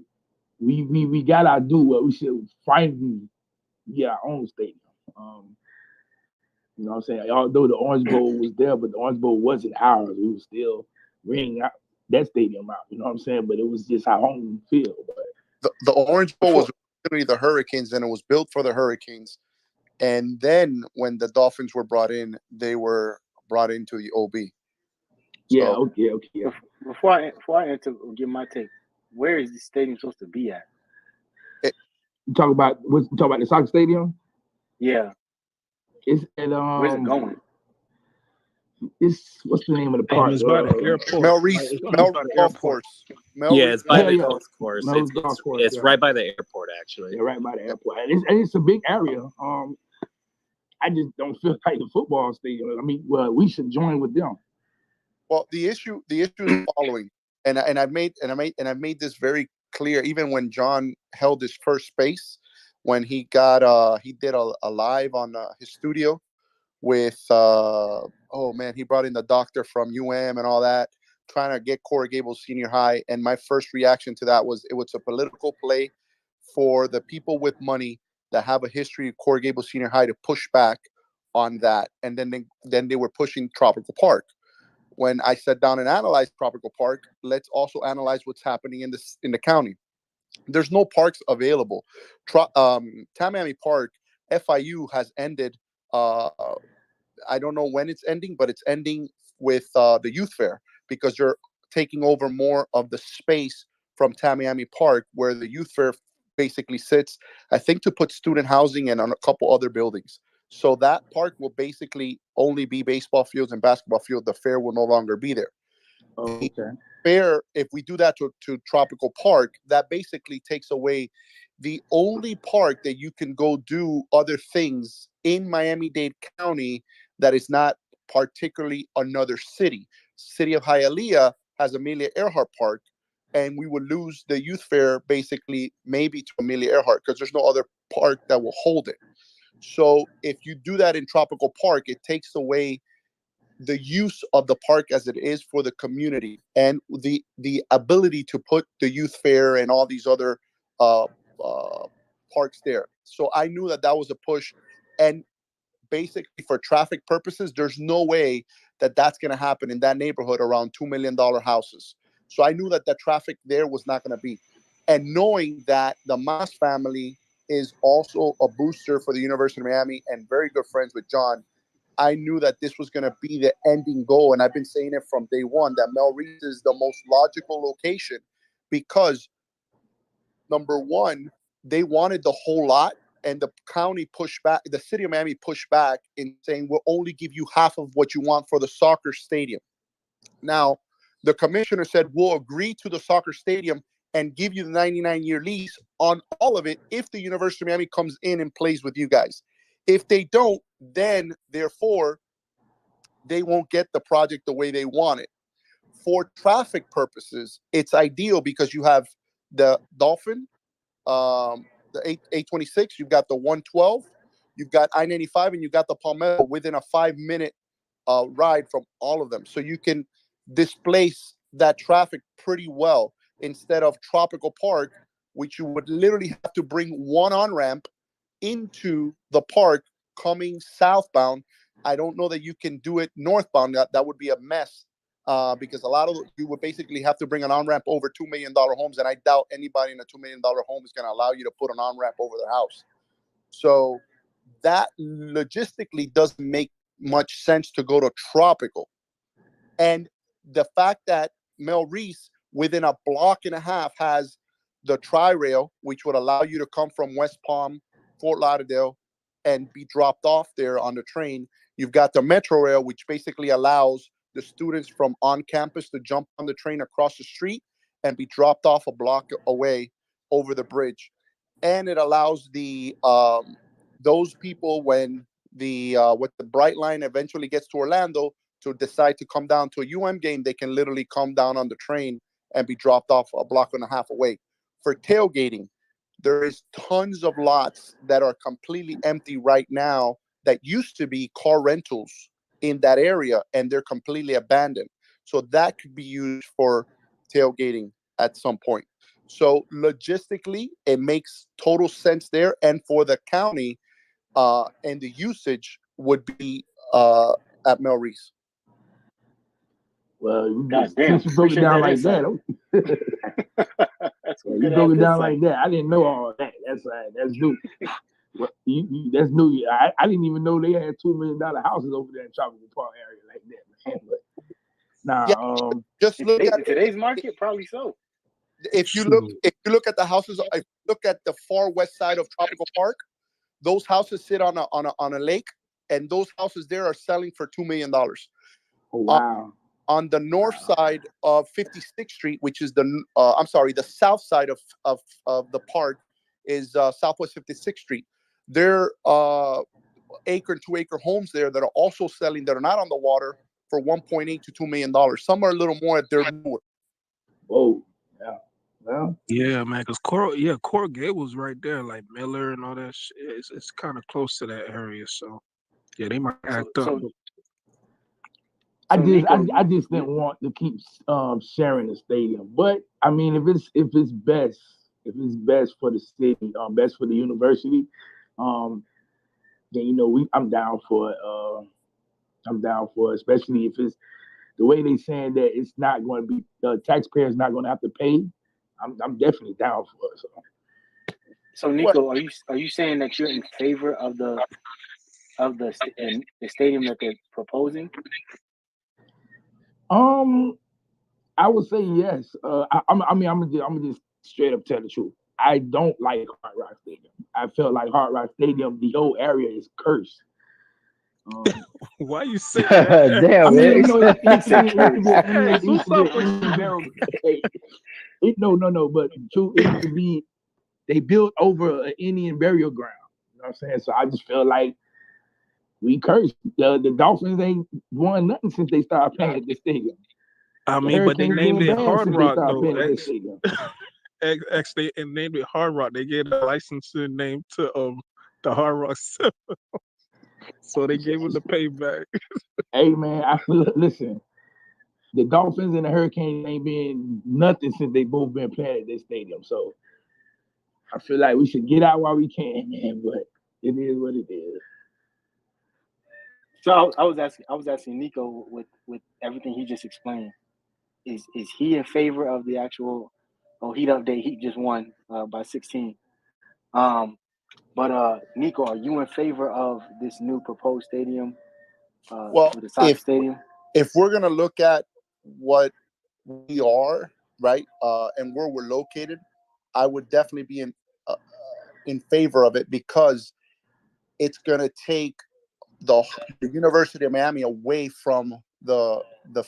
we gotta do what we should finally get our own stadium. You know what I'm saying? Although the Orange Bowl was there, but the Orange Bowl wasn't ours. We was still renting out that stadium out. You know what I'm saying? But it was just our home field. But the Orange Bowl was originally the Hurricanes, and it was built for the Hurricanes. And then when the Dolphins were brought in, they were brought into the OB. Yeah. Okay. Yeah. Before I answer, give my take. Where is the stadium supposed to be at? You talk about the soccer stadium? Yeah. It's at Where's it going? It's what's the name of the park? It's by the airport. Melreese Golf Course. Yeah, it's by the golf course. It's right by the airport, actually. Yeah, right by the airport, and it's a big area. I just don't feel like the football stadium. I mean, well, we should join with them. Well, the issue is following, and I've made this very clear. Even when John held his first space, when he did a live on his studio with he brought in the doctor from UM and all that, trying to get Coral Gables Senior High. And my first reaction to that was it was a political play for the people with money that have a history of Coral Gables Senior High to push back on that. And then they were pushing Tropical Park. When I sat down and analyzed Tropical Park, let's also analyze what's happening in the county. There's no parks available. Tamiami Park, FIU has ended. I don't know when it's ending, but it's ending with the youth fair because they're taking over more of the space from Tamiami Park, where the youth fair basically sits, I think, to put student housing and on a couple other buildings. So that park will basically only be baseball fields and basketball field. The fair will no longer be there. Okay. The fair, if we do that to Tropical Park, that basically takes away the only park that you can go do other things in Miami-Dade County that is not particularly another city. City of Hialeah has Amelia Earhart Park, and we would lose the youth fair basically maybe to Amelia Earhart because there's no other park that will hold it. So if you do that in Tropical Park, it takes away the use of the park as it is for the community and the ability to put the youth fair and all these other parks there. So I knew that was a push, and basically for traffic purposes, there's no way that that's going to happen in that neighborhood around $2 million houses. So I knew that the traffic there was not going to be. And knowing that the Mas family is also a booster for the University of Miami and very good friends with John, I knew that this was going to be the ending goal. And I've been saying it from day one that Mel Reese is the most logical location because, number one, they wanted the whole lot. And the county pushed back, the city of Miami pushed back in saying, we'll only give you half of what you want for the soccer stadium. Now, the commissioner said, we'll agree to the soccer stadium and give you the 99-year lease on all of it if the University of Miami comes in and plays with you guys. If they don't, then, therefore, they won't get the project the way they want it. For traffic purposes, it's ideal because you have the Dolphin, the 826, you've got the 112, you've got I-95, and you've got the Palmetto within a 5-minute ride from all of them. So you can displace that traffic pretty well instead of Tropical Park, which you would literally have to bring one on-ramp into the park coming southbound. I don't know that you can do it northbound. That would be a mess. Because a lot of you would basically have to bring an on-ramp over $2 million homes, and I doubt anybody in a $2 million home is going to allow you to put an on-ramp over their house. So that logistically doesn't make much sense to go to Tropical. And the fact that Mel Reese, within a block and a half, has the Tri-Rail, which would allow you to come from West Palm, Fort Lauderdale, and be dropped off there on the train. You've got the Metro Rail, which basically allows the students from on campus to jump on the train across the street and be dropped off a block away over the bridge. And it allows the those people when the with the Bright Line eventually gets to Orlando to decide to come down to a UM game, they can literally come down on the train and be dropped off a block and a half away. For tailgating, there is tons of lots that are completely empty right now that used to be car rentals in that area, and they're completely abandoned. So that could be used for tailgating at some point. So logistically, it makes total sense there. And for the county, and the usage would be at Mel Reese. Well, since you broke it down like that, you broke it down like that. I didn't know all that. That's new. That's new. I didn't even know they had $2 million houses over there in Tropical Park area like that, man. But now, just look at today's market, probably so. If you look at the houses, if you look at the far west side of Tropical Park, those houses sit on a lake, and those houses there are selling for $2 million. Oh, wow. On the north side of 56th Street, which is the south side of the park, is Southwest 56th Street. There are acre and 2 acre homes there that are also selling that are not on the water for $1.8 to $2 million. Some are a little more at their newer. Whoa, yeah. Well, yeah, man, because Coral Gables right there, like Miller and all that shit, it's kind of close to that area. So, yeah, they might act up. I just didn't want to keep sharing the stadium, but I mean, if it's best for the city, best for the university, then I'm down for it. I'm down for it, especially if it's the way they saying that it's not going to be taxpayers not going to have to pay. I'm definitely down for it. So Nico, are you saying that you're in favor of the stadium that they're proposing? I would say yes. I'm gonna just straight up tell the truth. I don't like Hard Rock Stadium. I felt like Hard Rock Stadium, the whole area is cursed. Why you say that? Damn, I mean, but true, it used to be, they built over an Indian burial ground. You know what I'm saying? So I just feel like we cursed. The Dolphins ain't won nothing since they started playing at this stadium. I The mean, but they Hurricanes named been it bad Hard since they Rock started though. playing at this stadium. Actually, and named it Hard Rock. They gave the licensing name to the Hard Rock, so they gave them the payback. Hey man, listen. The Dolphins and the Hurricanes ain't been nothing since they both been playing at this stadium. So I feel like we should get out while we can, man. But it is what it is. So I was asking Nico with everything he just explained. Is he in favor of the actual Heat update? Heat just won by 16. But Nico, are you in favor of this new proposed stadium Well, for the soccer stadium? If we're gonna look at what we are, right, and where we're located, I would definitely be in favor of it because it's gonna take the University of Miami away from the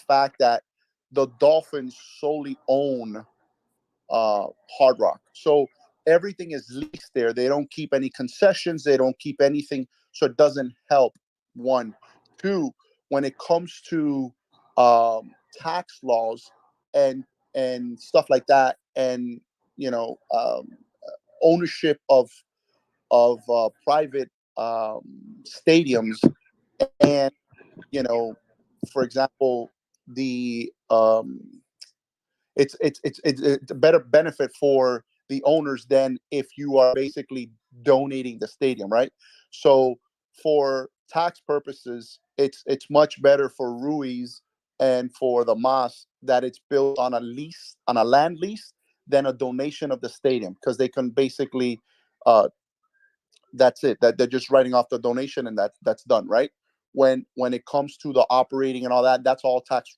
fact that the Dolphins solely own Hard Rock. So everything is leased there. They don't keep any concessions. They don't keep anything. So it doesn't help. One, two. When it comes to tax laws and stuff like that, and ownership of private stadiums, and for example, the it's a better benefit for the owners than if you are basically donating the stadium, right? So for tax purposes, it's much better for Ruiz and for the Mas that it's built on a land lease than a donation of the stadium, because they can basically that's it, that they're just writing off the donation and that's done, right? When it comes to the operating and all that, that's all tax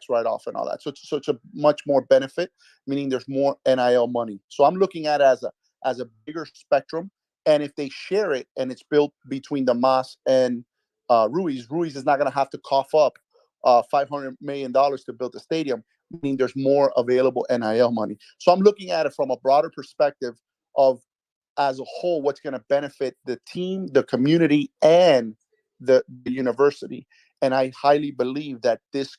write-off and all that. So it's a much more benefit, meaning there's more NIL money. So I'm looking at it as a bigger spectrum. And if they share it and it's built between the Mas and Ruiz is not going to have to cough up $500 million to build the stadium, meaning there's more available NIL money. So I'm looking at it from a broader perspective of, as a whole, what's going to benefit the team, the community, and the university. And I highly believe that this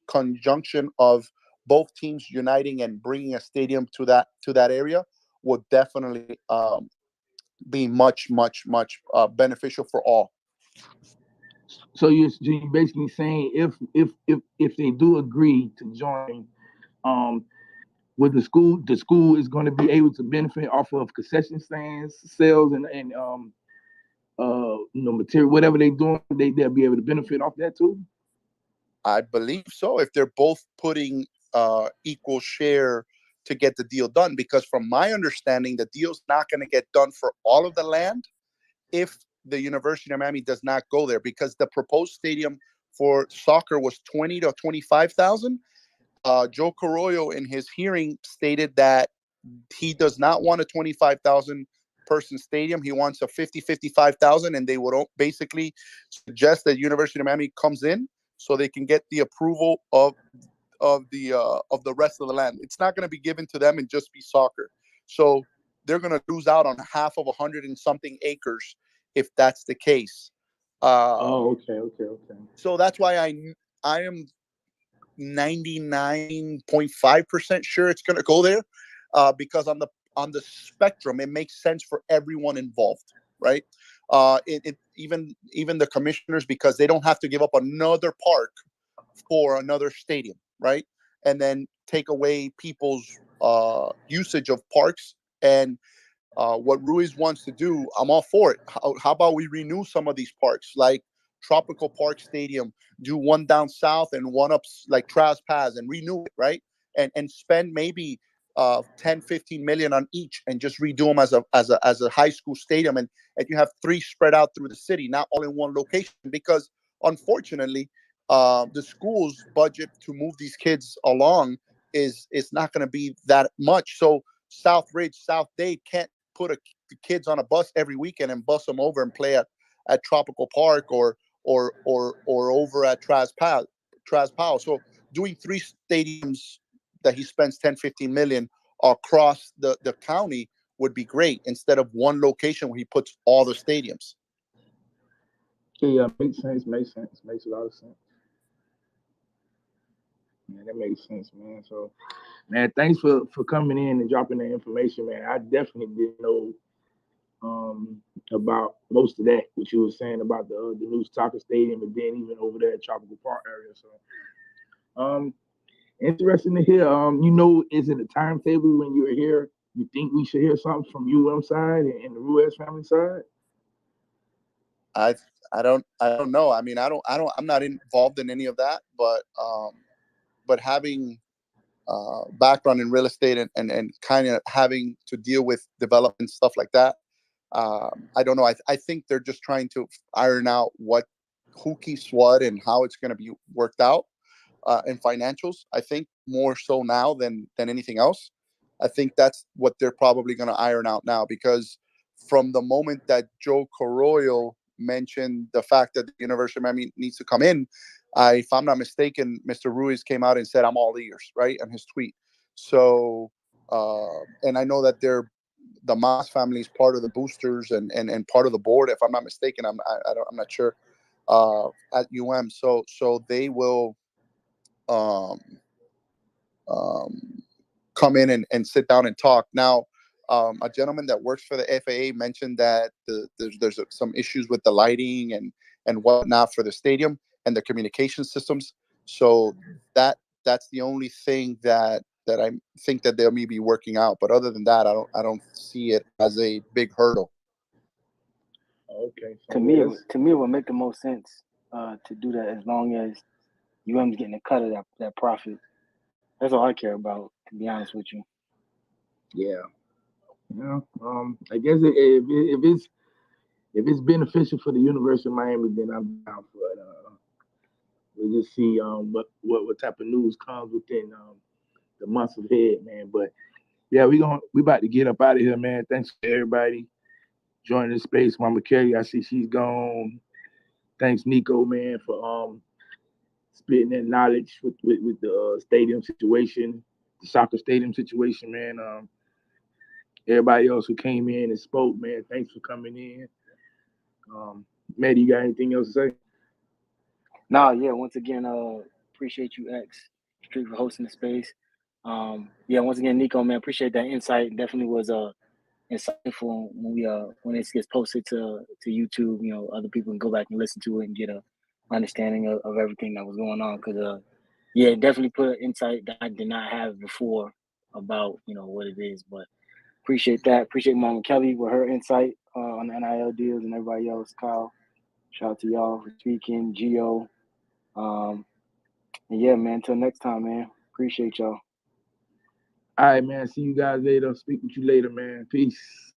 conjunction of both teams uniting and bringing a stadium to that area will definitely be much beneficial for all. So you're basically saying if they do agree to join, with the school is going to be able to benefit off of concession stands, sales, and material, whatever they're doing, they'll be able to benefit off that too. I believe so, if they're both putting equal share to get the deal done. Because from my understanding, the deal's not going to get done for all of the land if the University of Miami does not go there, because the proposed stadium for soccer was 20 to 25,000. Joe Carollo in his hearing stated that he does not want a 25,000 person stadium. He wants a 55,000, and they would basically suggest that University of Miami comes in so they can get the approval of the rest of the land. It's not going to be given to them and just be soccer. So they're going to lose out on half of 100 and something acres if that's the case. Okay. So that's why I am 99.5% sure it's going to go there, because on the spectrum, it makes sense for everyone involved, right? Even the commissioners, because they don't have to give up another park for another stadium, right? And then take away people's usage of parks. And what Ruiz wants to do, I'm all for it. How about we renew some of these parks, like Tropical Park Stadium, do one down south and one up like Traz Paz, and renew it, right? And spend maybe 10, 15 million on each, and just redo them as a high school stadium, and you have 3 spread out through the city, not all in one location. Because unfortunately, the school's budget to move these kids along is not going to be that much. So South Ridge, South Dade can't put the kids on a bus every weekend and bus them over and play at Tropical Park or over at Traz Paz. So doing 3 stadiums that he spends 10, 15 million across the county would be great, instead of one location where he puts all the stadiums. Yeah, makes sense. Makes sense. Makes a lot of sense. Yeah, that makes sense, man. So, man, thanks for coming in and dropping that information, man. I definitely didn't know about most of that, what you were saying about the new soccer stadium, and then even over there at Tropical Park area. So, interesting to hear. Is it a timetable when you're here? You think we should hear something from UM side and the Ruiz family side? I I don't know. I mean, I'm not involved in any of that, but having background in real estate and kind of having to deal with development stuff like that. I don't know. I think they're just trying to iron out who keeps what and how it's going to be worked out in financials. I think more so now than anything else. I think that's what they're probably going to iron out now, because from the moment that Joe Carroyo mentioned the fact that the University of Miami needs to come in, if I'm not mistaken, Mr. Ruiz came out and said, "I'm all ears," right, on his tweet. So, and I know that the Mas family is part of the boosters and part of the board. If I'm not mistaken, I'm not sure at UM. So they will um, um, come in and sit down and talk. Now, a gentleman that works for the FAA mentioned that there's some issues with the lighting and whatnot for the stadium and the communication systems. So that's the only thing that I think that they'll maybe working out. But other than that, I don't see it as a big hurdle. Okay. So To me, it would make the most sense to do that as long as UM's getting a cut of that profit. That's all I care about, to be honest with you. yeah. I guess if it's beneficial for the University of Miami, then I'm down for it. We'll just see what type of news comes within the months ahead, man. But yeah, we about to get up out of here, man. Thanks to everybody joining the space. Mama Kelly, I see she's gone. Thanks, Nico, man, for spitting that knowledge with the stadium situation, the soccer stadium situation, man. Everybody else who came in and spoke, man, thanks for coming in. Maddie, you got anything else to say? Nah, yeah. Once again, appreciate you, X, Street, for hosting the space. Yeah. Once again, Nico, man, appreciate that insight. Definitely was insightful when it gets posted to YouTube. Other people can go back and listen to it and get a understanding of everything that was going on. Because yeah, it definitely put an insight that I did not have before about what it is. But appreciate that. Appreciate Mama Kelly with her insight on the NIL deals and everybody else. Kyle, shout out to y'all for speaking. Gio. And yeah, man, until next time, man. Appreciate y'all. All right, man. See you guys later. Speak with you later, man. Peace.